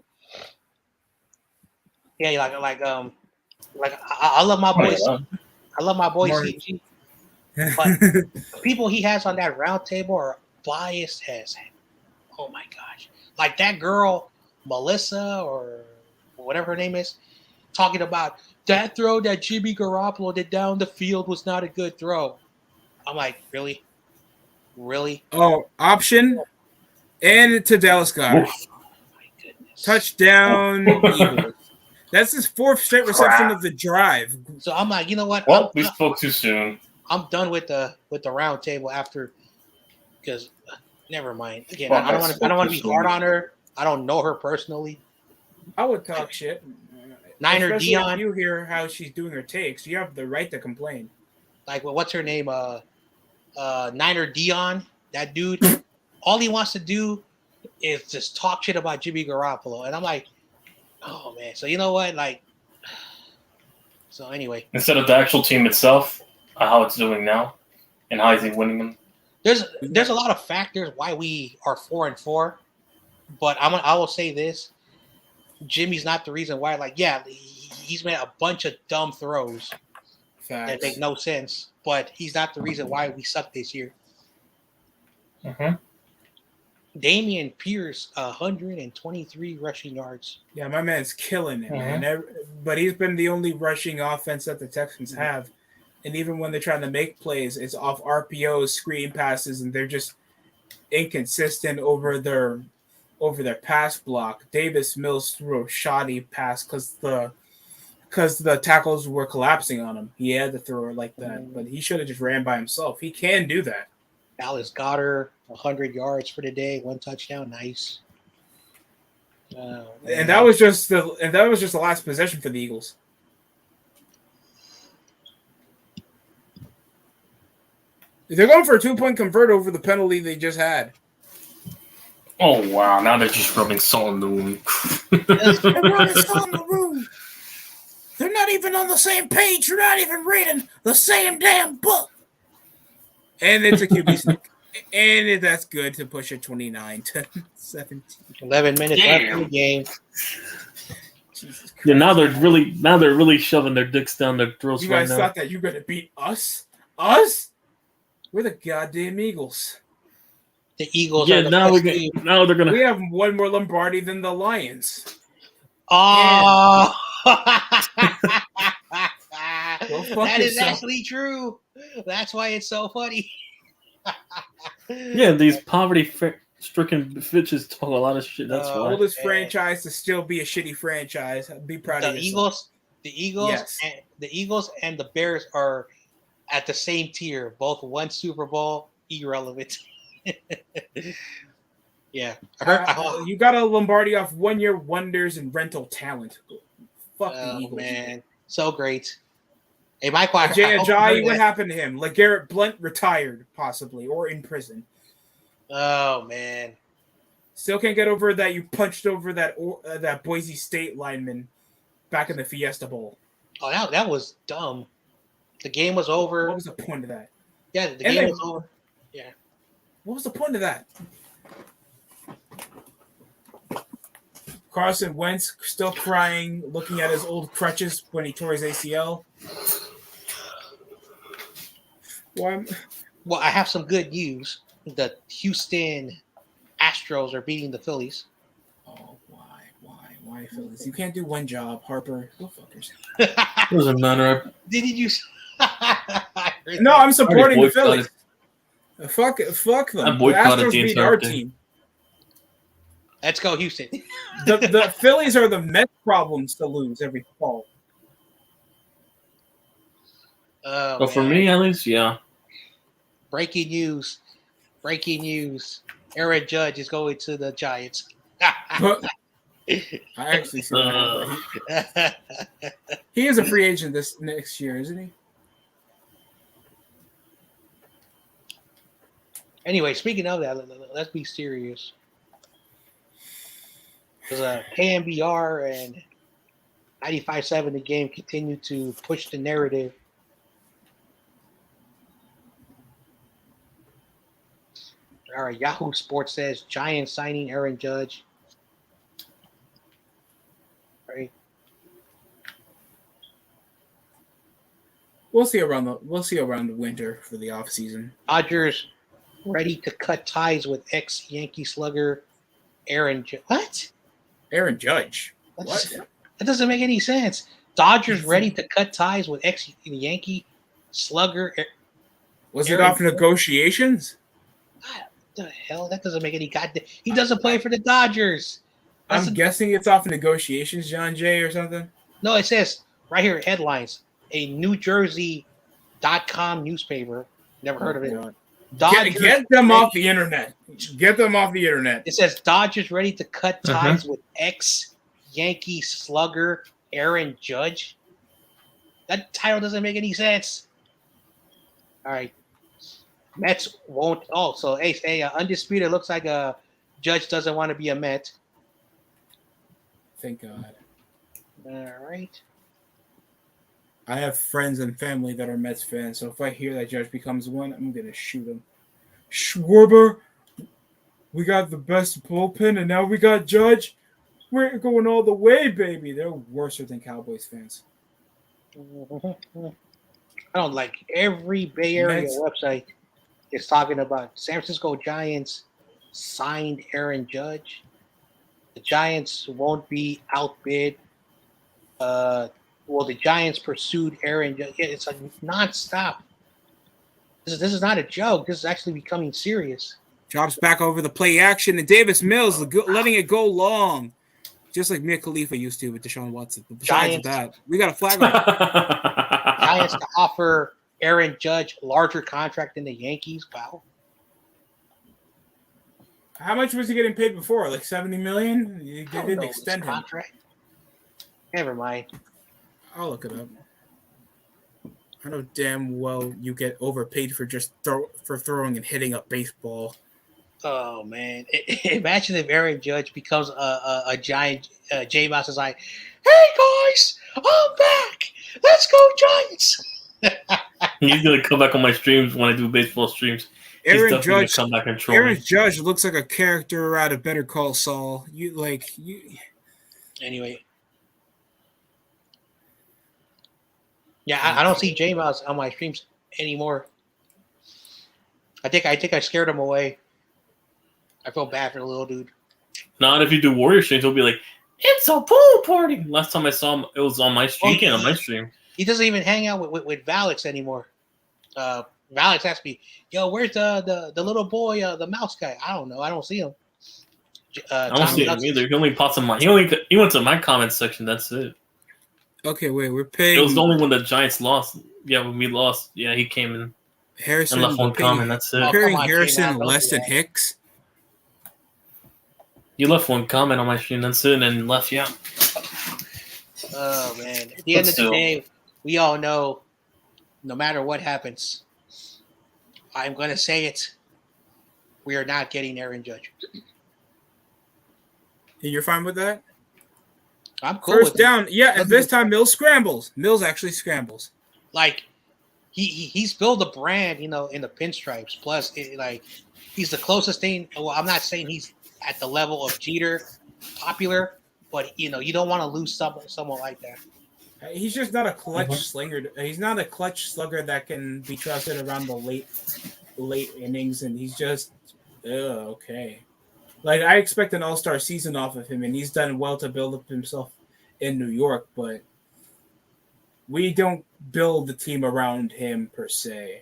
yeah, like I love my boys. I love my boy CG. But the people he has on that round table are biased as hell. Oh my gosh. Like that girl, Melissa, or whatever her name is, talking about that throw that Jimmy Garoppolo did down the field was not a good throw. I'm like, really? Really? Oh, option and to Dallas Goedert. Oh my goodness. Touchdown, Eagles. That's his fourth straight reception of the drive. So I'm like, you know what? Well, we spoke too soon. I'm done with the round table after, because never mind. Again, Well, I don't want to be so hard on her. I don't know her personally. I would talk shit. Niner Especially Dion, if you hear how she's doing her takes, you have the right to complain. like, well, what's her name? Niner Dion, that dude. All he wants to do is just talk shit about Jimmy Garoppolo, and I'm like, oh man. So you know what? Like, so anyway, Instead of the actual team itself, how it's doing now, and how is he winning them? there's a lot of factors why we are 4-4, but I will say this: Jimmy's not the reason why. Like, yeah, he's made a bunch of dumb throws that make no sense, but he's not the reason why we suck this year. Mm-hmm. Damian Pierce, 123 rushing yards. Yeah, my man's killing it, man. But he's been the only rushing offense that the Texans have. And even when they're trying to make plays, it's off RPOs, screen passes, and they're just inconsistent over their pass block. Davis Mills threw a shoddy pass because the tackles were collapsing on him. He had to throw it like that, but he should have just ran by himself. He can do that. Dallas Goedert, 100 yards for the day, 1 touchdown, nice. And that was just the last possession for the Eagles. They're going for a 2-point convert over the penalty they just had. Oh wow! Now they're just rubbing salt in the wound. They're rubbing salt in the wound. They're not even on the same page. They're not even reading the same damn book. And it's a QB sneak. And that's good to push it 29-17. 11 minutes left in the game. Yeah, now they're really shoving their dicks down their throats you right guys now. thought that you're gonna beat us? Us? We're the goddamn Eagles. The Eagles. Yeah, are the now best we're team. now they're gonna. We have one more Lombardi than the Lions. Oh, that is yourself. actually true. That's why it's so funny. Yeah, these poverty-stricken bitches talk a lot of shit. That's why. Oldest franchise to still be a shitty franchise. Be proud of yourself. The Eagles, Yes. and the Eagles and the Bears are at the same tier. Both won Super Bowl, irrelevant. Yeah, You got a Lombardi off 1 year wonders and rental talent. Fuck the Eagles, man, so great. Hey, Mike, Jay Ajayi, what happened to him? LeGarrette Blount retired, possibly, or in prison. Oh man, Still can't get over that you punched over that Boise State lineman back in the Fiesta Bowl. oh that was dumb. The game was over. What was the point of that? Yeah, the game was over. Yeah. What was the point of that? Carson Wentz still crying, looking at his old crutches when he tore his ACL. Well, I have some good news. The Houston Astros are beating the Phillies. Oh, why Phillies? You can't do one job, Harper. Go fuck yourself. Doesn't matter. Did you? No, I'm supporting the boycotted. Phillies. Fuck them. I The boycotted Astros the beat entire our thing. team. Let's go, Houston. The Phillies are the Mets problems to lose every fall. But for me, at least, yeah. Breaking news. Aaron Judge is going to the Giants. But I actually see that. He is a free agent this next year, isn't he? Anyway, speaking of that, let's be serious. Because KMBR and 95.7 The Game continue to push the narrative. All right, Yahoo Sports says Giants signing Aaron Judge. Right. We'll see around the winter for the offseason. Dodgers ready to cut ties with ex-Yankee slugger Aaron Judge. What? Aaron Judge. What? That doesn't make any sense. Dodgers ready to cut ties with ex-Yankee slugger. Was it off negotiations? What the hell? That doesn't make any goddamn. He doesn't play for the Dodgers. I'm guessing it's off negotiations, John Jay, or something. No, it says right here headlines. A New Jersey.com newspaper. Never heard of it. God. Dodgers Get them ready- off the internet. Get them off the internet. It says Dodgers ready to cut Uh-huh. ties with ex-Yankee slugger Aaron Judge. That title doesn't make any sense. All right. Mets won't. Oh, so hey, undisputed. Looks like Judge doesn't want to be a Met. Thank God. All right. I have friends and family that are Mets fans, so if I hear that Judge becomes one, I'm gonna shoot him. Schwarber, we got the best bullpen, and now we got Judge. We're going all the way, baby. They're worse than Cowboys fans. I don't like every Bay Area Mets. website is talking about San Francisco Giants signed Aaron Judge. The Giants won't be outbid. Well, the Giants pursued Aaron Judge. Yeah, it's like nonstop. This is not a joke. This is actually becoming serious. Drops back over the play action, and Davis Mills letting it go long, just like Mia Khalifa used to with Deshaun Watson. But besides Giants. that, we got a flag on it. Giants to offer Aaron Judge larger contract than the Yankees. Wow. How much was he getting paid before? Like $70 million? They I don't didn't know extend his him. contract. Never mind. I'll look it up. I know damn well you get overpaid for just throwing and hitting a baseball. Oh man! Imagine if Aaron Judge becomes a giant. J Mouse is like, "Hey guys, I'm back. Let's go Giants." He's gonna come back on my streams when I do baseball streams. He's Aaron definitely gonna Judge. come back and troll Aaron me. Judge looks like a character out of Better Call Saul. Anyway, yeah, I don't see J Mouse on my streams anymore. I think I scared him away. I feel bad for the little dude. Not if you do Warrior streams, he'll be like, "It's a pool party." Last time I saw him, it was on my stream. On my stream. He doesn't even hang out with Valix anymore. Valix asked me, "Yo, where's the little boy, the mouse guy?" I don't know. I don't see him. I don't see him either. He only pops in my. He went to my comment section. That's it. Okay, wait. We're paying. It was only when the Giants lost. Yeah, when we lost. Yeah, he came in Harrison and left one comment. That's it. We're paying come on, Harrison K-Mac, don't less do than that. Hicks. You left one comment on my stream. That's it, and left. Yeah. Oh man! At the end of the day, we all know, no matter what happens, I'm going to say it. We are not getting Aaron Judge. You're fine with that? I'm cool First with it. down. Yeah, at this time, Mills scrambles. Mills actually scrambles. Like he's built a brand, in the pinstripes. Plus, he's the closest thing. Well, I'm not saying he's at the level of Jeter, popular, but you don't want to lose someone like that. He's just not a clutch slinger. He's not a clutch slugger that can be trusted around the late innings, and he's just okay. Like, I expect an all-star season off of him, and he's done well to build up himself in New York, but we don't build the team around him per se.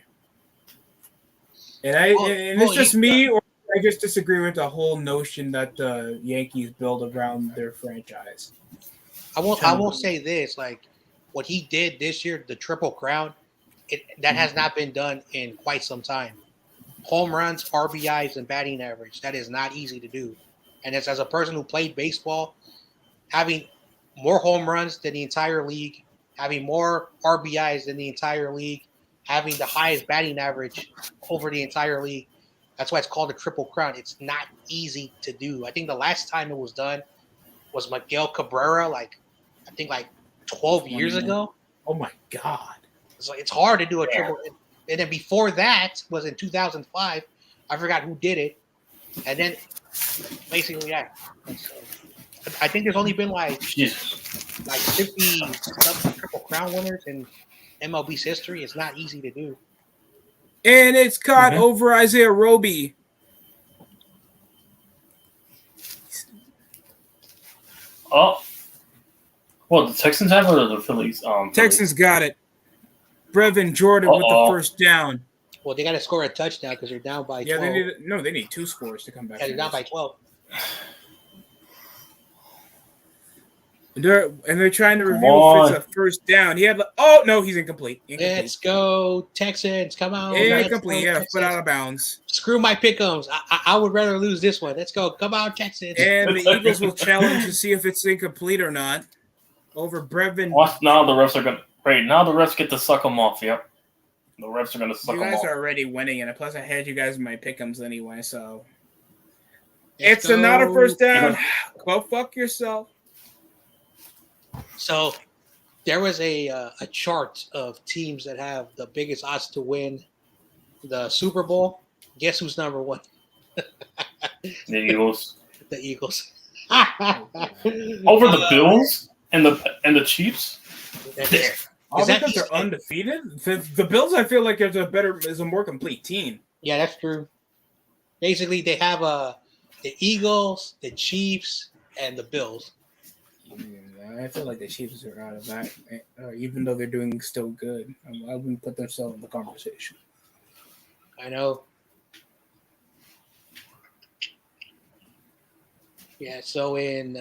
And it's just me, or I just disagree with the whole notion that the Yankees build around their franchise. I won't say this, like what he did this year, the Triple Crown, that has not been done in quite some time. Home runs, RBIs, and batting average. That is not easy to do. And as a person who played baseball, having more home runs than the entire league, having more RBIs than the entire league, having the highest batting average over the entire league, that's why it's called a Triple Crown. It's not easy to do. I think the last time it was done was Miguel Cabrera, I think 12 years ago. Oh my God. It's hard to do a triple. And then before that was in 2005. I forgot who did it. And then basically that. I think there's only been 50 something Triple Crown winners in MLB's history. It's not easy to do. And it's caught over Isaiah Roby. Oh. Well, the Texans have it or the Phillies? Texans got it. Brevin Jordan with the first down. Well, they got to score a touchdown because they're down by 12. They need 2 scores to come back. Yeah, they're down by 12. They're trying to Come review on. if it's a first down. He had oh no, he's incomplete. Let's go Texans! Come on, Incomplete. Let's go, Yeah, Texans. put out of bounds. Screw my pick'ems. I would rather lose this one. Let's go. Come on, Texans. And the Eagles will challenge to see if it's incomplete or not. Over Brevin. Watch now. The refs are gonna. Right now, the refs get to suck them off. Yep. The refs are gonna suck You them guys off. are already winning, and plus I had you guys in my pick'ems anyway, so Let's it's not a go. first down. Go fuck yourself. So there was a chart of teams that have the biggest odds to win the Super Bowl. Guess who's number one? The Eagles The Eagles. over the Bills and the Chiefs. All that because they're undefeated. The Bills, I feel like is a more complete team. Yeah, that's true. Basically, they have the Eagles, the Chiefs, and the Bills. Yeah, I feel like the Chiefs are out of that, even though they're doing still good. I wouldn't put themselves in the conversation. I know. Yeah, so in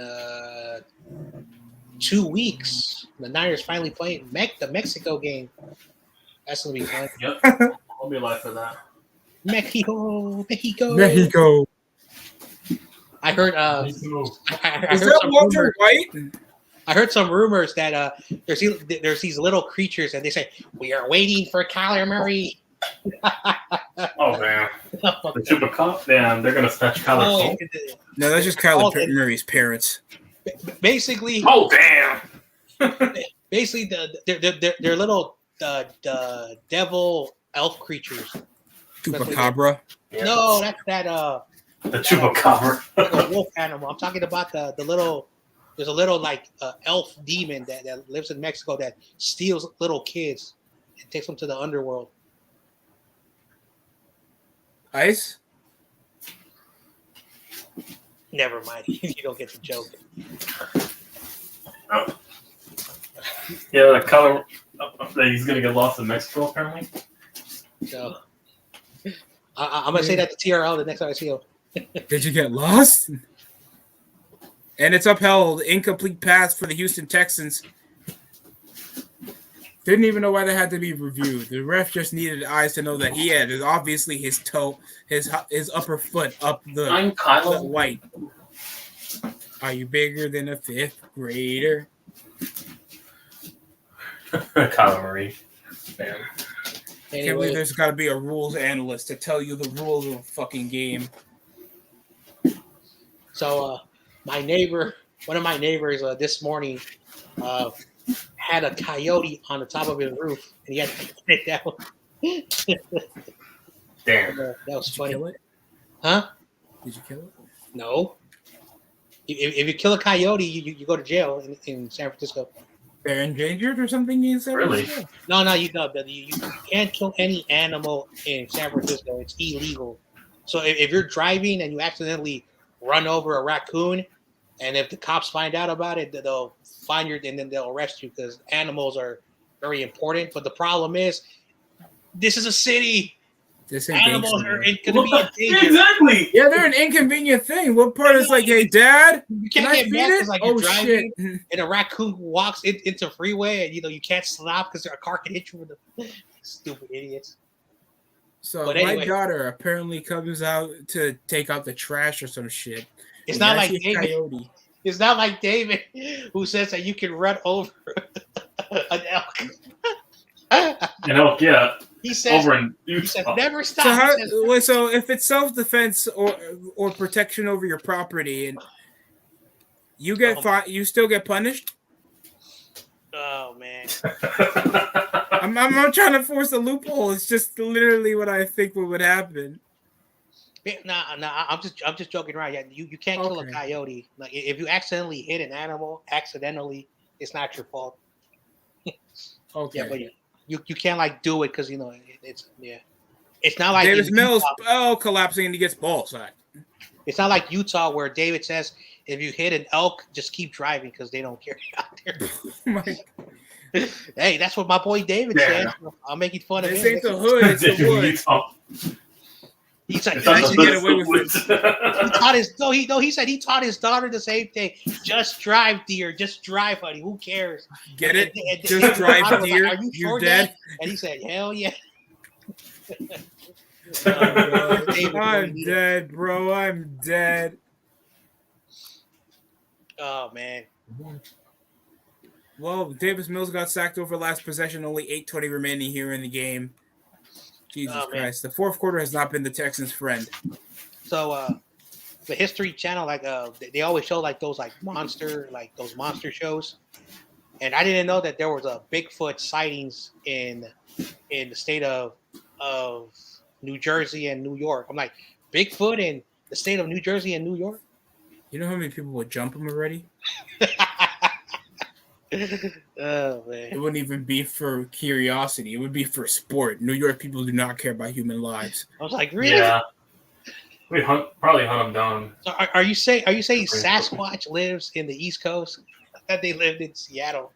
2 weeks, the Niners finally play the Mexico game. That's gonna be fun. Yep. I'll be alive for that. Mexico. Mexico. I heard. Is that Walter White? I heard some rumors that there's these little creatures, and they say we are waiting for Kyler Murray. Oh man, the Chupacabra. Damn, they're gonna snatch Kyler. No, that's just Kyler Murray's parents. Basically. Oh damn. Basically, they're little the devil elf creatures. Chupacabra. Yeah. No, that's the Chupacabra. a wolf animal. I'm talking about the little. There's a little like elf demon that lives in Mexico that steals little kids and takes them to the underworld. Ice? Never mind. You don't get the joke. Oh. Yeah, the color that he's gonna get lost in Mexico apparently. So I'm gonna say that to TRL the next time I see him. Did you get lost? And it's upheld. Incomplete pass for the Houston Texans. Didn't even know why they had to be reviewed. The ref just needed eyes to know that he had obviously his toe, his upper foot up the white. Are you bigger than a fifth grader? Kyler Murray. Man. I can't believe there's got to be a rules analyst to tell you the rules of a fucking game. So, one of my neighbors this morning had a coyote on the top of his roof, and he had to get it down. Damn. That was funny. Kill it? Huh? Did you kill it? No. If you kill a coyote, you go to jail in San Francisco. They're endangered or something in San Francisco? Really? No, you can't kill any animal in San Francisco. It's illegal. So if you're driving and you accidentally run over a raccoon, and if the cops find out about it, they'll find you and then they'll arrest you because animals are very important. But the problem is, this is a city. Animals are going to be in danger. Exactly. Yeah, they're an inconvenient thing. What part is like, hey, Dad? You can't get mad because like you're driving and a raccoon walks into freeway and you can't stop because a car can hit you with the stupid idiots. So my daughter apparently comes out to take out the trash or some shit. It's not like David. Coyote. It's not like David who says that you can run over an elk. An elk, yeah. He says, never stop. So if it's self-defense or protection over your property, and you get you still get punished. Oh man, I'm trying to force a loophole. It's just literally what I think would happen. Nah, I'm just joking around. Yeah, you can't kill a coyote. Like if you accidentally hit an animal, it's not your fault. Okay. Yeah, but you can't like do it because it's not like Davis Mills collapsing and he gets ball sacked. It's not like Utah where David says if you hit an elk, just keep driving because they don't care out there. Hey, that's what my boy David said. I'm making fun of him. This ain't the hood, it's the wood. He's like, get away with it. He said he taught his daughter the same thing. Just drive, dear. Just drive, honey. Who cares? Get it? And Just drive, dear. Like, are you sure, dead? Dad? And he said, hell yeah. I'm dead, bro. I'm dead. Oh man. Well, Davis Mills got sacked over last possession. Only 8:20 remaining here in the game. Jesus Christ. The fourth quarter has not been the Texans' friend. So the History Channel, like they always show like those monster shows. And I didn't know that there was a Bigfoot sightings in the state of New Jersey and New York. I'm like, Bigfoot in the state of New Jersey and New York? You know how many people would jump him already? Oh man. It wouldn't even be for curiosity. It would be for sport. New York people do not care about human lives. I was like, really? Yeah. We probably hunt them down. So are you saying Sasquatch lives in the East Coast? I thought they lived in Seattle.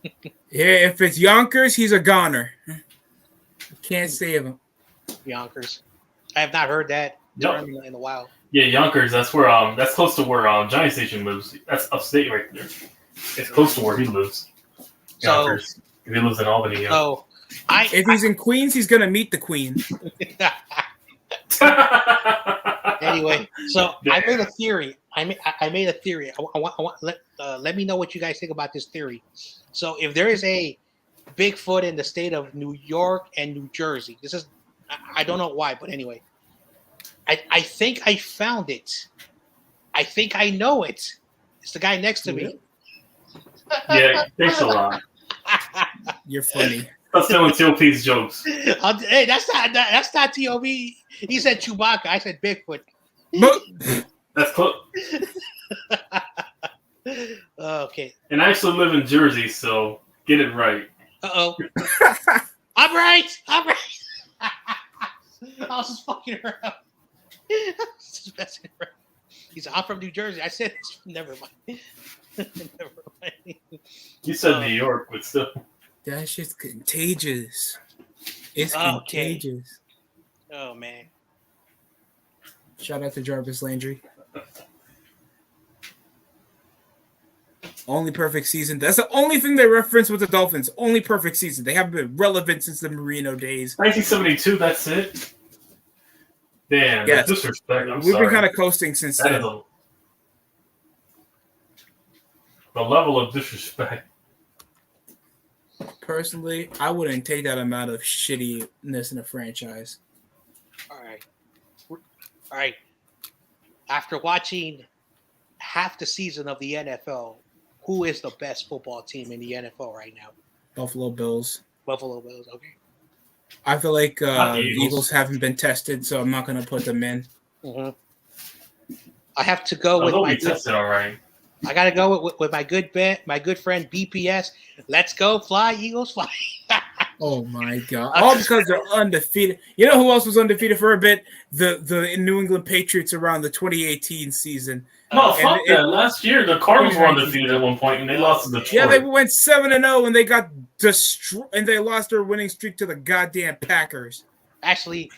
Yeah, if it's Yonkers, he's a goner. Can't save him. Yonkers. I have not heard that term in a while. Yeah, Yonkers. That's where that's close to where Johnny Station lives. That's upstate right there. It's close to where he lives. Yonkers. He lives in Albany. Yeah. So if he's in Queens, he's gonna meet the Queen. Anyway, so I made a theory. I made a theory. I want let me know what you guys think about this theory. So if there is a Bigfoot in the state of New York and New Jersey, this is I don't know why, but anyway, I think I found it. I think I know it. It's the guy next to me. Yeah, thanks a lot. You're funny. That's telling TOP's jokes. Hey, that's not TOP. He said Chewbacca. I said Bigfoot. That's close. Okay. And I actually live in Jersey, so get it right. Uh-oh. I'm right. I was just fucking around. Just messing around. He said, I'm from New Jersey. I said, never mind. Never mind. You said New York, but still. That shit's contagious. It's contagious. Oh, man. Shout out to Jarvis Landry. Only perfect season. That's the only thing they reference with the Dolphins. Only perfect season. They haven't been relevant since the Marino days. 1972, that's it? Damn, yes. Disrespect. We've been kind of coasting since then. The level of disrespect. Personally, I wouldn't take that amount of shittiness in a franchise. All right. After watching half the season of the NFL, who is the best football team in the NFL right now? Buffalo Bills. Buffalo Bills, okay. I feel like the Eagles haven't been tested, so I'm not going to put them in. Mm-hmm. I have to go with my tested, all right. I got to go with my good friend BPS. Let's go, fly, Eagles, fly. Oh my God! All because they're undefeated. You know who else was undefeated for a bit? The New England Patriots around the 2018 season. No, fuck that. Last year, the Cardinals were undefeated at one point, and they lost to Detroit. Yeah, they went 7-0, and they got destroyed, and they lost their winning streak to the goddamn Packers. Actually,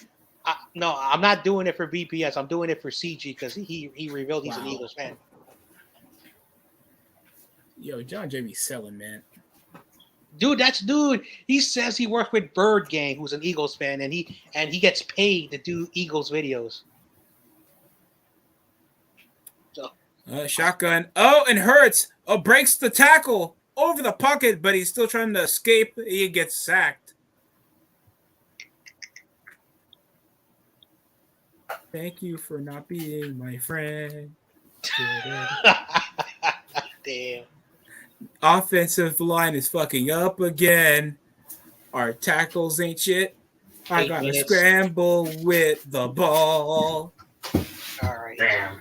no, I'm not doing it for BPS. I'm doing it for CG because he revealed he's an Eagles fan. Yo, John J.B. selling, man. Dude. He says he worked with Bird Gang, who's an Eagles fan, and he gets paid to do Eagles videos. So, shotgun. Oh, and Hurts. Oh, breaks the tackle over the pocket, but he's still trying to escape. He gets sacked. Thank you for not being my friend. Damn. Offensive line is fucking up again. Our tackles ain't shit. I gotta scramble with the ball. All right. Damn.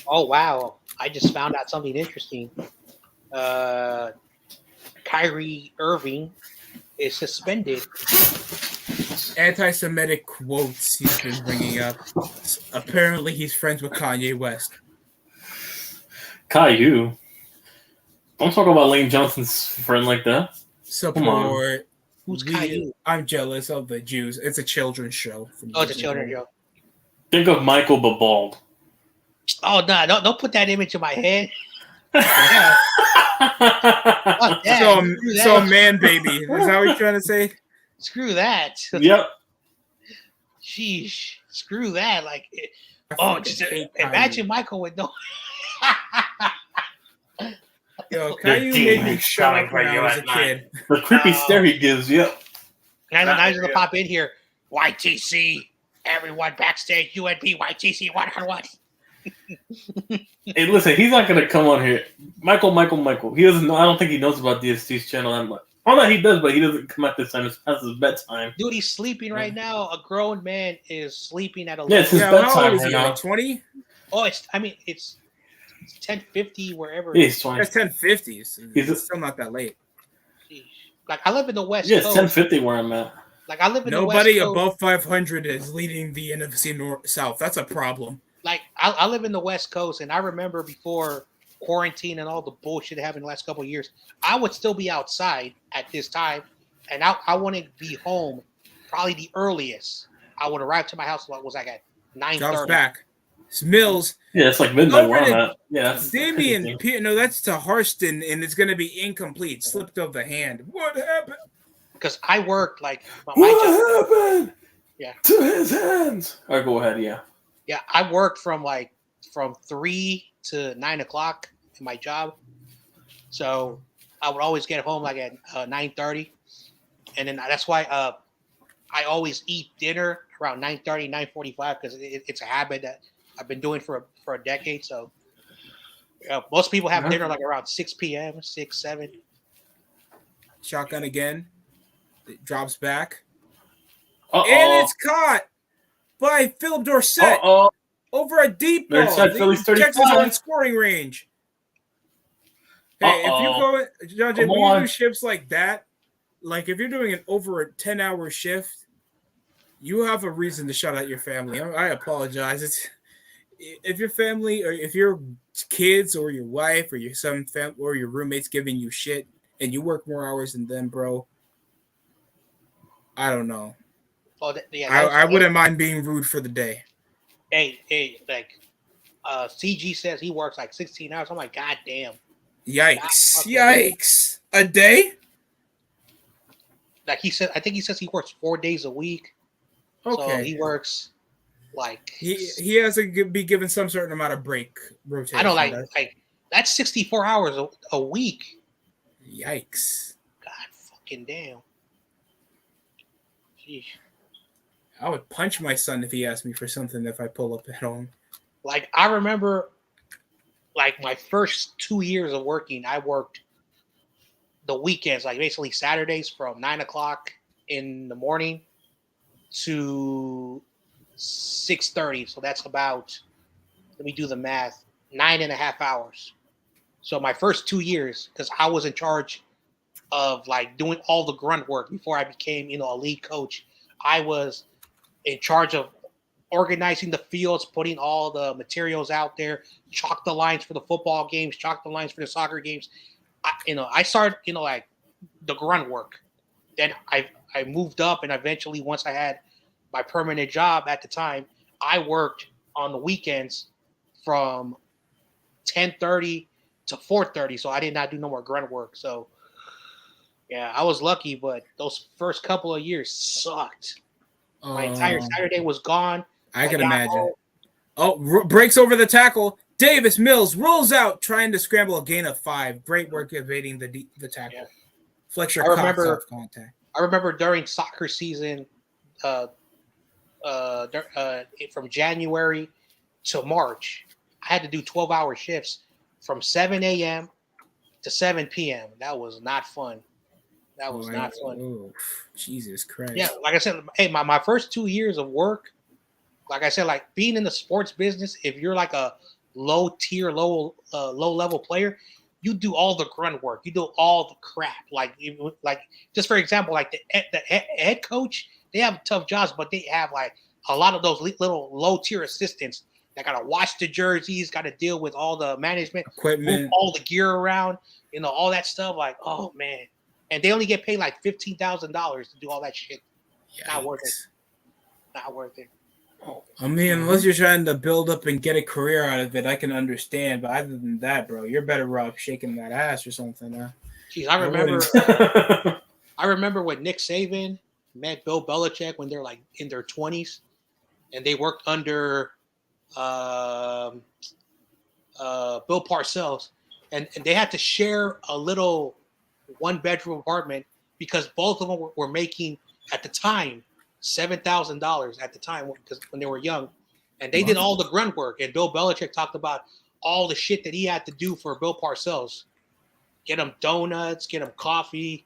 Oh wow! I just found out something interesting. Kyrie Irving is suspended. Anti-Semitic quotes he's been bringing up. Apparently, he's friends with Kanye West. Caillou. Don't talk about Lane Johnson's friend like that. support. Who's Caillou? I'm jealous of the Jews. It's a children's show. Oh, it's a children's show. Think of Michael but bald. Oh no! Don't put that image in my head. So man, baby. Is that what you're trying to say? Screw that. Yep. Sheesh. Screw that. Like, just imagine Michael with no. Yo, Caillou made me shut up when I was a kid. The creepy stare he gives. Yep. And I'm just gonna pop in here. YTC. Everyone backstage. UNP. YTC. 1-on-1. Hey, listen, he's not gonna come on here. Michael. He doesn't know. I don't think he knows about DST's channel that much. Oh no, he does, but he doesn't come at this time. It's past his bedtime. Dude, he's sleeping right now. A grown man is sleeping at 11. Yeah, it's his bedtime right now. 20? Oh, it's 10:50 wherever. Yeah, he's 20. It's 10:50. It's still not that late. Like I live in the West Yeah, Coast. it's 10:50 where I'm at. Like I live in Nobody the West Coast. above 500 is leading the NFC North South. That's a problem. Like I live in the West Coast, and I remember before quarantine and all the bullshit that happened the last couple of years, I would still be outside at this time, and I want to be home probably the earliest. I would arrive to my house at 9:30. Drops back. It's Mills. Yeah, it's like midnight where I'm at. Yeah, Damian, no, that's to Harston, and it's going to be incomplete. Slipped of the hand. What happened? Because I worked like what happened? Yeah, to his hands. All right, go ahead. Yeah. Yeah, I worked from 3 to 9 o'clock in my job, so I would always get home like at 9:30, and then that's why I always eat dinner around 9:30, 9:45 because it's a habit that I've been doing for a decade. So most people have dinner like around 6 p.m., 6, 7. Shotgun again. It drops back. Uh-oh. And it's caught by Philip Dorsett over a deep ball. Philly's 35. Texans are in scoring range. Hey, if you go, John Jay, when you do shifts like that, like if you're doing an over a 10-hour shift, you have a reason to shout out your family. I apologize. If your family or if your kids or your wife or your son or your roommates giving you shit and you work more hours than them, bro, I don't know. Oh, yeah, I wouldn't mind being rude for the day. Hey, like CG says he works like 16 hours. I'm like, God damn. Yikes. A day? Like I think he says he works 4 days a week. Okay. So he works like he has to be given some certain amount of break rotation. I don't like that's 64 hours a week. Yikes. God fucking damn. Jeez. I would punch my son if he asked me for something if I pull up at home. Like I remember like my first 2 years of working, I worked the weekends, like basically Saturdays from 9 o'clock in the morning to 6:30. So that's about, let me do the math, 9.5 hours. So my first 2 years, because I was in charge of like doing all the grunt work before I became, a lead coach. I was in charge of organizing the fields, putting all the materials out there, chalk the lines for the football games, chalk the lines for the soccer games. I started, like the grunt work. Then I moved up, and eventually, once I had my permanent job at the time, I worked on the weekends from 10:30 to 4:30. So I did not do no more grunt work. So yeah, I was lucky, but those first couple of years sucked. My entire Saturday was gone. I can imagine. Breaks over the tackle. Davis Mills rolls out, trying to scramble a gain of 5. Great work evading the tackle. Yeah. Fletcher Cox off contact. I remember during soccer season, from January to March, I had to do 12-hour shifts from 7 a.m. to 7 p.m. That was not fun. That was not fun. Oh, Jesus Christ. Yeah, like I said, hey, my first 2 years of work, like I said, like being in the sports business, if you're like a low-tier, low-level player, you do all the grunt work. You do all the crap. Like just for example, like the head coach, they have tough jobs, but they have like a lot of those little low-tier assistants that got to wash the jerseys, got to deal with all the management, equipment, move all the gear around, all that stuff. Like, oh man, and they only get paid like $15,000 to do all that shit. Not worth it. Yikes. Not worth it. I mean, unless you're trying to build up and get a career out of it, I can understand. But other than that, bro, you're better off shaking that ass or something. Huh? Jeez, I remember. Mhm. I remember when Nick Saban met Bill Belichick when they're like in their 20s, and they worked under Bill Parcells, and they had to share a little one-bedroom apartment because both of them were making at the time $7,000 at the time because when they were young, and they did all the grunt work. And Bill Belichick talked about all the shit that he had to do for Bill Parcells, get him donuts, get him coffee,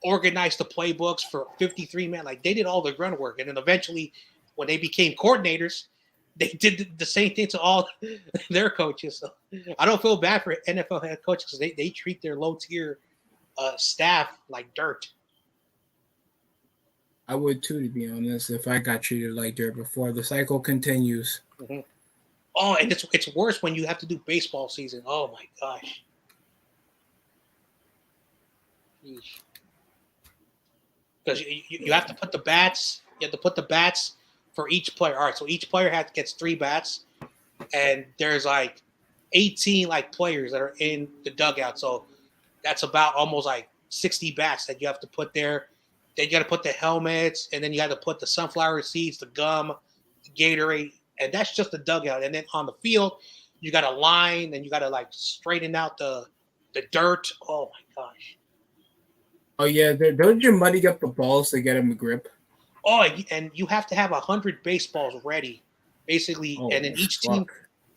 organize the playbooks for 53 men. Like they did all the grunt work, and then eventually, when they became coordinators, they did the same thing to all their coaches. So I don't feel bad for NFL head coaches because they treat their low tier staff like dirt. I would too, to be honest, if I got treated like dirt before. The cycle continues. Mm-hmm. Oh, and it's worse when you have to do baseball season. Oh my gosh. Because you have to put the bats. You have to put the bats for each player. All right, so each player gets 3 bats, and there's like 18 like players that are in the dugout. So that's about almost like 60 bats that you have to put there. Then you got to put the helmets, and then you got to put the sunflower seeds, the gum, the Gatorade, and that's just the dugout. And then on the field, you got to line, and you got to like straighten out the dirt. Oh my gosh. Oh yeah, don't you muddy up the balls to get him a grip? Oh, and you have to have 100 baseballs ready, basically, and then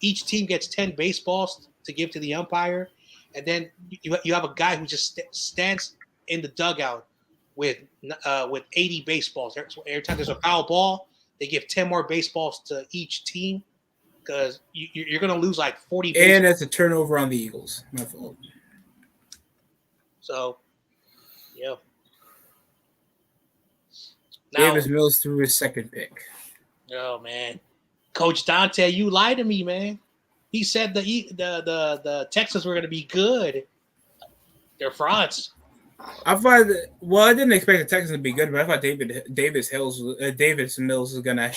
each team gets 10 baseballs to give to the umpire, and then you have a guy who just stands in the dugout with 80 baseballs. So every time there's a foul ball, they give 10 more baseballs to each team because you're going to lose like 40 baseballs. And it's a turnover on the Eagles. My fault. So, yeah. Davis Mills threw his second pick. Oh man, Coach Dante, you lied to me, man. He said the Texans were going to be good. They're frauds. I didn't expect the Texans to be good, but I thought Davis Mills was going to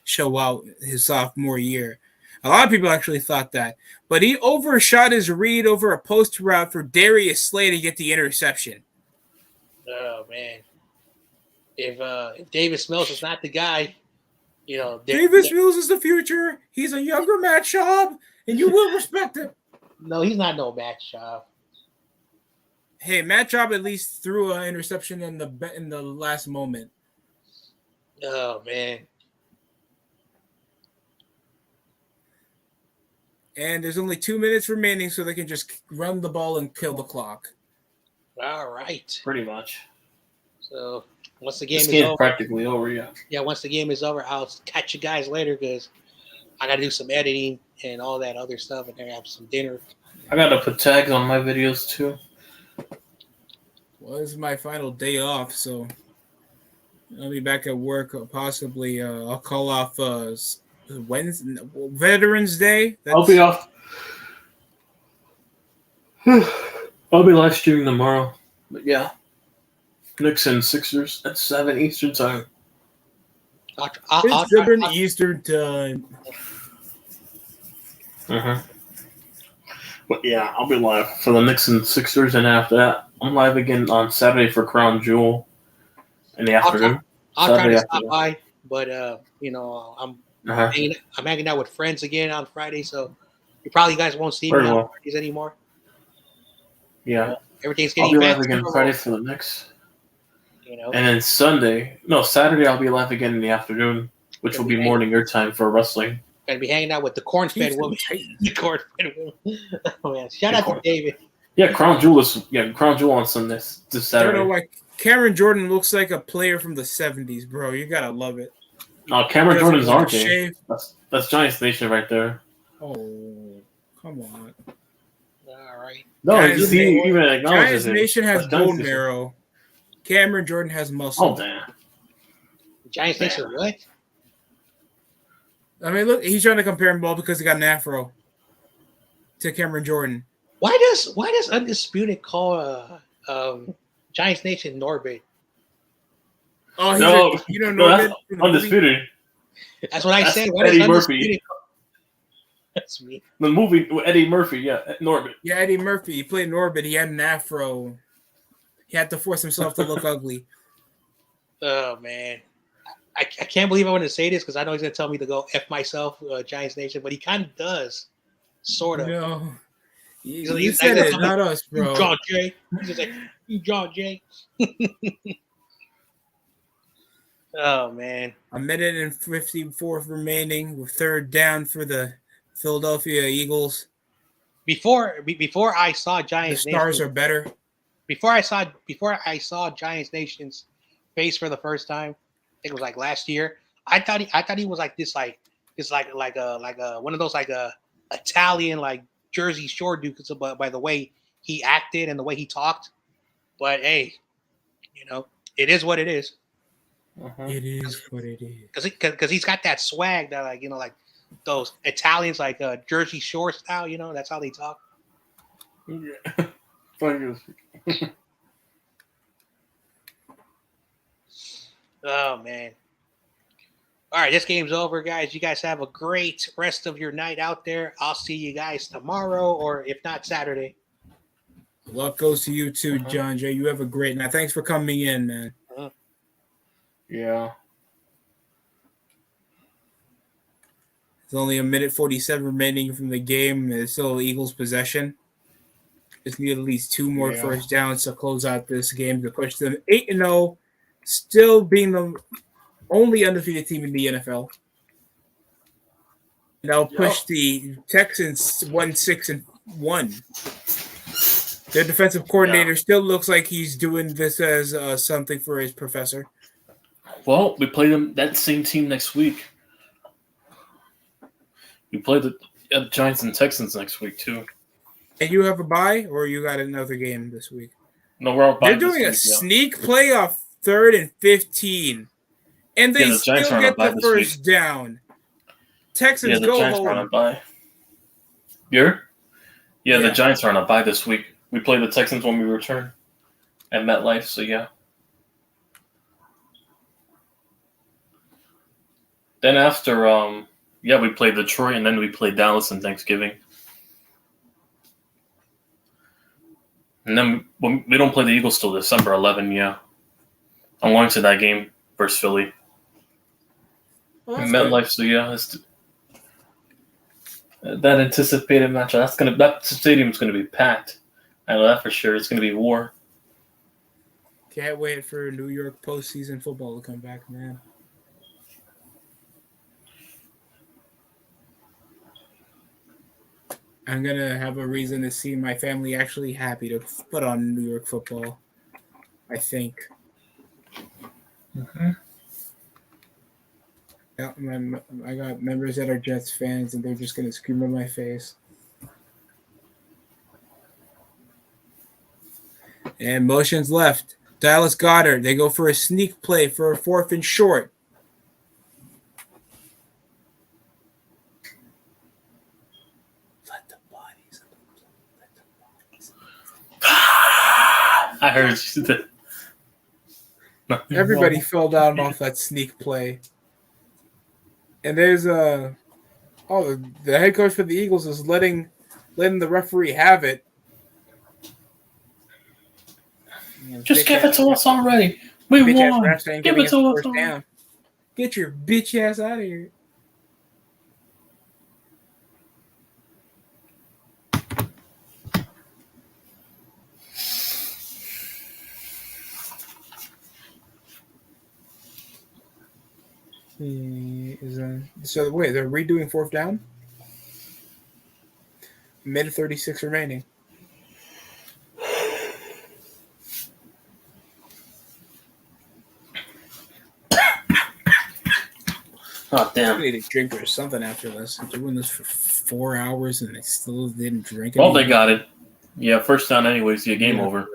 show out his sophomore year. A lot of people actually thought that, but he overshot his read over a post route for Darius Slay to get the interception. Oh man. If Davis Mills is not the guy, Davis Mills is the future. He's a younger Matt Schaub, and you will respect him. No, he's not no Matt Schaub. Hey, Matt Schaub at least threw an interception in the last moment. Oh man. And there's only 2 minutes remaining, so they can just run the ball and kill the clock. All right. Pretty much. So once the game is over, practically over, yeah. Yeah, once the game is over, I'll catch you guys later because I got to do some editing and all that other stuff, and then have some dinner. I got to put tags on my videos too. Well, this is my final day off, so I'll be back at work. Possibly, I'll call off Wednesday, Veterans Day. I'll be off. I'll be live streaming tomorrow, but yeah. Knicks and Sixers at 7 Eastern time. I'll 7 Eastern time. But yeah, I'll be live for the Knicks and Sixers, and after that, I'm live again on Saturday for Crown Jewel in the afternoon. I'll try to stop by, but I'm hanging out with friends again on Friday, so you guys won't see me on Fridays anymore. Yeah, everything's getting. I'll be live again Friday for the Knicks. And then Saturday I'll be live again in the afternoon, which will be morning your time for wrestling. Gonna be hanging out with the corn-fed woman. The corn-fed woman. Oh man! Shout out to David. Yeah, Crown Jewel on Sunday this Saturday. I don't know why Cameron Jordan looks like a player from the 70s, bro. You gotta love it. No, Cameron Jordan's RJ. That's Giants Nation right there. Oh, come on. All right. No, he even acknowledges Giants Nation has bone marrow. Cameron Jordan has muscle. Oh damn. Giants Nation what? I mean, look, he's trying to compare him all because he got an afro to Cameron Jordan. Why does Undisputed call Giants Nation Norbit? Oh, he's No, Norbit that's from the movie? Undisputed. That's what I That's said. Why does Eddie Undisputed Murphy. That's me. The movie with Eddie Murphy, yeah, Norbit. Yeah, Eddie Murphy. He played Norbit. He had an afro. He had to force himself to look ugly. Oh man, I can't believe I want to say this because I know he's gonna tell me to go f myself, Giants Nation, but he kind of does, sort of. No, He's you said it, not us, You bro. John Jay. He's just like, you John Jay. Oh man. A minute and 54 remaining with third down for the Philadelphia Eagles. Before I saw The Giants stars Nation, are better. before I saw Giants Nation's face for the first time, I think it was like last year. I thought he was like this like one of those like Italian like Jersey Shore dude by the way he acted and the way he talked. But hey, it is what it is. It is what it is. Because he's got that swag that like those Italians like Jersey Shore style. That's how they talk. Yeah. Oh man. All right, this game's over, guys. You guys have a great rest of your night out there. I'll see you guys tomorrow, or if not, Saturday. Luck goes to you too, John Jay. You have a great night. Thanks for coming in, man. Yeah. There's only a minute 47 remaining from the game. It's still Eagles possession. Just need at least two more first downs to close out this game to push them 8-0, still being the only undefeated team in the NFL. And I'll push the Texans 1-6-1. Their defensive coordinator still looks like he's doing this as something for his professor. Well, we play them that same team next week. We play the Giants and Texans next week too. And you have a bye, or you got another game this week? No, we're on bye. They're doing a sneak playoff 3rd and 15, and they still get the first down. Texans the go Giants home. are on a bye. The Giants are on a bye this week. We play the Texans when we return at MetLife, so yeah. Then after, we play Detroit, and then we play Dallas on Thanksgiving. And then we don't play the Eagles till December 11, yeah. I'm going to that game versus Philly. MetLife, so yeah. It's that anticipated matchup, that stadium's going to be packed. I know that for sure. It's going to be war. Can't wait for New York postseason football to come back, man. I'm going to have a reason to see my family actually happy to put on New York football, I think. Mm-hmm. Yeah, I got members that are Jets fans, and they're just going to scream in my face. And motions left. Dallas Goedert. They go for a sneak play for a 4th and short. I heard you said that. Everybody fell down off that sneak play. And there's the head coach for the Eagles is letting the referee have it. Just give it to us already. We won. Give it to us already. Get your bitch ass out of here. So wait, they're redoing 4th down? Minute 36 remaining. Oh, damn. I need a drink or something after this. I'm doing this for 4 hours and they still didn't drink. Well, they got it. Yeah, first down anyways. Yeah, game over.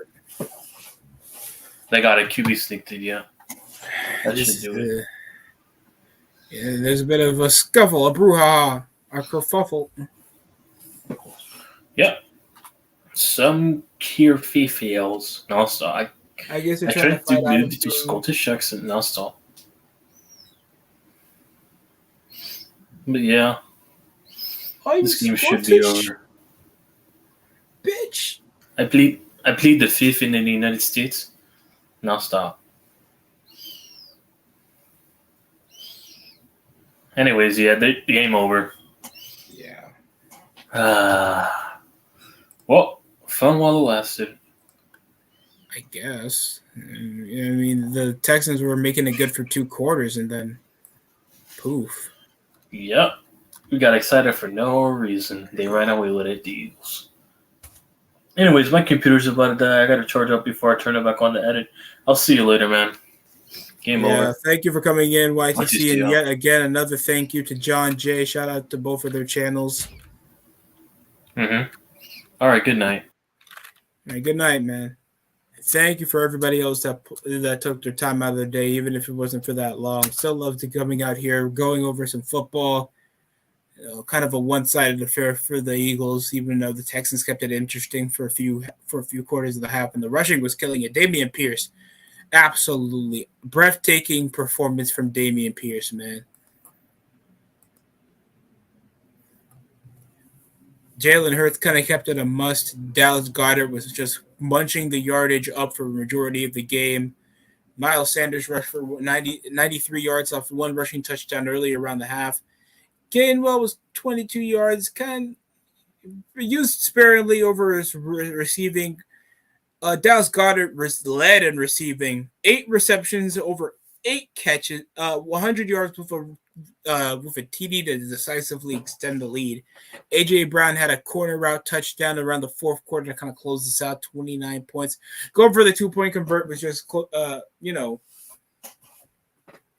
They got it. QB sneaked it, yeah. That should do it. Yeah, there's a bit of a scuffle, a brouhaha, a kerfuffle. Yep. Some Kier fails. Non-stop. I guess they're I trying to tried fight out of to Scottish accent non-stop. But yeah, I'm this game Scottish, should be over. bitch. I plead the fifth in the United States. Non-stop. Anyways, yeah, the game over. Yeah. Well, fun while it lasted. I guess. I mean, the Texans were making it good for 2 quarters, and then poof. Yep. We got excited for no reason. They ran away with it, the Eagles. Anyways, my computer's about to die. I gotta charge up before I turn it back on to edit. I'll see you later, man. Game over. Thank you for coming in, YTC, and yeah. yet again another thank you to John J. Shout out to both of their channels. Mm-hmm. All right, good night. All right, good night, man. Thank you for everybody else that took their time out of their day, even if it wasn't for that long. Still love to coming out here, going over some football. Kind of a one-sided affair for the Eagles, even though the Texans kept it interesting for a few quarters of the half, and the rushing was killing it. Dameon Pierce, absolutely breathtaking performance from Dameon Pierce, man. Jalen Hurts kind of kept it a must. Dallas Goedert was just munching the yardage up for the majority of the game. Miles Sanders rushed for 93 yards off one rushing touchdown earlier around the half. Gainwell was 22 yards, kind of used sparingly over his receiving. Dallas Goedert led in receiving, 8 receptions, over 8 catches, 100 yards with a TD to decisively extend the lead. A.J. Brown had a corner route touchdown around the 4th quarter to kind of close this out, 29 points. Going for the 2-point convert was just,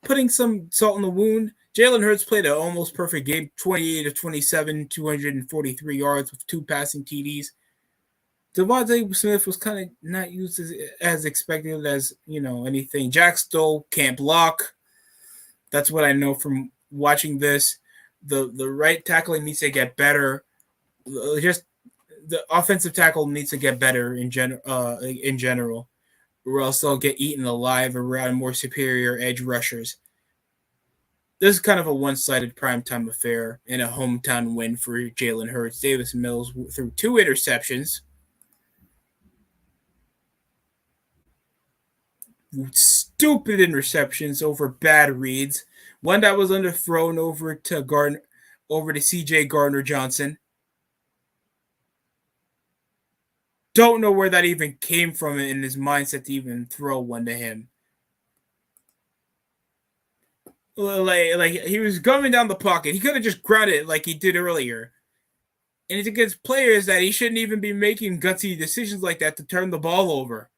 putting some salt in the wound. Jalen Hurts played an almost perfect game, 28 of 27, 243 yards with 2 passing TDs. Devontae Smith was kind of not used as expected as, anything. Jack Stoll can't block. That's what I know from watching this. The right tackling needs to get better. Just the offensive tackle needs to get better in general, or else they'll get eaten alive around more superior edge rushers. This is kind of a one-sided primetime affair and a hometown win for Jalen Hurts. Davis Mills threw 2 interceptions. Stupid interceptions over bad reads. One that was underthrown over to CJ Gardner-Johnson. Don't know where that even came from in his mindset to even throw one to him. Like he was coming down the pocket. He could have just grounded it like he did earlier. And it's against players that he shouldn't even be making gutsy decisions like that to turn the ball over.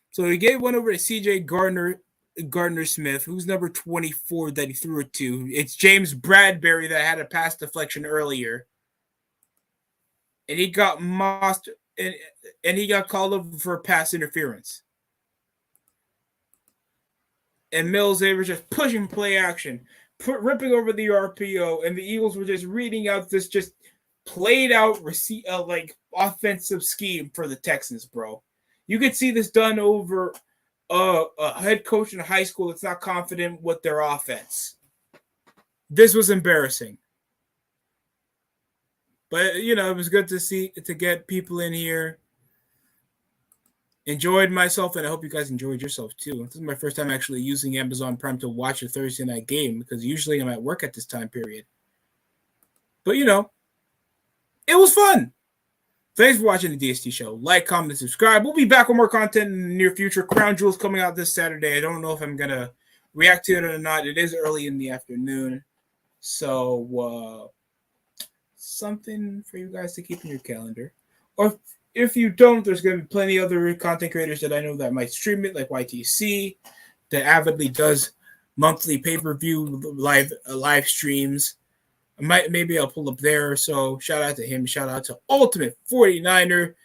So he gave one over to CJ Gardner-Smith, who's number 24 that he threw it to. It's James Bradbury that had a pass deflection earlier. And he got mossed and he got called over for pass interference. And Mills, they were just pushing play action, ripping over the RPO, and the Eagles were just reading out this just played out offensive scheme for the Texans, bro. You could see this done over a head coach in high school that's not confident with their offense. This was embarrassing. But, it was good to get people in here. Enjoyed myself, and I hope you guys enjoyed yourself too. This is my first time actually using Amazon Prime to watch a Thursday night game because usually I'm at work at this time period. But, it was fun. Thanks for watching the DST show. Like, comment, subscribe. We'll be back with more content in the near future. Crown Jewel's coming out this Saturday. I don't know if I'm going to react to it or not. It is early in the afternoon. So, something for you guys to keep in your calendar. Or if you don't, there's going to be plenty of other content creators that I know that might stream it, like YTC, that avidly does monthly pay-per-view live streams. Maybe I'll pull up there. So shout out to him. Shout out to Ultimate 49er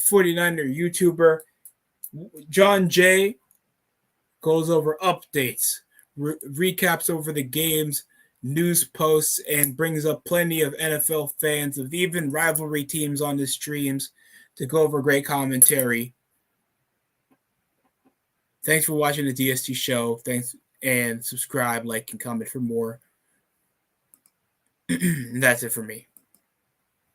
YouTuber. John J. goes over updates, recaps over the games, news posts and brings up plenty of NFL fans of even rivalry teams on his streams to go over great commentary. Thanks for watching the DST show. Thanks, and subscribe, like, and comment for more. And that's it for me.